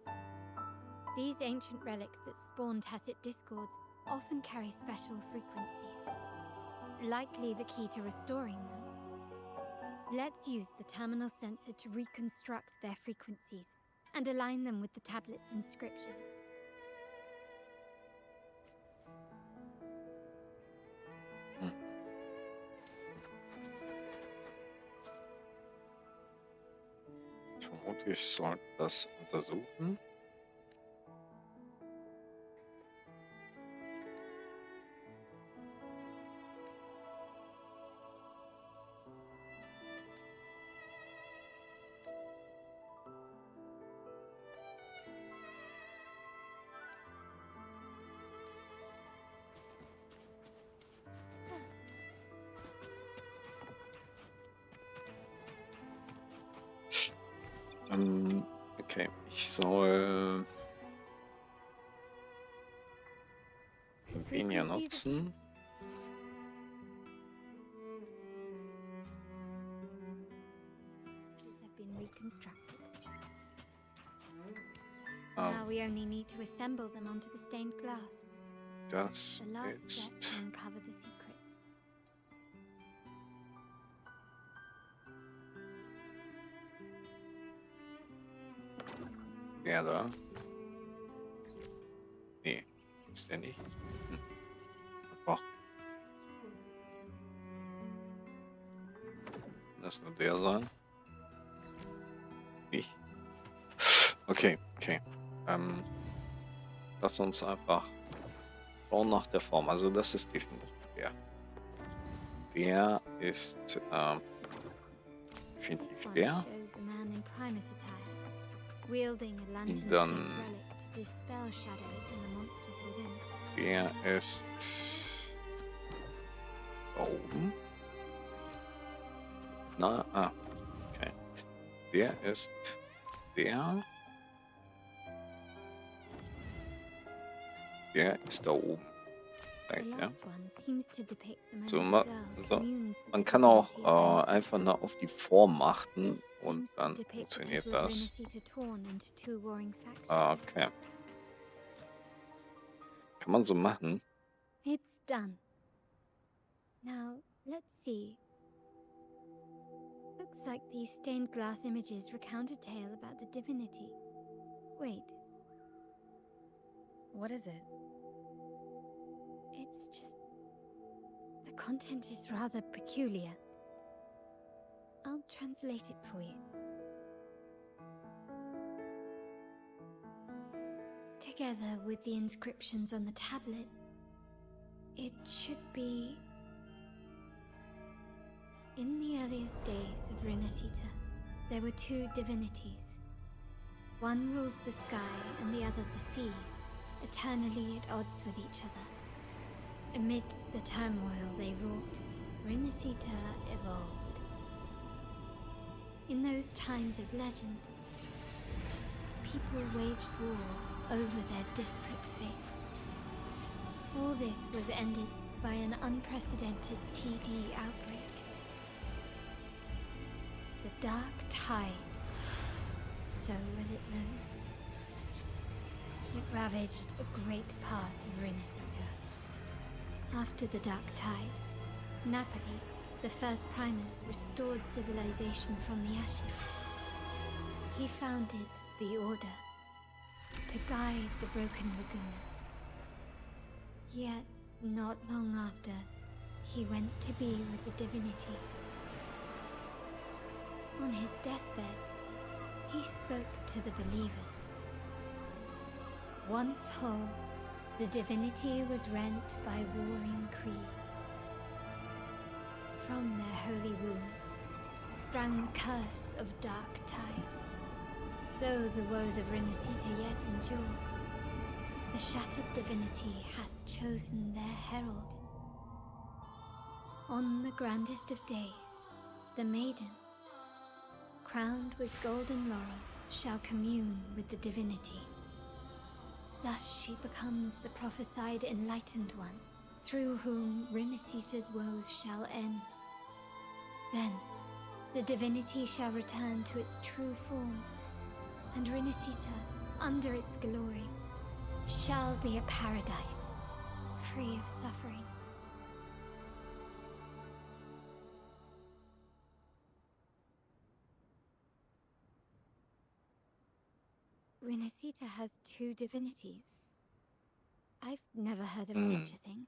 [SPEAKER 2] These ancient relics that spawn tacit discords often carry special frequencies, likely the key to restoring them. Let's use the terminal sensor to reconstruct their frequencies and align them with the tablet's inscriptions.
[SPEAKER 1] Vermutlich sollte das untersuchen. Okay, ich soll weniger nutzen.
[SPEAKER 2] Have been reconstructed. Now we only need to assemble them onto the stained glass.
[SPEAKER 1] Das
[SPEAKER 2] The last
[SPEAKER 1] ist
[SPEAKER 2] step to uncover the secrets.
[SPEAKER 1] Der da. Nee, ist der nicht. Einfach. Das nur der sein. Ich. Okay. Lass uns einfach schauen nach der Form. Also das ist definitiv der. Der ist definitiv der. Dann der ist da oben. Okay. Der ist der. Der ist da oben. Ja. So, man kann auch einfach nur auf die Form achten und dann funktioniert das. Okay. Kann man so machen.
[SPEAKER 2] It's done. Now, let's see. Looks like these stained glass images recount a tale about the divinity. Wait.
[SPEAKER 7] What is it?
[SPEAKER 2] It's just... the content is rather peculiar. I'll translate it for you. Together with the inscriptions on the tablet, it should be... In the earliest days of Rinascita, there were two divinities. One rules the sky and the other the seas, eternally at odds with each other. Amidst the turmoil they wrought, Rinascita evolved. In those times of legend, people waged war over their disparate fates. All this was ended by an unprecedented TD outbreak. The Dark Tide, so was it known. It ravaged a great part of Rinascita. After the Dark Tide, Napoli, the first Primus, restored civilization from the ashes. He founded the Order to guide the broken Laguna. Yet, not long after, he went to be with the divinity. On his deathbed, he spoke to the believers. Once whole, the divinity was rent by warring creeds. From their holy wounds sprang the curse of Dark Tide. Though the woes of Rinascita yet endure, the shattered divinity hath chosen their herald. On the grandest of days, the maiden, crowned with golden laurel, shall commune with the divinity. Thus she becomes the prophesied enlightened one, through whom Rinascita's woes shall end. Then, the divinity shall return to its true form, and Rinascita, under its glory, shall be a paradise, free of suffering. Rinascita has two divinities. I've never heard of such a thing.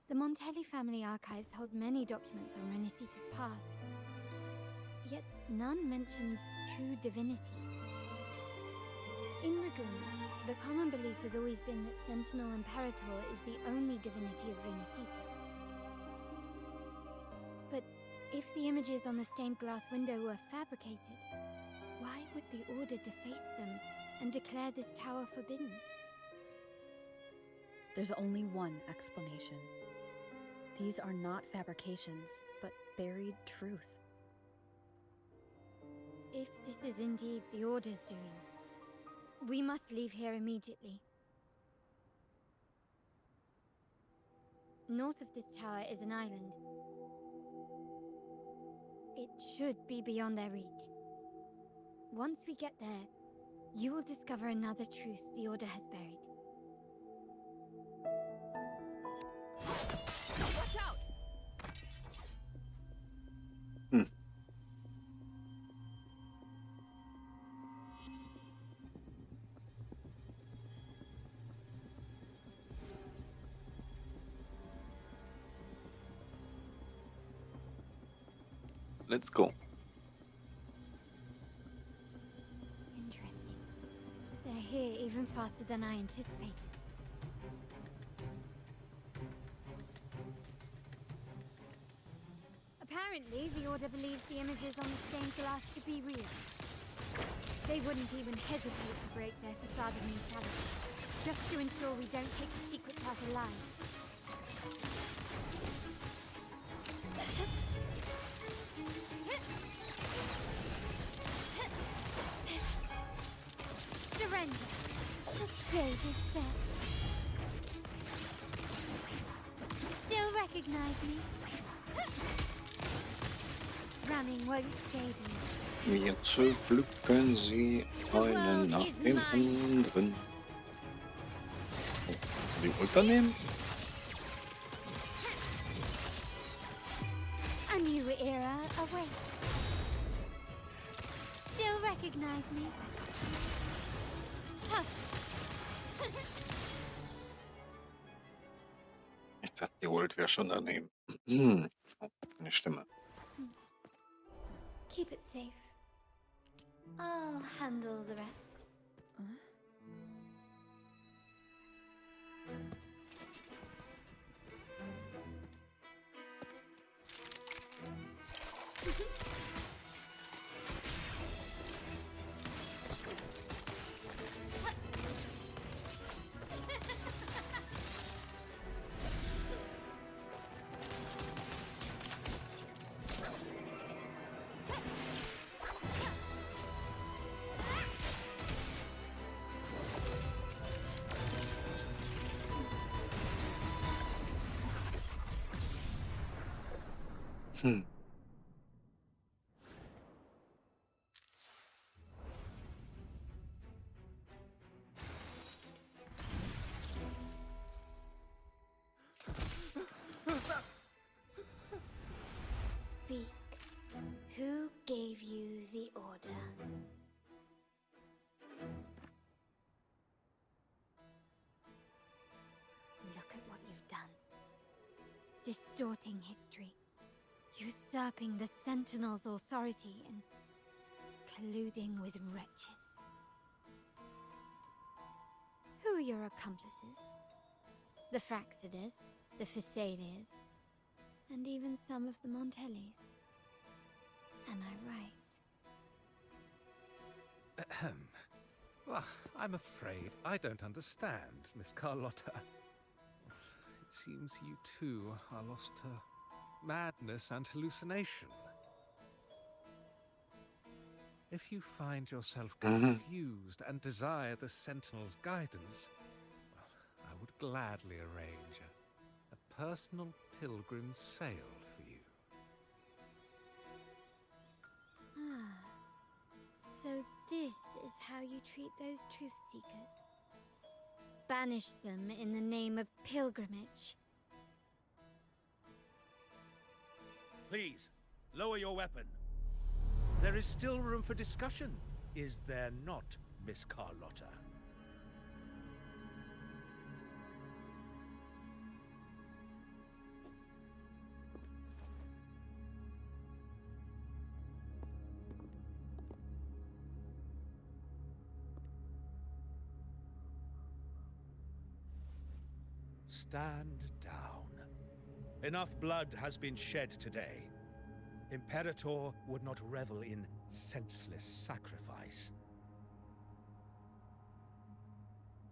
[SPEAKER 2] The Montelli family archives hold many documents on Rinascita's past, yet none mentioned two divinities. In Ragusa, the common belief has always been that Sentinel Imperator is the only divinity of Rinascita. But if the images on the stained glass window were fabricated, why would the Order deface them and declare this tower forbidden?
[SPEAKER 7] There's only one explanation. These are not fabrications, but buried truth.
[SPEAKER 2] If this is indeed the Order's doing, we must leave here immediately. North of this tower is an island. It should be beyond their reach. Once we get there, you will discover another truth the Order has buried.
[SPEAKER 7] Watch out!
[SPEAKER 1] Let's go.
[SPEAKER 2] Interesting. They're here even faster than I anticipated. Apparently, the Order believes the images on the stained glass to be real. They wouldn't even hesitate to break their facade of neutrality, just to ensure we don't take the secrets out alive. Surrender. The stage is set. Still recognize me? Running won't save you.
[SPEAKER 1] Wir zerpflücken sie einen nach dem anderen. Oh, die Ulter nehmen?
[SPEAKER 2] A new era awaits. Still recognize me? Hush.
[SPEAKER 1] Ich dachte, die Ult wäre schon daneben. Oh, eine Stimme.
[SPEAKER 2] Keep it safe. I'll handle the rest. Speak. Who gave you the order? Look at what you've done. Distorting history. Usurping the Sentinel's authority and colluding with wretches. Who are your accomplices? The Fraxidus, the Phisalias, and even some of the Montellis. Am I right?
[SPEAKER 18] Ahem. Well, I'm afraid I don't understand, Miss Carlotta. It seems you too are lost to madness and hallucination. If you find yourself confused and desire the Sentinel's guidance, well, I would gladly arrange a personal pilgrim's sail for you.
[SPEAKER 2] Ah, so this is how you treat those truth seekers? Banish them in the name of pilgrimage.
[SPEAKER 19] Please, lower your weapon. There is still room for discussion, is there not, Miss Carlotta? Stand down. Enough blood has been shed today. Imperator would not revel in senseless sacrifice.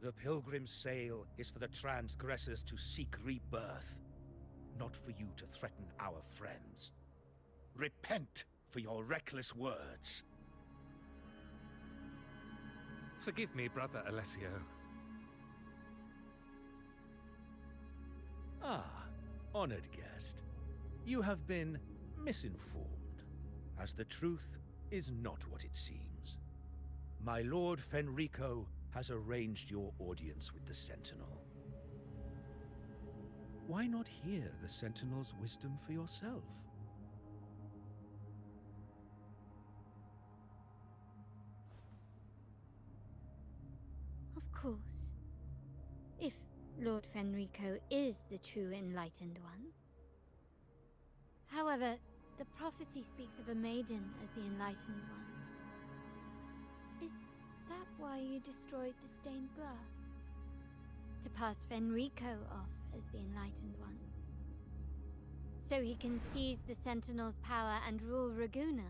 [SPEAKER 19] The pilgrim's sail is for the transgressors to seek rebirth, not for you to threaten our friends. Repent for your reckless words.
[SPEAKER 18] Forgive me, Brother Alessio.
[SPEAKER 19] Ah, honored guest. You have been misinformed, as the truth is not what it seems. My Lord Fenrico has arranged your audience with the Sentinel. Why not hear the Sentinel's wisdom for yourself?
[SPEAKER 2] Of course. If Lord Fenrico is the true enlightened one. However, The prophecy speaks of a maiden as the enlightened one. Is that why you destroyed the stained glass? To pass Fenrico off as the enlightened one? So he can seize the Sentinel's power and rule Raguna?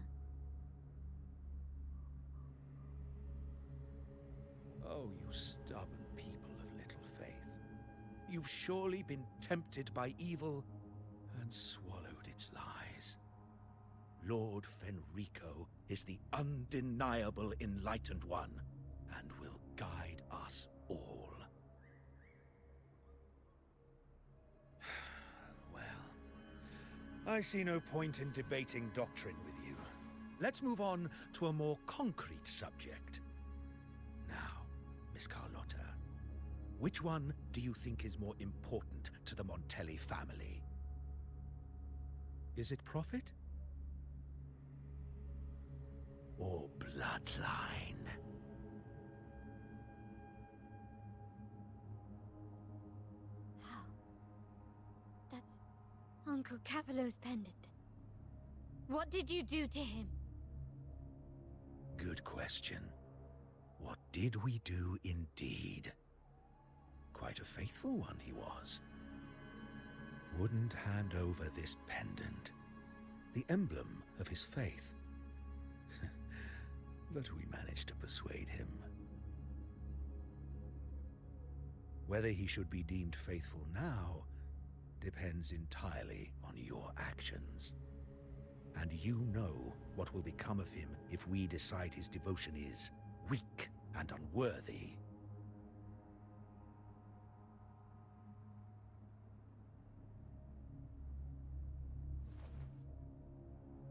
[SPEAKER 19] Oh, you stubborn people of little faith. You've surely been tempted by evil and swallowed its lies. Lord Fenrico is the undeniable enlightened one and will guide us all. I see no point in debating doctrine with you. Let's move on to a more concrete subject. Now, Miss Carlotta, which one do you think is more important to the Montelli family? Is it profit? Or bloodline?
[SPEAKER 2] How? That's Uncle Capello's pendant. What did you do to him?
[SPEAKER 19] Good question. What did we do indeed? Quite a faithful one he was. Wouldn't hand over this pendant, the emblem of his faith. But we managed to persuade him. Whether he should be deemed faithful now depends entirely on your actions. And you know what will become of him if we decide his devotion is weak and unworthy.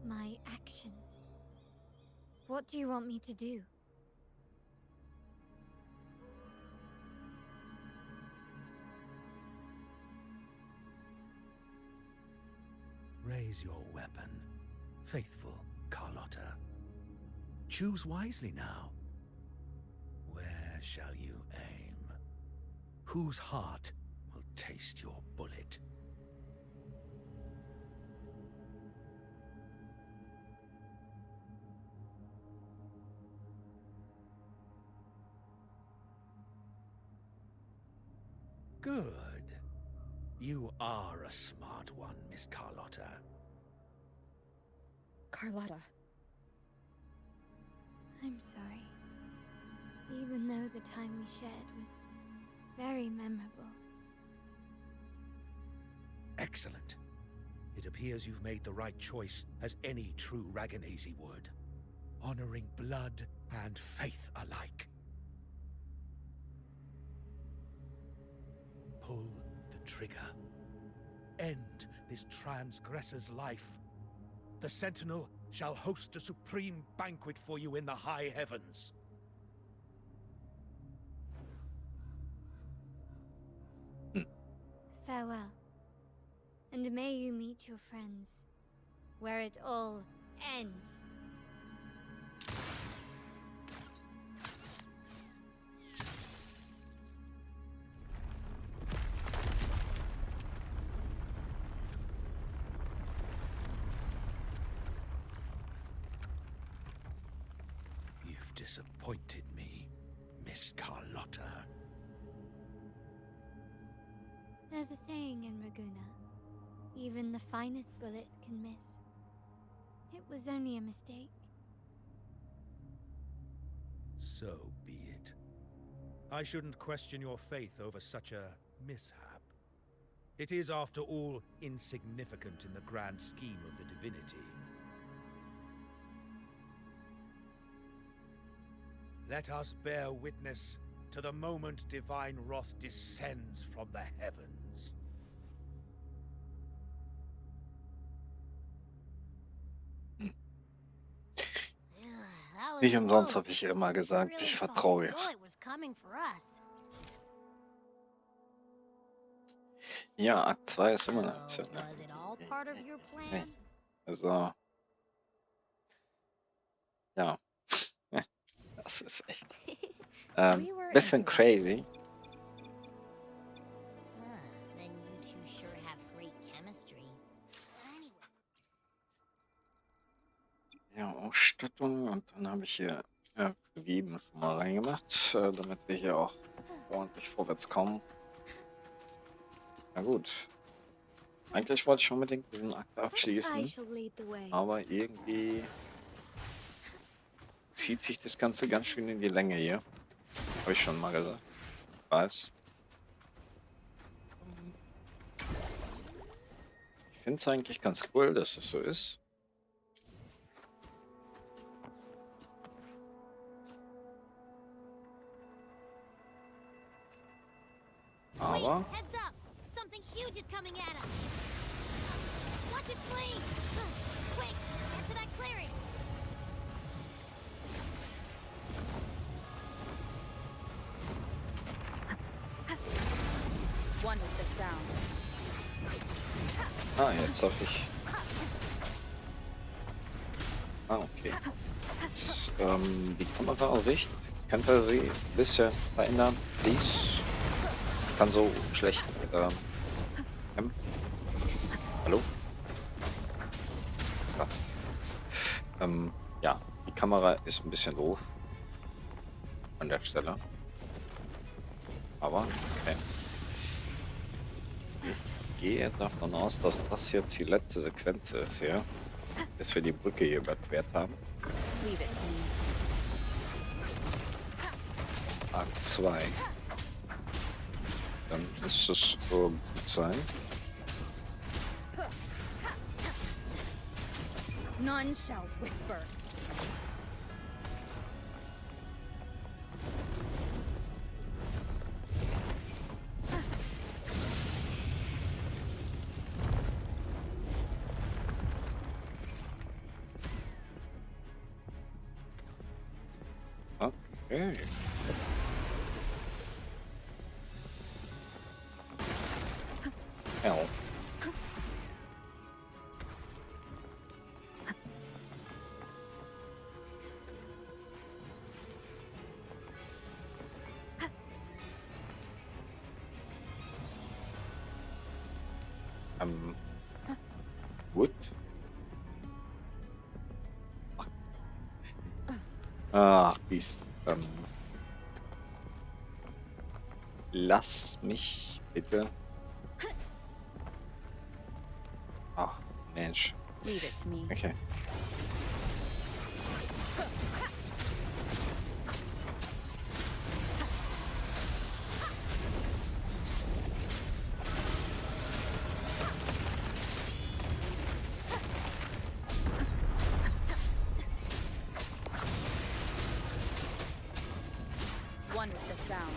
[SPEAKER 2] My actions. What do you want me to do?
[SPEAKER 19] Raise your weapon, faithful Carlotta. Choose wisely now. Where shall you aim? Whose heart will taste your bullet? Good. You are a smart one, Miss Carlotta.
[SPEAKER 7] Carlotta.
[SPEAKER 2] I'm sorry. Even though the time we shared was very memorable.
[SPEAKER 19] Excellent. It appears you've made the right choice, as any true Ragganese would. Honoring blood and faith alike. Pull the trigger. End this transgressor's life. The Sentinel shall host a supreme banquet for you in the high heavens.
[SPEAKER 2] Farewell. And may you meet your friends, where it all ends.
[SPEAKER 19] You've disappointed me, Miss Carlotta.
[SPEAKER 2] There's a saying in Raguna, even the finest bullet can miss. It was only a mistake.
[SPEAKER 19] So be it. I shouldn't question your faith over such a mishap. It is, after all, insignificant in the grand scheme of the divinity. Let us bear witness to the moment divine wrath descends from the heavens.
[SPEAKER 1] Nicht umsonst habe ich immer gesagt, ich vertraue ihr. Ja, Akt 2 ist immer eine Aktion. Ne? Nee. Also, ja, das ist echt bisschen crazy. Ausstattung und dann habe ich hier Vergeben schon mal reingemacht, damit wir hier auch ordentlich vorwärts kommen. Na gut. Eigentlich wollte ich unbedingt diesen Akt abschließen, aber irgendwie zieht sich das Ganze ganz schön in die Länge hier. Habe ich schon mal gesagt. Ich weiß. Ich finde es eigentlich ganz cool, dass es so ist. Aber
[SPEAKER 5] Heads up! Something huge is coming at us! Watch its flame! Quick! Get to that clearing!
[SPEAKER 7] One with the sound.
[SPEAKER 1] jetzt darf ich. Okay. Jetzt, die Kameraansicht, könnt ihr sie ein bisschen verändern, please? Ich kann so schlecht hallo? Ja. Ja, die Kamera ist ein bisschen doof an der Stelle. Aber okay. Ich gehe davon aus, dass das jetzt die letzte Sequenz ist hier, bis wir die Brücke hier überquert haben. Akt 2. Dann ist es gut sein.
[SPEAKER 7] None shall whisper.
[SPEAKER 1] Okay. Hell. What? Dies. Lass mich bitte. Mensch.
[SPEAKER 7] Leave it to me.
[SPEAKER 1] Okay.
[SPEAKER 7] One with the sound.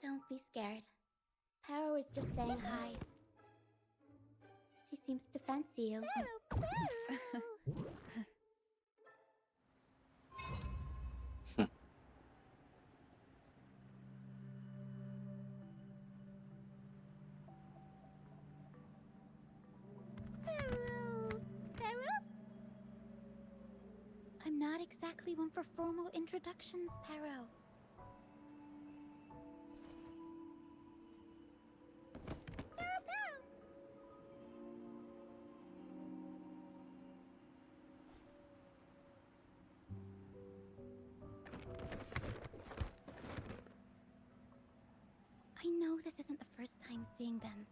[SPEAKER 2] Don't be scared. Tara was just saying hi. She seems to fancy you. I'm not exactly exactly one for formal introductions, Pero. I know this isn't the first time seeing them.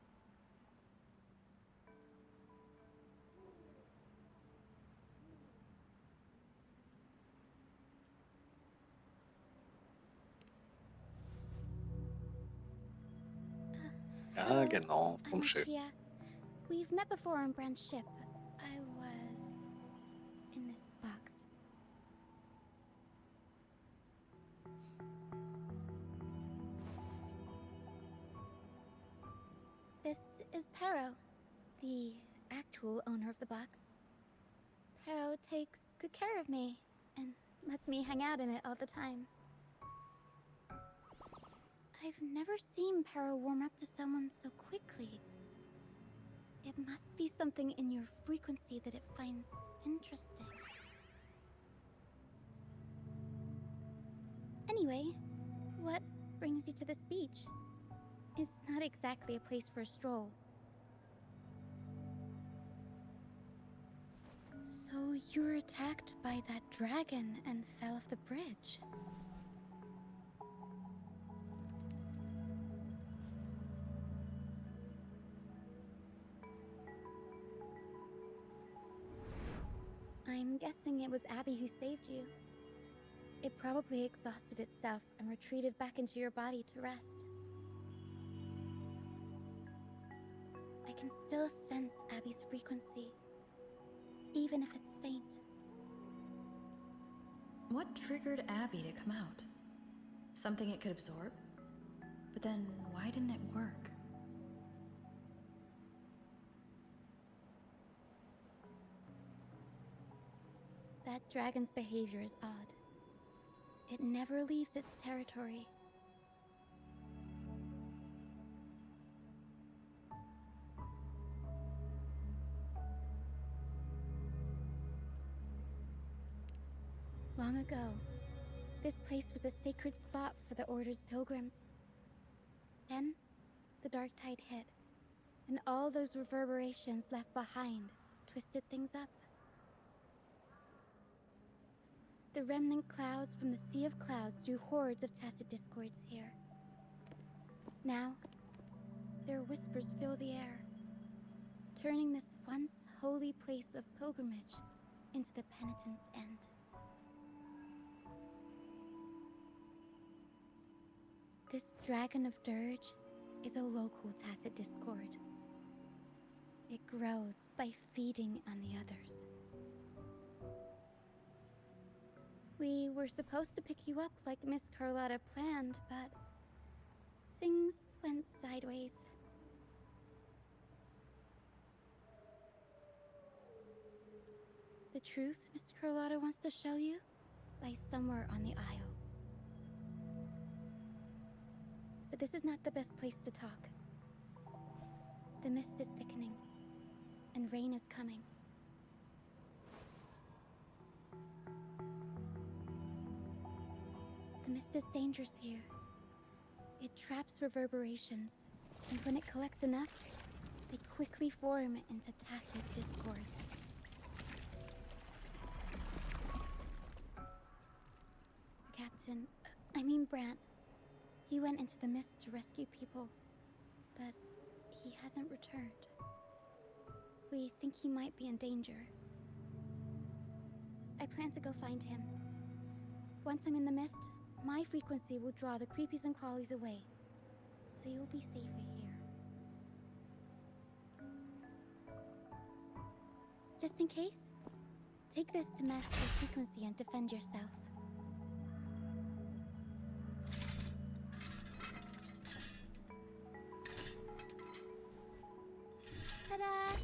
[SPEAKER 1] Ja, genau, vom
[SPEAKER 2] I'm
[SPEAKER 1] Schiff.
[SPEAKER 2] Lucia. We've met before on Brand's ship. I was in this box. This is Pero, the actual owner of the box. Pero takes good care of me and lets me hang out in it all the time. I've never seen Pero warm up to someone so quickly. It must be something in your frequency that it finds interesting. Anyway, what brings you to this beach? It's not exactly a place for a stroll. So you were attacked by that dragon and fell off the bridge. I'm guessing it was Abby who saved you. It probably exhausted itself and retreated back into your body to rest. I can still sense Abby's frequency, even if it's faint.
[SPEAKER 7] What triggered Abby to come out? Something it could absorb? But then, why didn't it work?
[SPEAKER 2] That dragon's behavior is odd. It never leaves its territory. Long ago, this place was a sacred spot for the Order's pilgrims. Then, the dark tide hit, and all those reverberations left behind twisted things up. The remnant clouds from the Sea of Clouds drew hordes of tacit discords here. Now, their whispers fill the air, turning this once holy place of pilgrimage into the penitent's end. This dragon of dirge is a local tacit discord. It grows by feeding on the others. We were supposed to pick you up like Miss Carlotta planned, but things went sideways. The truth Mr. Carlotta wants to show you lies somewhere on the Isle. But this is not the best place to talk. The mist is thickening, and rain is coming. The mist is dangerous here. It traps reverberations, and when it collects enough, they quickly form into tacit discords. The captain, Brant, he went into the mist to rescue people, but he hasn't returned. We think he might be in danger. I plan to go find him. Once I'm in the mist, my frequency will draw the creepies and crawlies away, so you'll be safer here. Just in case, take this to mask your frequency and defend yourself. Ta-da!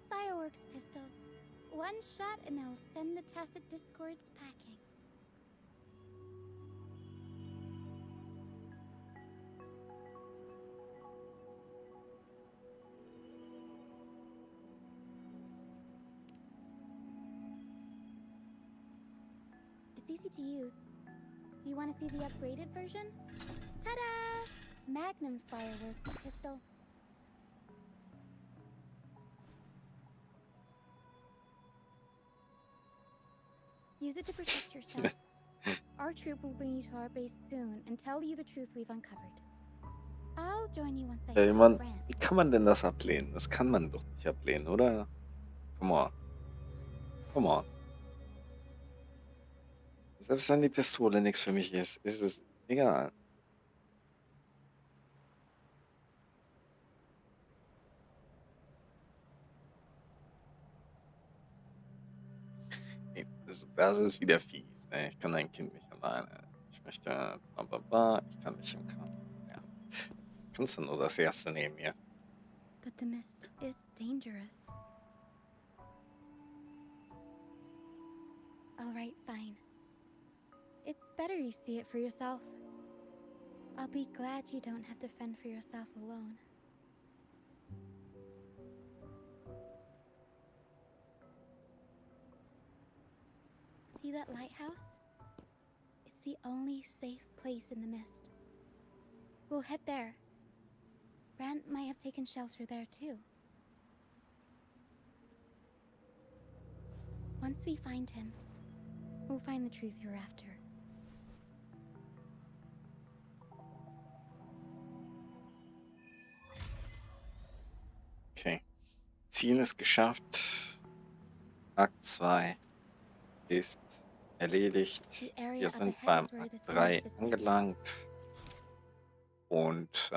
[SPEAKER 2] Fireworks pistol. One shot and it'll send the tacit discords packing. easy to use. You want to see the upgraded version? Ta-da! Magnum fireworks pistol. Use it to protect yourself. Our troop will bring you to our base soon and tell you the truth we've uncovered. I'll join you once I
[SPEAKER 1] Ey,
[SPEAKER 2] find
[SPEAKER 1] Mann,
[SPEAKER 2] Brand.
[SPEAKER 1] wie kann man denn das ablehnen? Das kann man doch nicht ablehnen, oder? Come on. Come on. Selbst wenn die Pistole nichts für mich ist, ist es egal. Nee, das ist wieder fies. Ne? Ich kann dein Kind nicht alleine. Ich möchte bla bla bla. Ich kann nicht im Kampf. Ja. Kannst du nur das erste nehmen hier.
[SPEAKER 2] But the mist is dangerous. Alright, fine. It's better you see it for yourself. I'll be glad you don't have to fend for yourself alone. See that lighthouse? It's the only safe place in the mist. We'll head there. Brand might have taken shelter there too. Once we find him, we'll find the truth you're after.
[SPEAKER 1] Okay. Ziel ist geschafft. Akt 2 ist erledigt. Wir sind beim Akt 3 angelangt. Und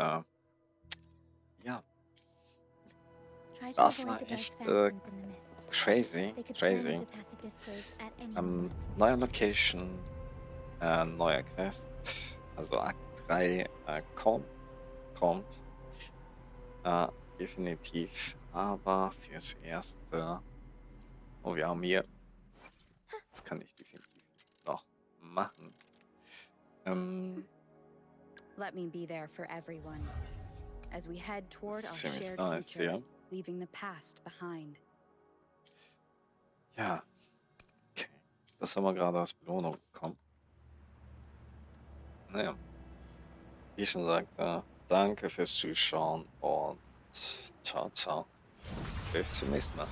[SPEAKER 1] ja, das war echt crazy. Neue Location, neuer Quest. Also Akt 3 kommt. Definitiv. Aber fürs Erste. Oh, wir haben hier. Das kann ich definitiv noch machen.
[SPEAKER 7] Let me be there for everyone as we head toward our
[SPEAKER 1] Ziemlich
[SPEAKER 7] shared
[SPEAKER 1] nice,
[SPEAKER 7] future,
[SPEAKER 1] ja.
[SPEAKER 7] leaving the past behind.
[SPEAKER 1] Ja. Okay. Das haben wir gerade als Belohnung bekommen. Naja. Wie ich schon sagte, danke fürs Zuschauen und ciao, ciao. Bis zum nächsten Mal.